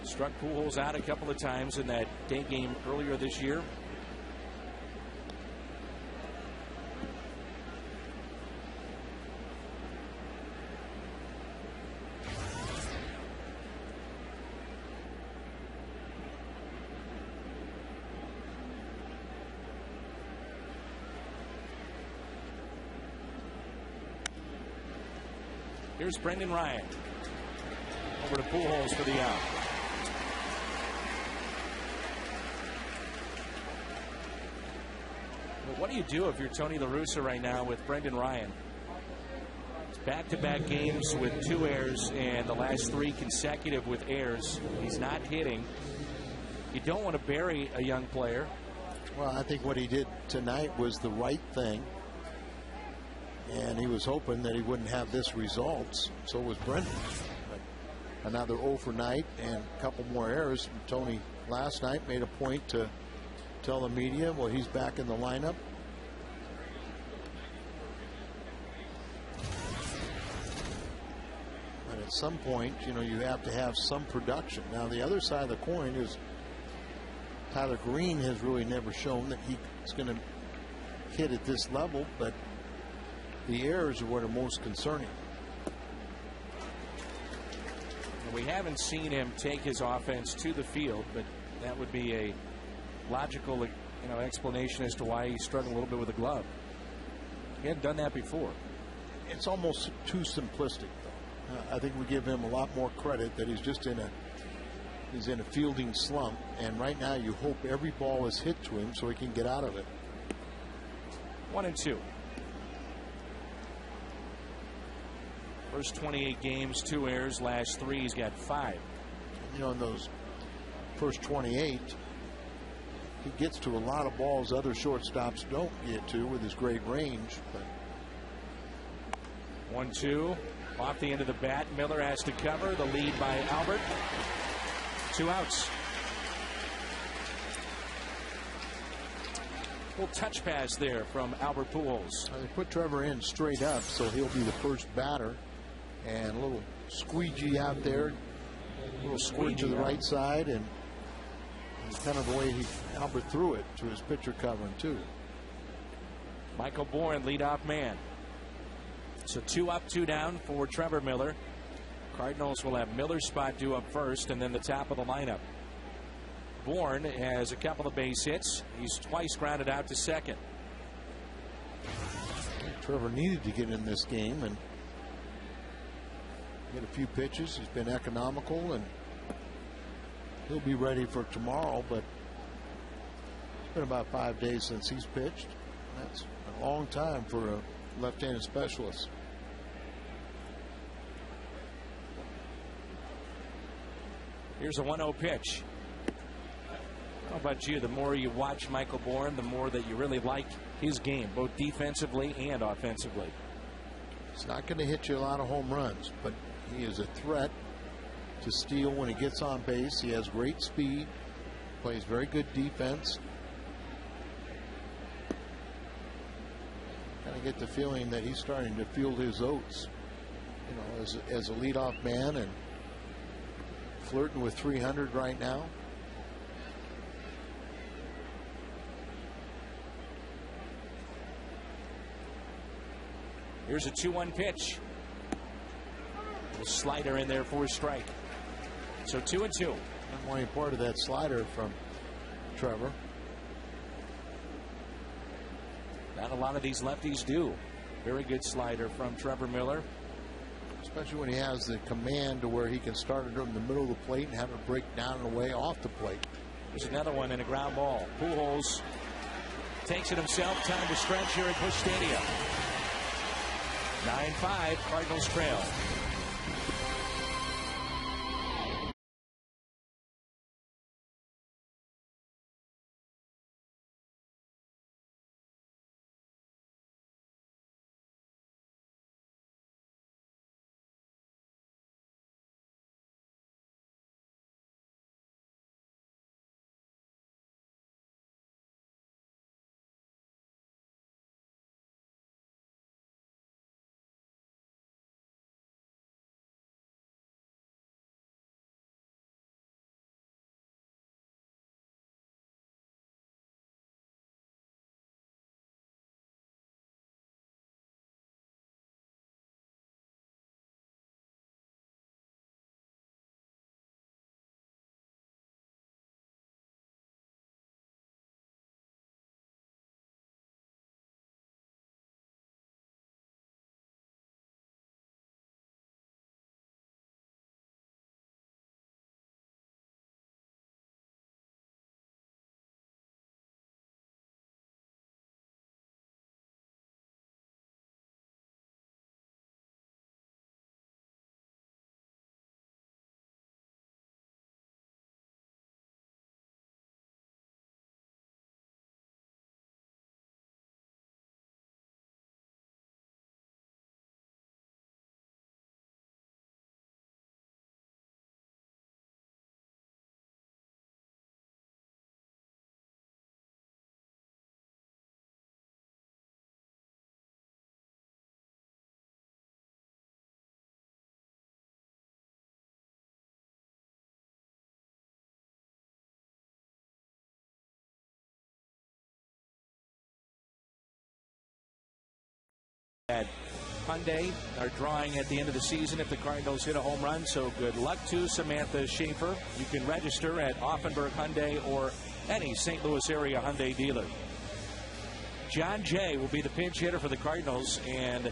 S7: Struck Pujols out a couple of times in that day game earlier this year. Here's Brendan Ryan. Over to Pujols for the out. Well, what do you do if you're Tony La Russa right now with Brendan Ryan? It's back-to-back games with 2 errors and the last 3 consecutive with errors. He's not hitting. You don't want to bury a young player.
S8: Well, I think what he did tonight was the right thing. And he was hoping that he wouldn't have this results. So was Brendan. But another 0 for night and a couple more errors. Tony last night made a point to tell the media, well, he's back in the lineup. But at some point, you have to have some production. Now, the other side of the coin is Tyler Green has really never shown that he's going to hit at this level, but the errors are what are most concerning.
S7: We haven't seen him take his offense to the field, but that would be a logical, explanation as to why he's struggling a little bit with the glove. He hadn't done that before.
S8: It's almost too simplistic, though. I think we give him a lot more credit that he's just in a fielding slump, and right now you hope every ball is hit to him so he can get out of it.
S7: 1-2. First 28 games, 2 errors. Last 3, he's got 5.
S8: In those first 28, he gets to a lot of balls other shortstops don't get to with his great range. But
S7: 1-2. Off the end of the bat. Miller has to cover. The lead by Albert. 2 outs. Little touch pass there from Albert Pujols.
S8: They put Trevor in straight up, so he'll be the first batter. And a little squeegee out there, a little squirt to the right side, and kind of the way Albert threw it to his pitcher covering too.
S7: Michael Bourne, leadoff man. So 2 up, 2 down for Trevor Miller. Cardinals will have Miller's spot due up first, and then the top of the lineup. Bourne has a couple of base hits. He's twice grounded out to second.
S8: Trevor needed to get in this game and get a few pitches. He's been economical, and he'll be ready for tomorrow, but it's been about 5 days since he's pitched. That's a long time for a left-handed specialist.
S7: Here's a 1-0 pitch. How about you? The more you watch Michael Bourne, the more that you really like his game, both defensively and offensively.
S8: He's not going to hit you a lot of home runs, but he is a threat to steal when he gets on base. He has great speed, plays very good defense. Kind of get the feeling that he's starting to field his oats, you know, as a leadoff man, and flirting with 300 right now.
S7: Here's a 2-1 pitch. A little slider in there for a strike. So 2-2.
S8: Not wanting part of that slider from Trevor.
S7: Not a lot of these lefties do. Very good slider from Trevor Miller.
S8: Especially when he has the command to where he can start it in the middle of the plate and have it break down and away off the plate.
S7: There's another one in a ground ball. Pujols takes it himself. Time to stretch here at Busch Stadium. 9-5, Cardinals trail. At Hyundai are drawing at the end of the season if the Cardinals hit a home run, so good luck to Samantha Schaefer. You can register at Offenburg Hyundai or any St. Louis area Hyundai dealer. John Jay will be the pinch hitter for the Cardinals, and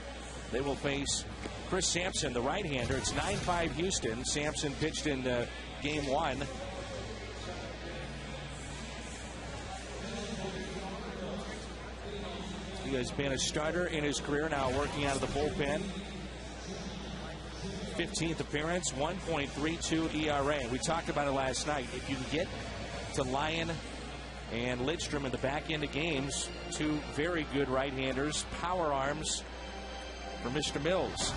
S7: they will face Chris Sampson, the right-hander. It's 9-5 Houston. Sampson pitched in game 1. He has been a starter in his career, now working out of the bullpen. 15th appearance, 1.32 ERA. We talked about it last night. If you can get to Lyon and Lidstrom in the back end of games, two very good right-handers, power arms for Mr. Mills.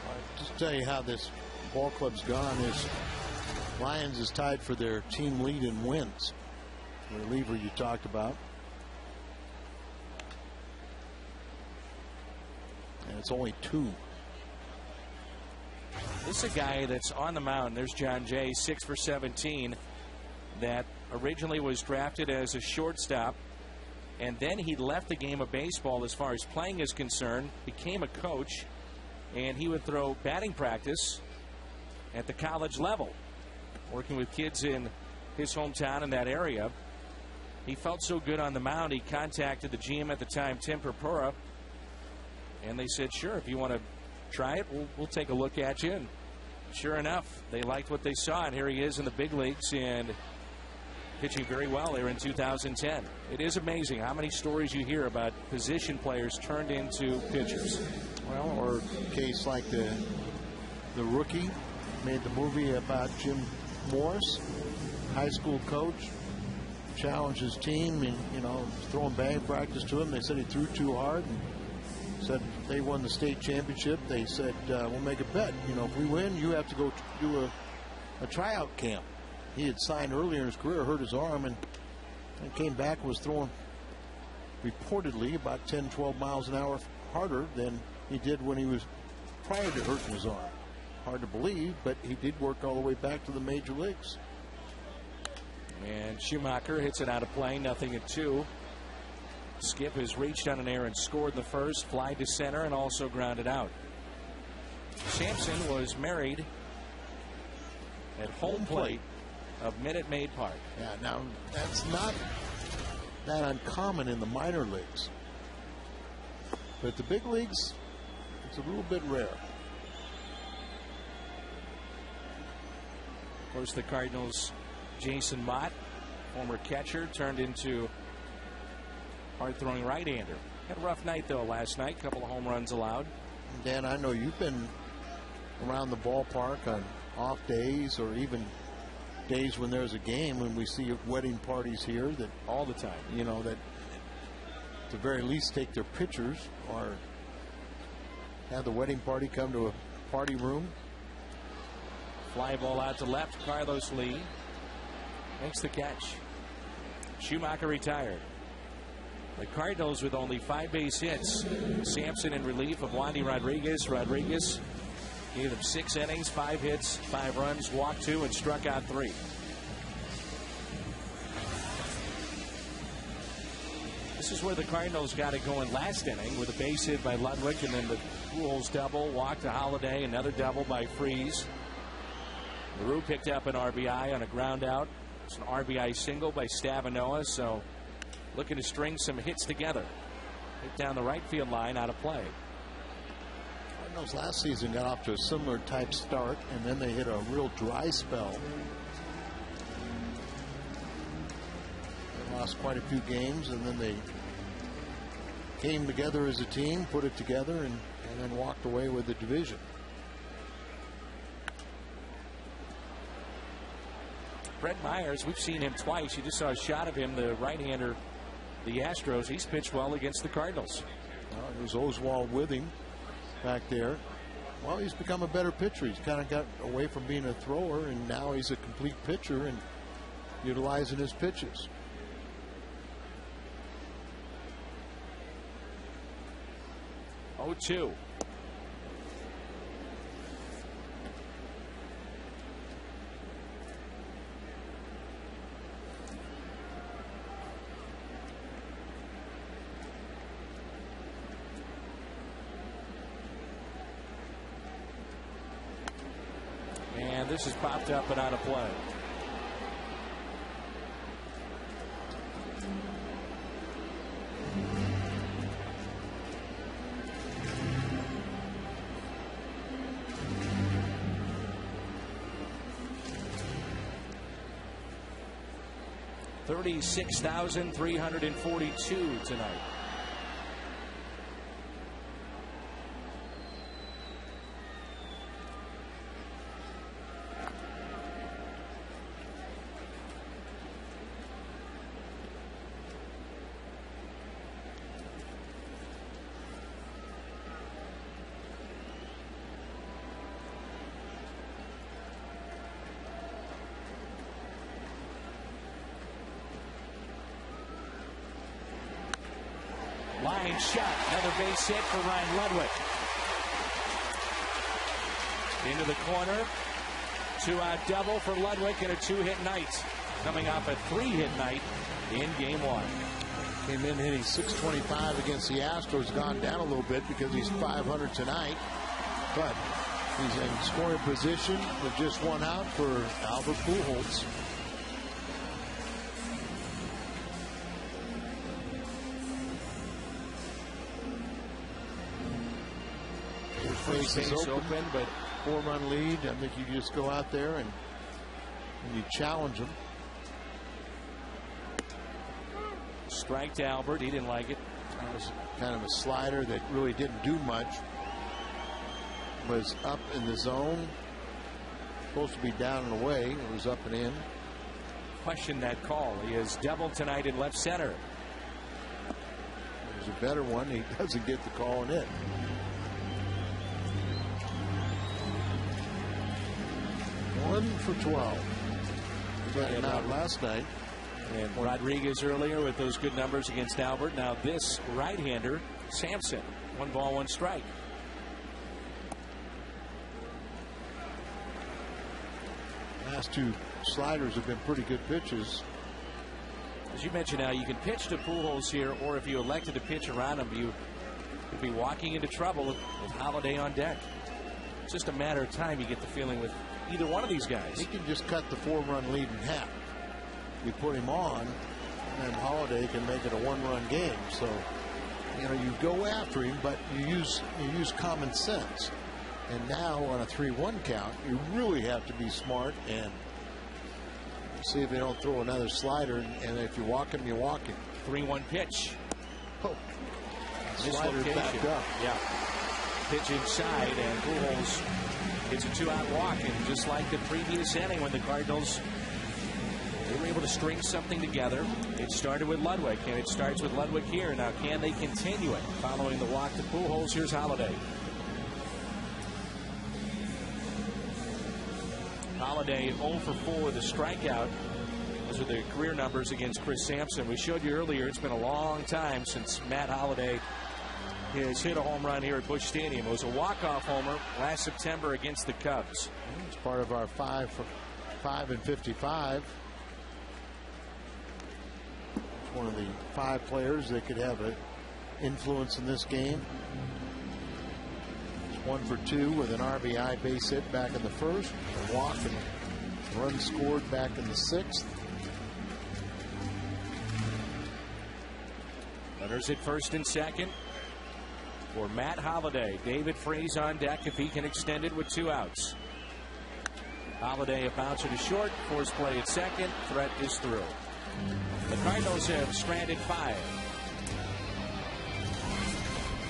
S8: I'll just tell you how this ball club's gone is Lions is tied for their team lead in wins. The reliever you talked about. And it's only 2.
S7: This is a guy that's on the mound. There's John Jay, 6 for 17, that originally was drafted as a shortstop, and then he left the game of baseball as far as playing is concerned, became a coach, and he would throw batting practice at the college level, working with kids in his hometown in that area. He felt so good on the mound, he contacted the GM at the time, Tim Purpura, and they said, sure, if you want to try it, we'll take a look at you. And sure enough, they liked what they saw, and here he is in the big leagues and pitching very well here in 2010. It is amazing how many stories you hear about position players turned into pitchers.
S8: Well, or a case like the rookie made the movie about Jim Morris, high school coach, challenged his team and, throwing batting practice to him. They said he threw too hard and said if they won the state championship, they said, we'll make a bet. If we win, you have to go do a tryout camp. He had signed earlier in his career, hurt his arm, and came back and was throwing reportedly about 10, 12 miles an hour harder than he did when he was prior to hurting his arm. Hard to believe, but he did work all the way back to the major leagues.
S7: And Schumacher hits it out of play, 0-2. Skip has reached on an error and scored the first, fly to center, and also grounded out. Sampson was married at home plate of Minute Maid Park.
S8: Yeah, now that's not that uncommon in the minor leagues. But at the big leagues, it's a little bit rare.
S7: Of course, the Cardinals' Jason Mott, former catcher, turned into hard-throwing right-hander. Had a rough night, though, last night. A couple of home runs allowed.
S8: Dan, I know you've been around the ballpark on off days or even days when there's a game, when we see wedding parties here that
S7: all the time,
S8: that at the very least take their pictures or have the wedding party come to a party room.
S7: Fly ball out to left. Carlos Lee makes the catch. Schumacher retired. The Cardinals with only 5 base hits. Sampson in relief of Wandy Rodriguez. Rodriguez gave them 6 innings, 5 hits, 5 runs, walked 2, and struck out 3. This is where the Cardinals got it going last inning with a base hit by Ludwig, and then the Pujols double, walk to Holiday, another double by Freese. LaRue picked up an RBI on a ground out. It's an RBI single by Stavanoa, so looking to string some hits together. Hit down the right field line, out of play.
S8: Cardinals last season got off to a similar type start, and then they hit a real dry spell. They lost quite a few games, and then they came together as a team, put it together, and then walked away with the division.
S7: Brett Myers, we've seen him twice. You just saw a shot of him, the right-hander, the Astros. He's pitched well against the Cardinals.
S8: It was Oswald with him back there. Well, he's become a better pitcher. He's kind of got away from being a thrower, and now he's a complete pitcher and utilizing his pitches.
S7: Oh, 2. And this is popped up and out of play. $36,342 tonight. Line shot. Another base hit for Ryan Ludwig. Into the corner. 2-out double for Ludwig and a 2-hit night. Coming off a 3-hit night in game 1.
S8: Came in hitting .625 against the Astros. Gone down a little bit because he's .500 tonight. But he's in scoring position with just 1 out for Albert Pujols. Face is open, but 4-run lead. I think you just go out there and you challenge them.
S7: Strike to Albert. He didn't like it.
S8: That was kind of a slider that really didn't do much. Was up in the zone. Supposed to be down and away. It was up and in.
S7: question that call. He has doubled tonight in left center.
S8: There's a better one. He doesn't get the call in it. One for 12. He got him out last night.
S7: And Rodriguez earlier with those good numbers against Albert. Now this right-hander, Sampson. 1 ball, 1 strike.
S8: Last 2 sliders have been pretty good pitches.
S7: As you mentioned, now you can pitch to Pujols here, or if you elected to pitch around him, you could be walking into trouble with Holiday on deck. It's just a matter of time, you get the feeling, with either one of these guys.
S8: He can just cut the 4-run lead in half. You put him on, and Holiday can make it a 1-run game. So, you know, you go after him, but you use common sense. And now on a 3-1 count, you really have to be smart and see if they don't throw another slider. And if you walk him, you walk him.
S7: 3-1 pitch.
S8: Oh,
S7: slider back up. Yeah. Pitch inside, and Pujols hits a 2-out walk. And just like the previous inning when the Cardinals, they were able to string something together. It started with Ludwig, and it starts with Ludwig here. Now, can they continue it? Following the walk to Pujols, here's Holiday. Holiday 0 for 4 with a strikeout. Those are the career numbers against Chris Sampson. We showed you earlier, it's been a long time since Matt Holiday has hit a home run here at Busch Stadium. It was a walk-off homer last September against the Cubs.
S8: It's part of our 5 and 55. It's one of the 5 players that could have an influence in this game. It's 1 for 2 with an RBI base hit back in the first, a walk and run scored back in the 6th.
S7: Runners at first and second for Matt Holiday. David Freese on deck if he can extend it with 2 outs. Holiday a bouncer to short. Force play at second. Threat is through. The Cardinals have stranded 5.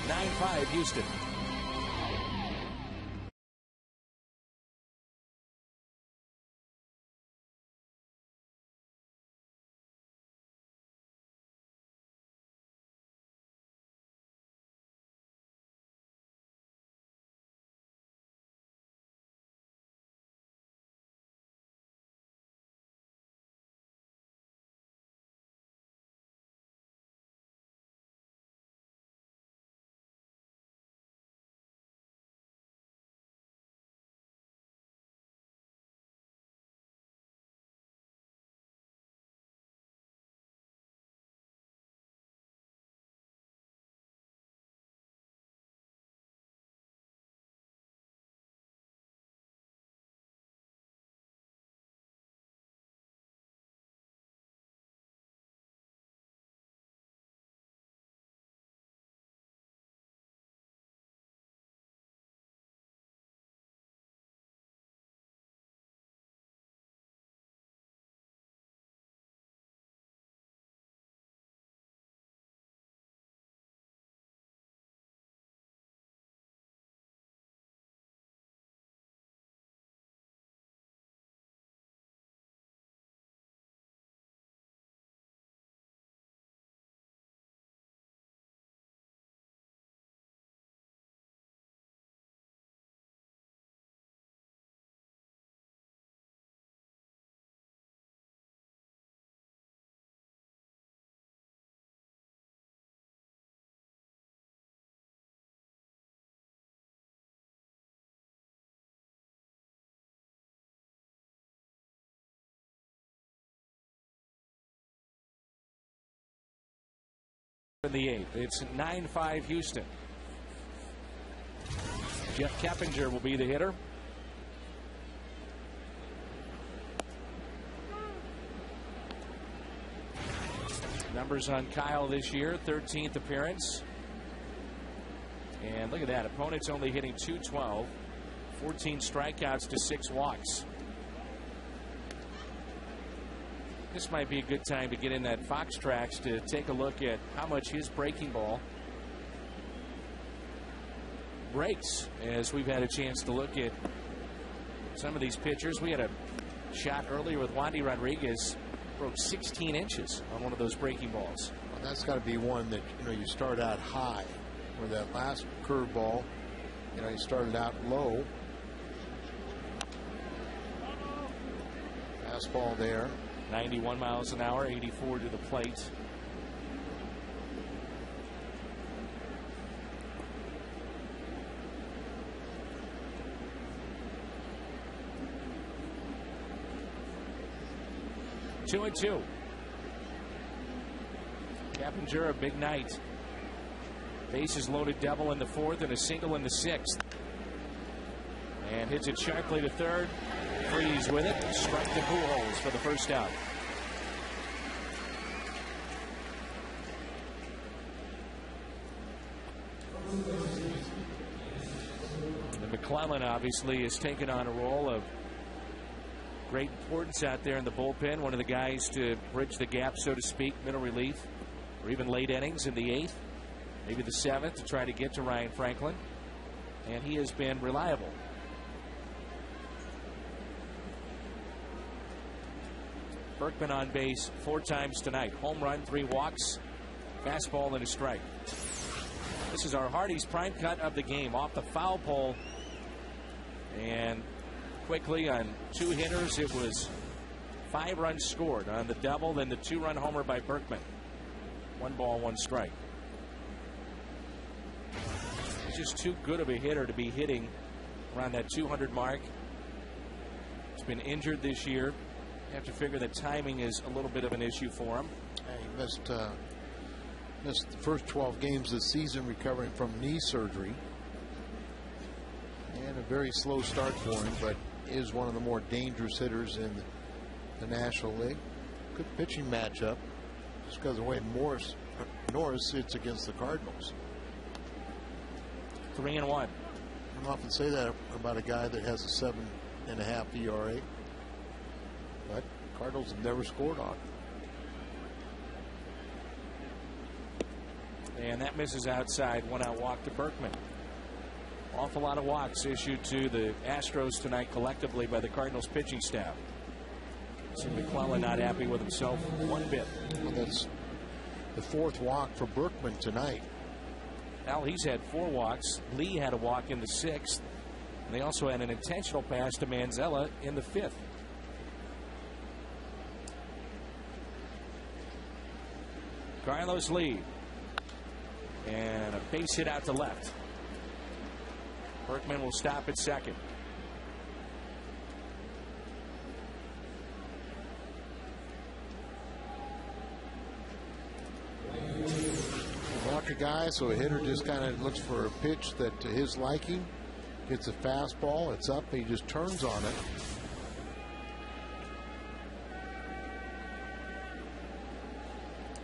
S7: 9-5 Houston. In the 8th, it's 9-5 Houston. Jeff Keppinger will be the hitter. Numbers on Kyle this year, 13th appearance. And look at that, opponents only hitting .212, 14 strikeouts to 6 walks. This might be a good time to get in that Fox Tracks to take a look at how much his breaking ball breaks, as we've had a chance to look at some of these pitchers. We had a shot earlier with Wandy Rodriguez. broke 16 inches on one of those breaking balls.
S8: Well, that's got to be one that, you start out high. Where that last curveball, you started out low. Fastball there.
S7: 91 miles an hour, 84 to the plate. Two and two. Cappinger, a big night. Bases loaded double in the fourth and a single in the sixth. And hits it sharply to third. Freeze with it. Strike to Pujols for the first out. And McClellan obviously has taken on a role of great importance out there in the bullpen. One of the guys to bridge the gap, so to speak, middle relief, or even late innings in the eighth, maybe the seventh, to try to get to Ryan Franklin. And he has been reliable. Berkman on base 4 times tonight. Home run, 3 walks, fastball, and a strike. This is our Hardy's prime cut of the game, off the foul pole. And quickly on 2 hitters, it was 5 runs scored on the double, then the 2-run homer by Berkman. 1 ball, 1 strike. He's just too good of a hitter to be hitting around that 200 mark. He's been injured this year. You have to figure that timing is a little bit of an issue for him.
S8: He missed the first 12 games this season recovering from knee surgery. And a very slow start for him, but is one of the more dangerous hitters in the National League. Good pitching matchup, just because of the way Norris sits against the Cardinals.
S7: 3-1.
S8: I don't often say that about a guy that has a 7.5 ERA. But Cardinals have never scored on it.
S7: And that misses outside. 1-out walk to Berkman. Awful lot of walks issued to the Astros tonight collectively by the Cardinals pitching staff. So McClellan not happy with himself one bit.
S8: Well, that's the 4th walk for Berkman tonight.
S7: Now he's had 4 walks. Lee had a walk in the 6th. And they also had an intentional pass to Manzella in the 5th. Carlos Lee. And a base hit out to left. Berkman will stop at second.
S8: Walk a guy, so a hitter just kind of looks for a pitch that to his liking. Gets a fastball, it's up, he just turns on it.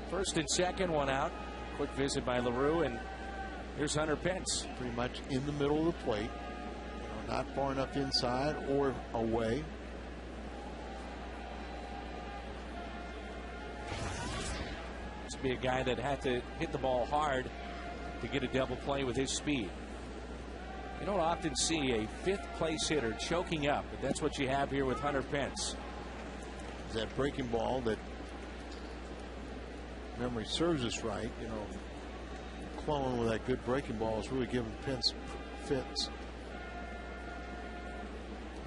S7: First and second, 1 out. Quick visit by LaRue, and here's Hunter Pence.
S8: Pretty much in the middle of the plate. Not far enough inside or away.
S7: This would be a guy that had to hit the ball hard to get a double play with his speed. You don't often see a 5th place hitter choking up, but that's what you have here with Hunter Pence.
S8: That breaking ball that, memory serves us right, McClellan with that good breaking ball is really giving Pence fits.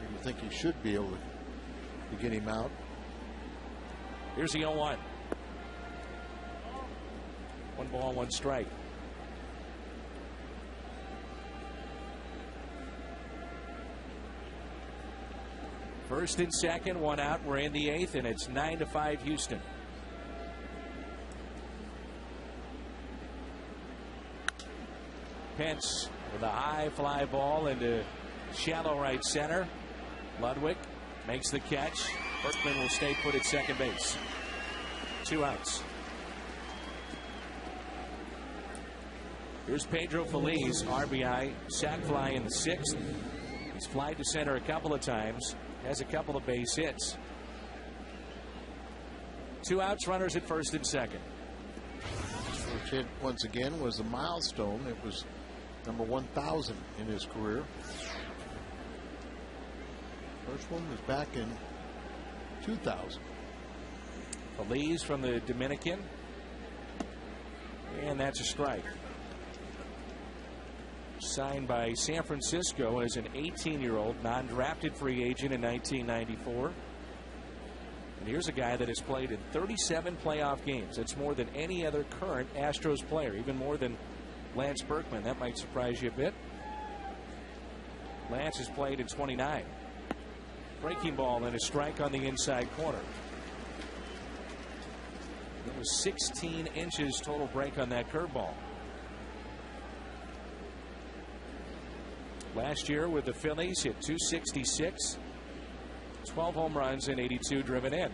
S8: You think he should be able to get him out.
S7: Here's the 0-1. 1 ball, 1 strike. First and second, 1 out. We're in the 8th, and it's 9-5 Houston. Pence with a high fly ball into shallow right center. Ludwig makes the catch. Berkman will stay put at second base. 2 outs. Here's Pedro Feliz, RBI, sac fly in the 6th. He's flied to center a couple of times, has a couple of base hits. 2 outs, runners at first and second.
S8: Which hit once again was a milestone. It was number 1,000 in his career. First one was back in 2000.
S7: Belize from the Dominican. And that's a strike. Signed by San Francisco as an 18-year-old non-drafted free agent in 1994. And here's a guy that has played in 37 playoff games. That's more than any other current Astros player, even more than Lance Berkman. That might surprise you a bit. Lance has played in 29. Breaking ball and a strike on the inside corner. It was 16 inches total break on that curveball. Last year with the Phillies, hit .266, 12 home runs and 82 driven in.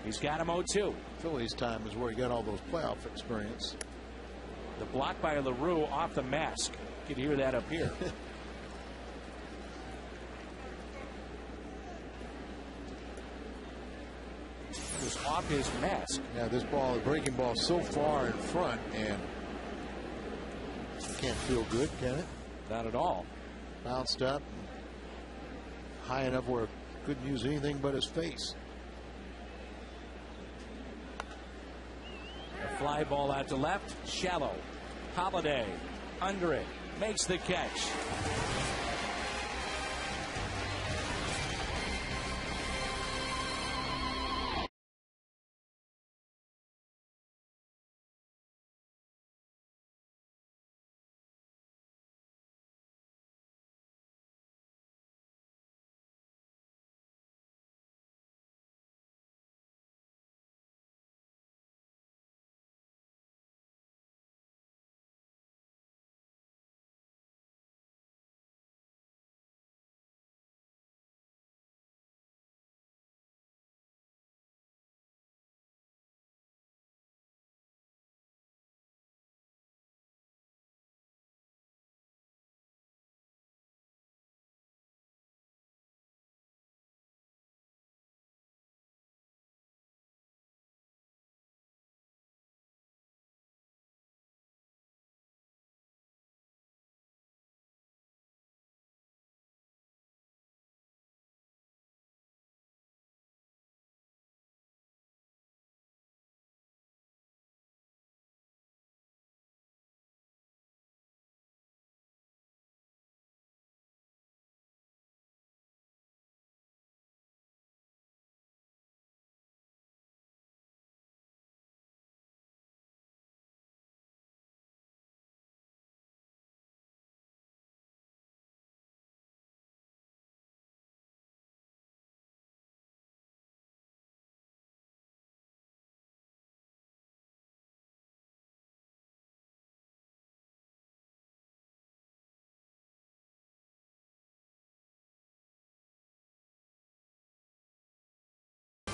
S7: He's got him 0-2.
S8: Phillies time is where he got all those playoff experience.
S7: The block by LaRue off the mask. You can hear that up here. It was off his mask.
S8: Yeah, this ball, the breaking ball, so far in front, and can't feel good, can it?
S7: Not at all.
S8: Bounced up high enough where it couldn't use anything but his face.
S7: A fly ball out to left, shallow. Holiday under it, makes the catch.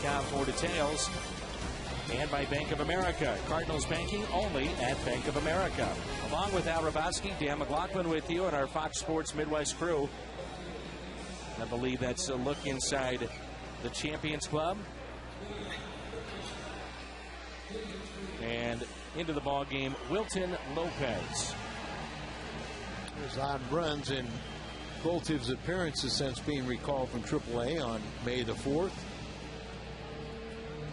S7: Count for details. And by Bank of America. Cardinals banking only at Bank of America. Along with Al Raboski, Dan McLaughlin with you and our Fox Sports Midwest crew. I believe that's a look inside the Champions Club. And into the ball game, Wilton Lopez.
S8: There's odd runs in both his appearances since being recalled from AAA on May the 4th.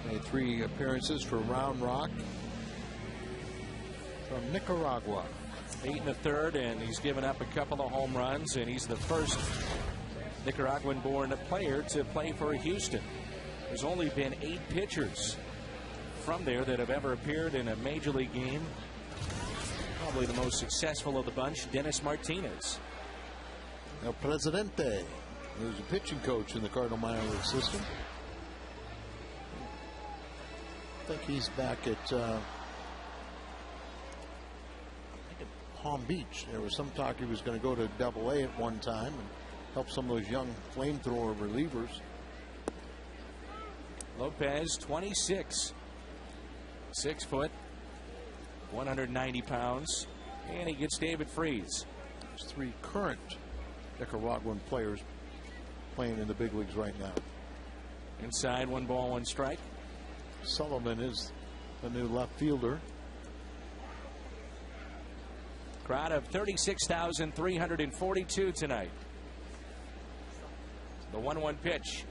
S8: Made 3 appearances for Round Rock from Nicaragua.
S7: 8 1/3, and he's given up a couple of home runs, and he's the first Nicaraguan-born player to play for Houston. There's only been 8 pitchers from there that have ever appeared in a major league game. Probably the most successful of the bunch, Dennis Martinez.
S8: El Presidente, who's a pitching coach in the Cardinal minor league system. I think he's back at Palm Beach. There was some talk he was going to go to AA at one time and help some of those young flamethrower relievers.
S7: Lopez, 26, 6 foot, 190 pounds, and he gets David Freese.
S8: There's 3 current Nicaraguan players playing in the big leagues right now.
S7: Inside, 1 ball, 1 strike.
S8: Sullivan is the new left fielder.
S7: Crowd of 36,342 tonight. The 1-1 pitch.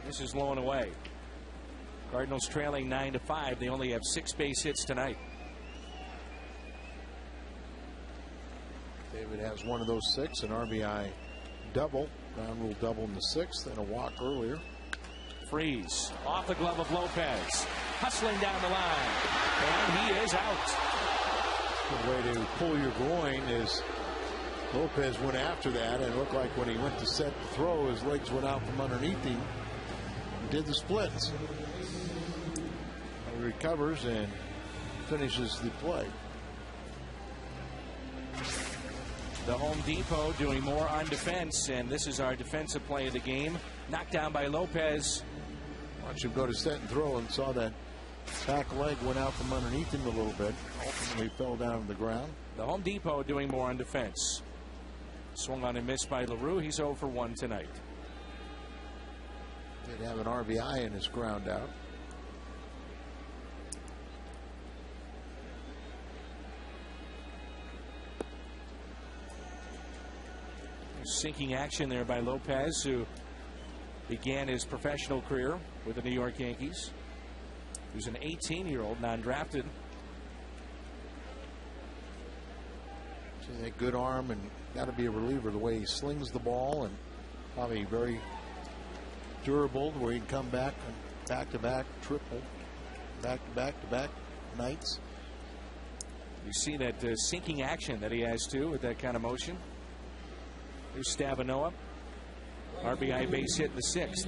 S7: This is low and away. Cardinals trailing 9-5. They only have 6 base hits tonight.
S8: David has one of those 6, an RBI double, ground rule double in the 6th, and a walk earlier.
S7: Freeze off the glove of Lopez, hustling down the line, and he is out.
S8: The way to pull your groin is Lopez went after that, and it looked like when he went to set the throw, his legs went out from underneath him and did the splits. He recovers and finishes the play.
S7: The Home Depot doing more on defense, and this is our defensive play of the game. Knocked down by Lopez.
S8: Watch him go to set and throw, and saw that back leg went out from underneath him a little bit. Ultimately fell down to the ground.
S7: The Home Depot doing more on defense. Swung on and missed by LaRue. He's 0 for 1 tonight.
S8: Did have an RBI in his ground out.
S7: Sinking action there by Lopez, who began his professional career with the New York Yankees. He's an 18-year-old, non-drafted.
S8: A good arm, and got to be a reliever the way he slings the ball, and probably very durable where he can come back and back-to-back triple, back-to-back nights.
S7: You see that sinking action that he has too with that kind of motion. Here's Stavanoa. RBI base hit in the 6th.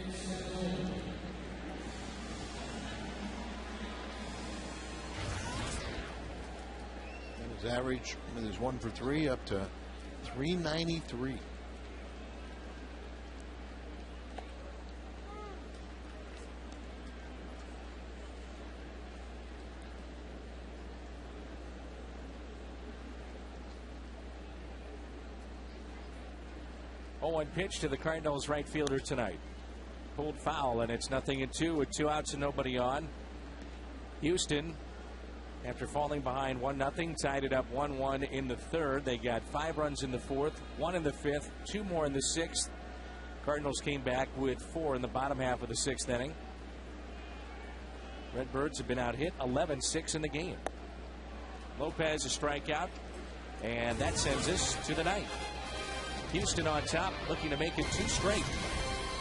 S8: And his average with his 1 for 3 up to 393.
S7: One pitch to the Cardinals right fielder tonight. Pulled foul, and it's 0-2 with 2 outs and nobody on. Houston, after falling behind 1-0, tied it up 1-1 in the 3rd. They got 5 runs in the 4th, 1 in the 5th, 2 more in the 6th. Cardinals came back with 4 in the bottom half of the 6th inning. Redbirds have been out hit 11-6 in the game. Lopez a strikeout, and that sends us to the 9th. Houston on top, looking to make it 2 straight.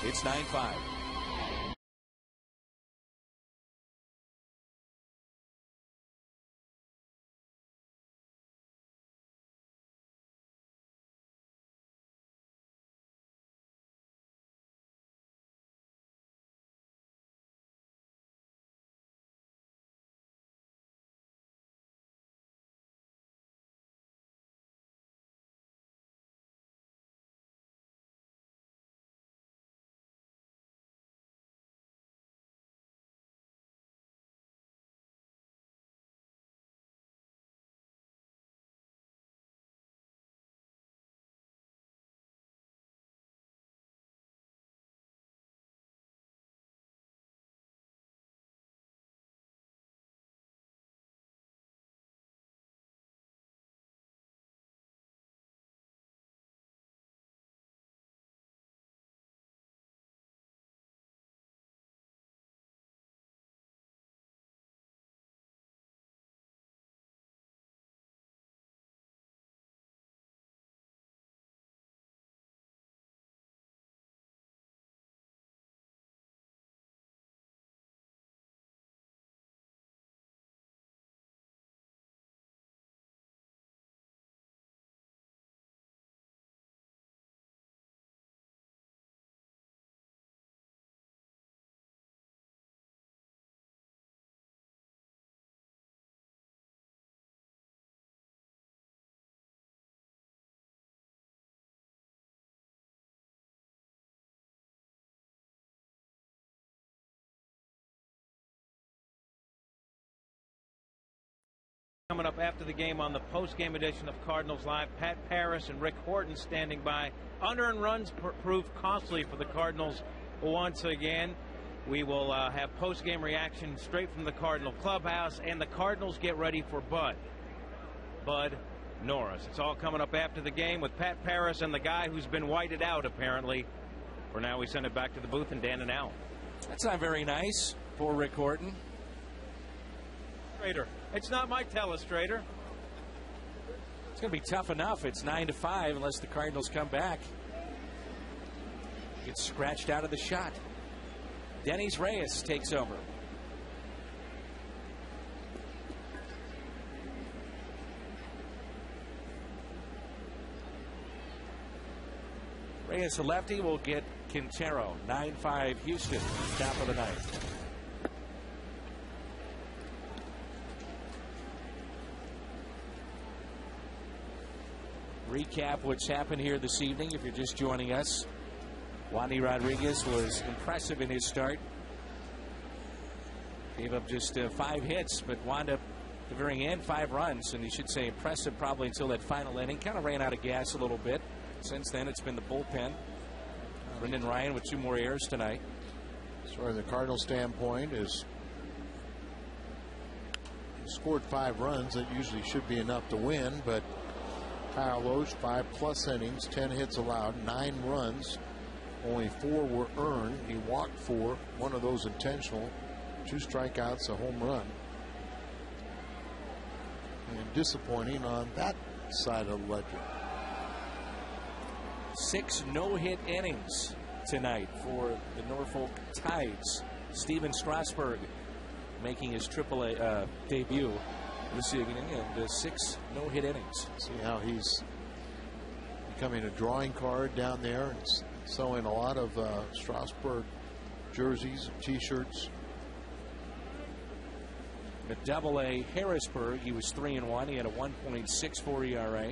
S7: It's 9-5.
S9: Coming up after the game on the post-game edition of Cardinals Live, Pat Paris and Rick Horton standing by. Unearned runs proved costly for the Cardinals once again. We will have post-game reaction straight from the Cardinal clubhouse, and the Cardinals get ready for Bud Norris. It's all coming up after the game with Pat Paris and the guy who's been whited out, apparently. For now, we send it back to the booth and Dan and Al.
S7: That's not very nice. Poor Rick Horton.
S9: It's not my telestrator.
S7: It's going to be tough enough. It's 9-5 unless the Cardinals come back. Gets scratched out of the shot. Denny's Reyes takes over. Reyes, a lefty, will get Quintero. 9-5 Houston, top of the ninth. Recap what's happened here this evening if you're just joining us. Wandy Rodriguez was impressive in his start. Gave up just 5 hits, but wound up at the very end 5 runs, and you should say impressive probably until that final inning. Kind of ran out of gas a little bit. Since then, it's been the bullpen. Brendan Ryan with 2 more errors tonight.
S8: As far as the Cardinal standpoint, is scored 5 runs. That usually should be enough to win, but Kyle Loesch, 5+ innings, 10 hits allowed, 9 runs. Only 4 were earned. He walked 4, 1 of those intentional, 2 strikeouts, a home run. And disappointing on that side of the ledger.
S7: 6 no-hit innings tonight for the Norfolk Tides. Steven Strasburg making his AAA debut this evening, and 6 no-hit innings.
S8: See how he's becoming a drawing card down there and selling a lot of Strasburg jerseys, T-shirts.
S7: At Double-A Harrisburg, he was 3-1. He had a 1.64 ERA.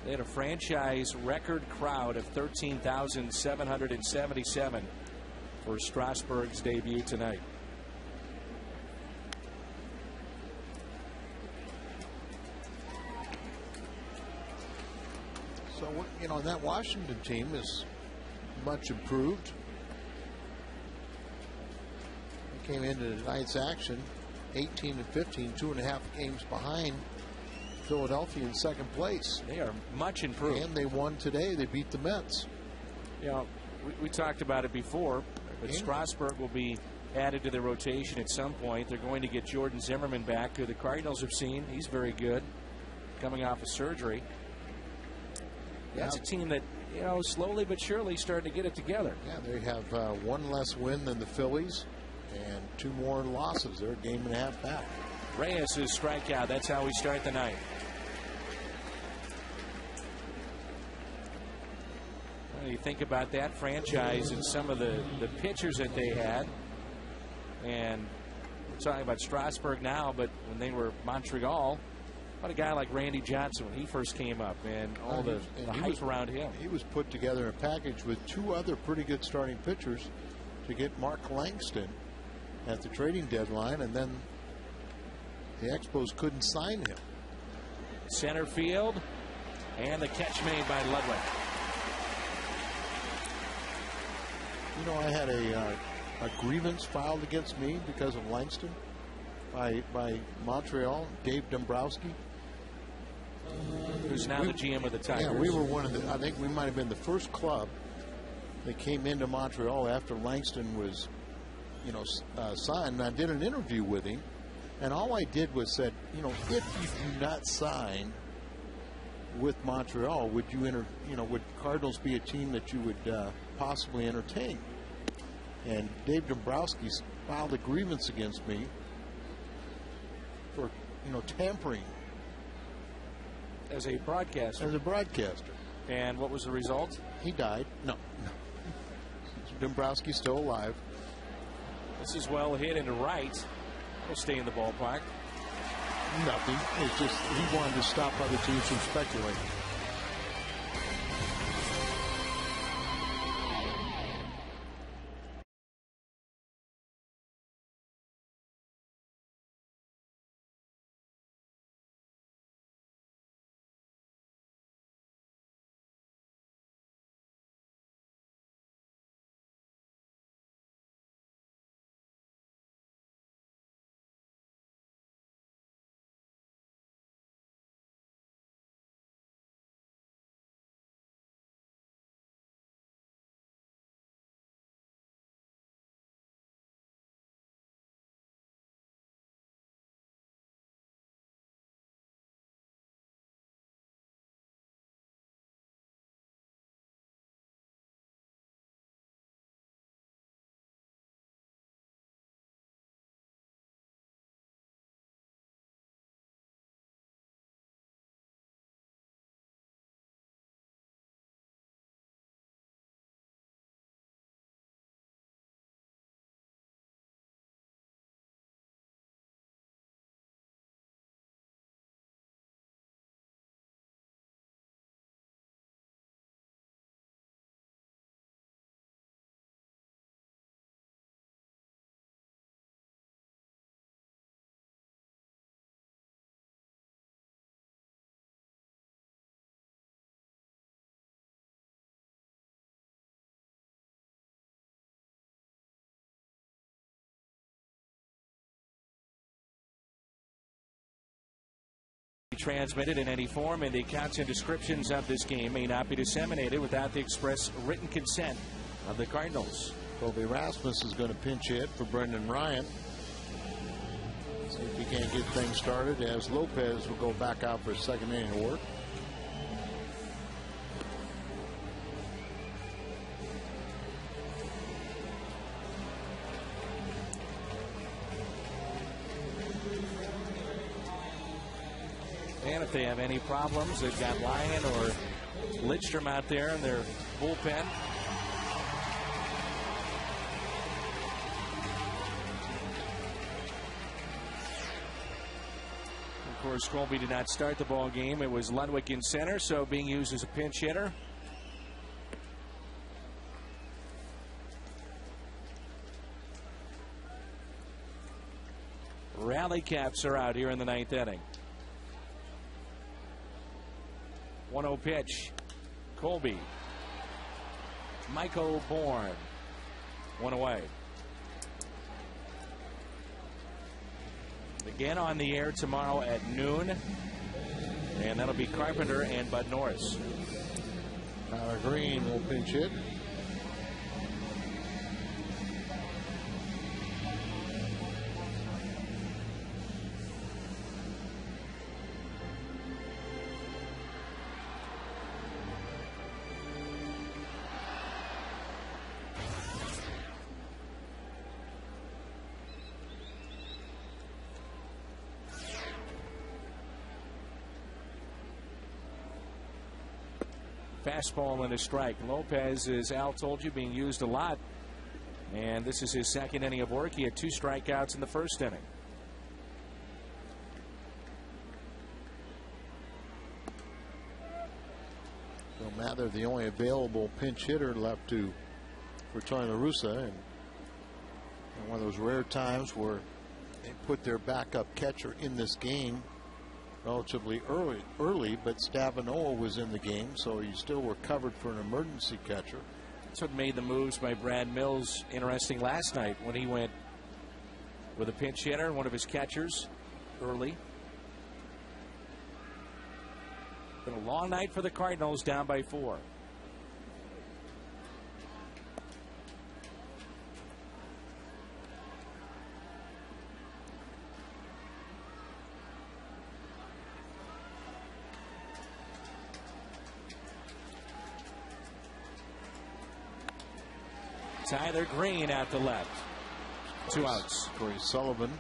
S7: They had a franchise record crowd of 13,777 for Strasburg's debut tonight.
S8: So, you know, that Washington team is much improved. They came into tonight's action 18-15, 2.5 games behind Philadelphia in second place.
S7: They are much improved.
S8: And they won today. They beat the Mets.
S7: You know, we talked about it before, but Strasburg will be added to the rotation at some point. They're going to get Jordan Zimmerman back, who the Cardinals have seen. He's very good, coming off of surgery. That's a team that, you know, slowly but surely starting to get it together.
S8: Yeah, they have 1 less win than the Phillies and 2 more losses. They're a game and a half back.
S7: Reyes' strikeout. That's how we start the night. Well, you think about that franchise and some of the pitchers that they had. And we're talking about Strasburg now, but when they were Montreal, what a guy like Randy Johnson when he first came up, and all the hype around him.
S8: He was put together in a package with 2 other pretty good starting pitchers to get Mark Langston at the trading deadline, and then the Expos couldn't sign him.
S7: Center field, and the catch made by Ludwig.
S8: You know, I had a grievance filed against me because of Langston by Montreal, Dave Dombrowski.
S7: Who's now the GM of the Tigers.
S8: Yeah, we were one of the, I think we might have been the first club that came into Montreal after Langston was, you know, signed. And I did an interview with him, and all I did was said, you know, if you do not sign with Montreal, would you would Cardinals be a team that you would possibly entertain? And Dave Dombrowski filed a grievance against me for, you know, tampering
S7: as a broadcaster.
S8: As a broadcaster.
S7: And what was the result?
S8: He died. No. Dombrowski's still alive.
S7: This is well hit into right. Will stay in the ballpark.
S8: Nothing. It's just he wanted to stop other teams from speculating.
S7: transmitted in any form, and the accounts and descriptions of this game may not be disseminated without the express written consent of the Cardinals.
S8: Kobe Rasmus is going to pinch hit for Brendan Ryan. See if he can't get things started, as Lopez will go back out for his second inning of work.
S7: And if they have any problems, they've got Lyon or Lidstrom out there in their bullpen. Of course, Colby did not start the ball game. It was Ludwig in center, so being used as a pinch hitter. Rally caps are out here in the ninth inning. 1-0 pitch. Colby. Michael Bourne. One away. Again on the air tomorrow at noon. And that'll be Carpenter and Bud Norris.
S8: Tyler Green will pinch hit.
S7: Fastball and a strike. Lopez, as Al told you, being used a lot. And this is his second inning of work. He had 2 strikeouts in the first inning.
S8: So Mather, the only available pinch hitter left for Tony La Russa, and one of those rare times where they put their backup catcher in this game relatively early, but Stavinoa was in the game, so you still were covered for an emergency catcher.
S7: That's what made the moves by Brad Mills interesting last night when he went with a pinch hitter, one of his catchers, early. Been a long night for the Cardinals, down by 4. Tyler Green at the left. 2 outs.
S8: Corey Sullivan.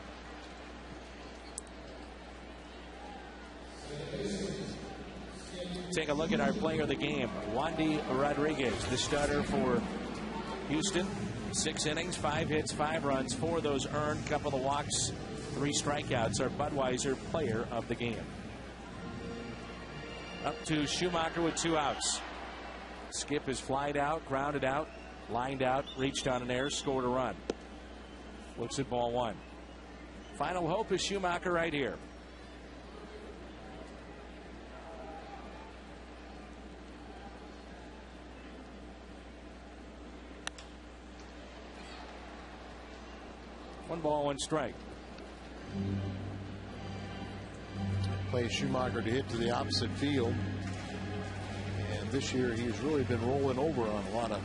S7: Take a look at our player of the game, Wandy Rodriguez, the starter for Houston. 6 innings, 5 hits, 5 runs, 4 of those earned, couple of walks, 3 strikeouts. Our Budweiser player of the game. Up to Schumacher with 2 outs. Skip is flied out, grounded out, lined out, reached on an air, scored a run. Looks at ball 1. Final hope is Schumacher right here. One ball, 1 strike.
S8: Plays Schumacher to hit to the opposite field. And this year he's really been rolling over on a lot of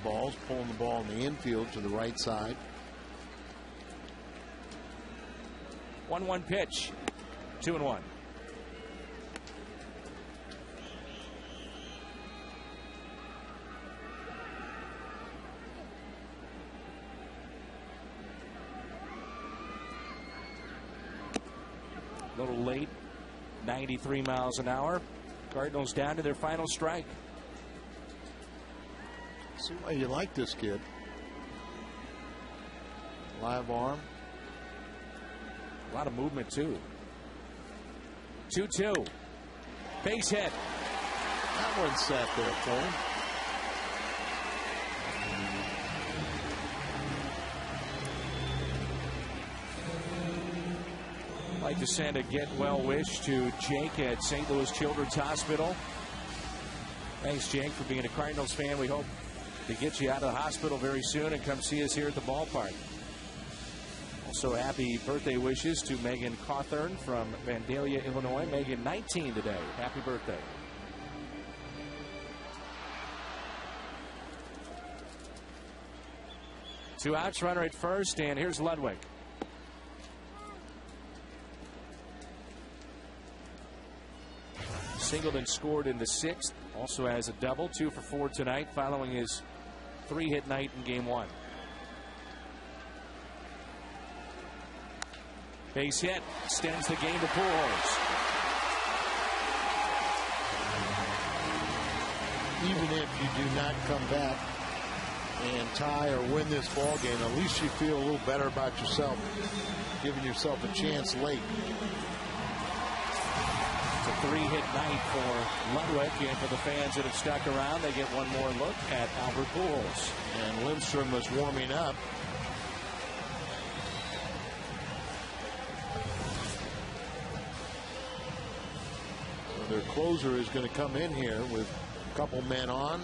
S8: balls, pulling the ball in the infield to the right side.
S7: 1-1 pitch. 2-1. A little late. 93 miles an hour. Cardinals down to their final strike.
S8: See why you like this kid. Live arm.
S7: A lot of movement, too. 2-2. Base hit.
S8: That one sat there for him.
S7: I'd like to send a get well wish to Jake at St. Louis Children's Hospital. Thanks, Jake, for being a Cardinals fan. We hope to get you out of the hospital very soon and come see us here at the ballpark. So happy birthday wishes to Megan Cawthorn from Vandalia, Illinois. Megan, 19 today. Happy birthday. Two outs, runner at first, and here's Ludwig. Singleton scored in the 6th. Also has a double, 2 for 4 tonight, following his 3-hit night in Game 1. Base hit, extends the game to Pujols.
S8: Even if you do not come back and tie or win this ball game, at least you feel a little better about yourself, giving yourself a chance late.
S7: It's a 3-hit night for Ludwig, and for the fans that have stuck around, they get one more look at Albert Pujols.
S8: And Lindstrom was warming up. So their closer is going to come in here with a couple men on.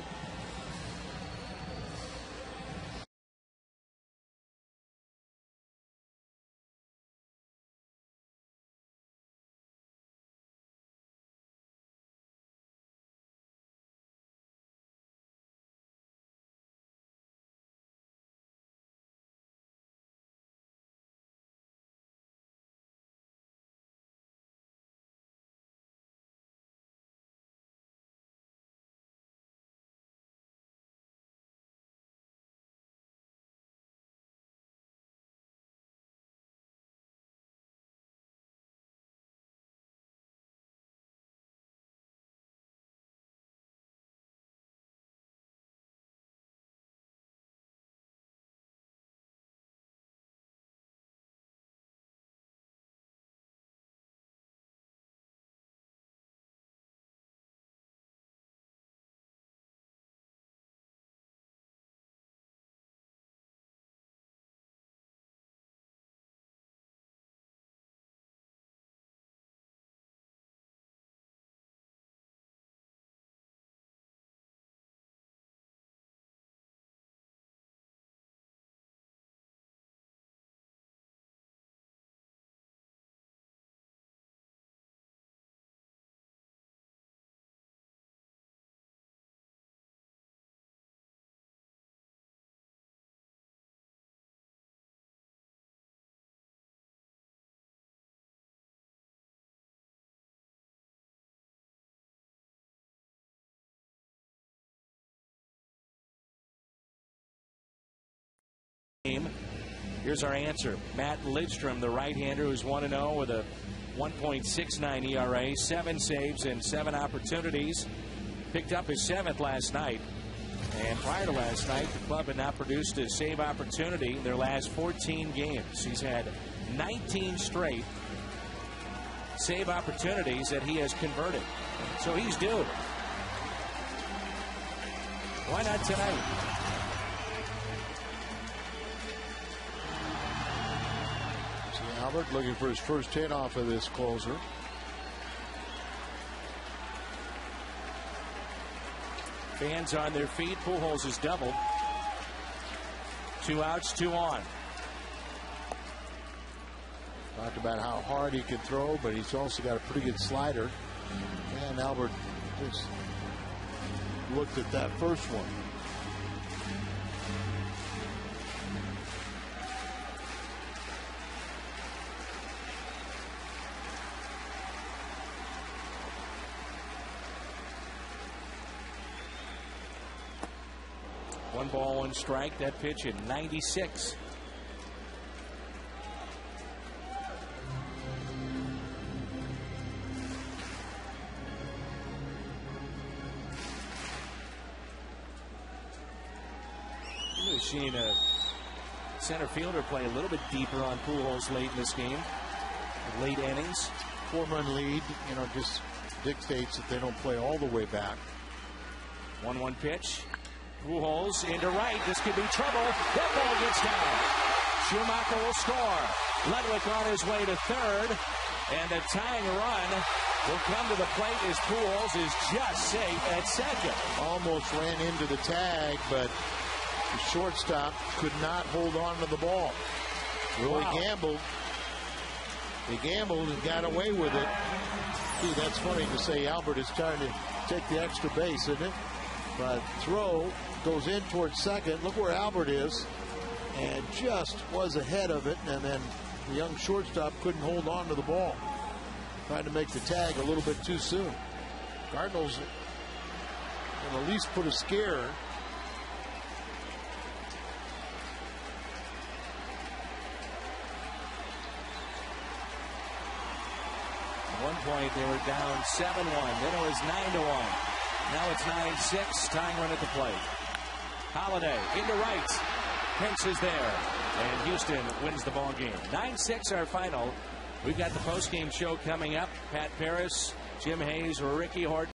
S7: Here's our answer. Matt Lidstrom, the right-hander, who's 1-0 with a 1.69 ERA, 7 saves and 7 opportunities. Picked up his 7th last night. And prior to last night, the club had not produced a save opportunity in their last 14 games. He's had 19 straight save opportunities that he has converted. So he's due. Why not tonight?
S8: Albert looking for his first hit off of this closer.
S7: Fans on their feet. Pujols is doubled. 2 outs, 2 on.
S8: Talked about how hard he can throw, but he's also got a pretty good slider. And Albert just looked at that first one.
S7: One ball, 1 strike. That pitch at 96. We've seen a center fielder play a little bit deeper on Pujols late in this game. Late innings.
S8: 4-run lead, just dictates that they don't play all the way back.
S7: 1-1 pitch. Pujols into right. This could be trouble. That ball gets down. Schumacher will score. Ludwig on his way to third. And a tying run will come to the plate as Pujols is just safe at second.
S8: Almost ran into the tag, but the shortstop could not hold on to the ball. Really gambled. He gambled and got away with it. Gee, that's funny to say Albert is trying to take the extra base, isn't it? But throw goes in towards second. Look where Albert is. And just was ahead of it. And then the young shortstop couldn't hold on to the ball. Trying to make the tag a little bit too soon. Cardinals can at least put a scare.
S7: At one point, they were down 7-1. Then it was 9-1. Now it's 9-6. Tying run at the plate. Holiday into right. Pence is there. And Houston wins the ball game. 9-6 our final. We've got the post-game show coming up. Pat Paris, Jim Hayes, Ricky Horton.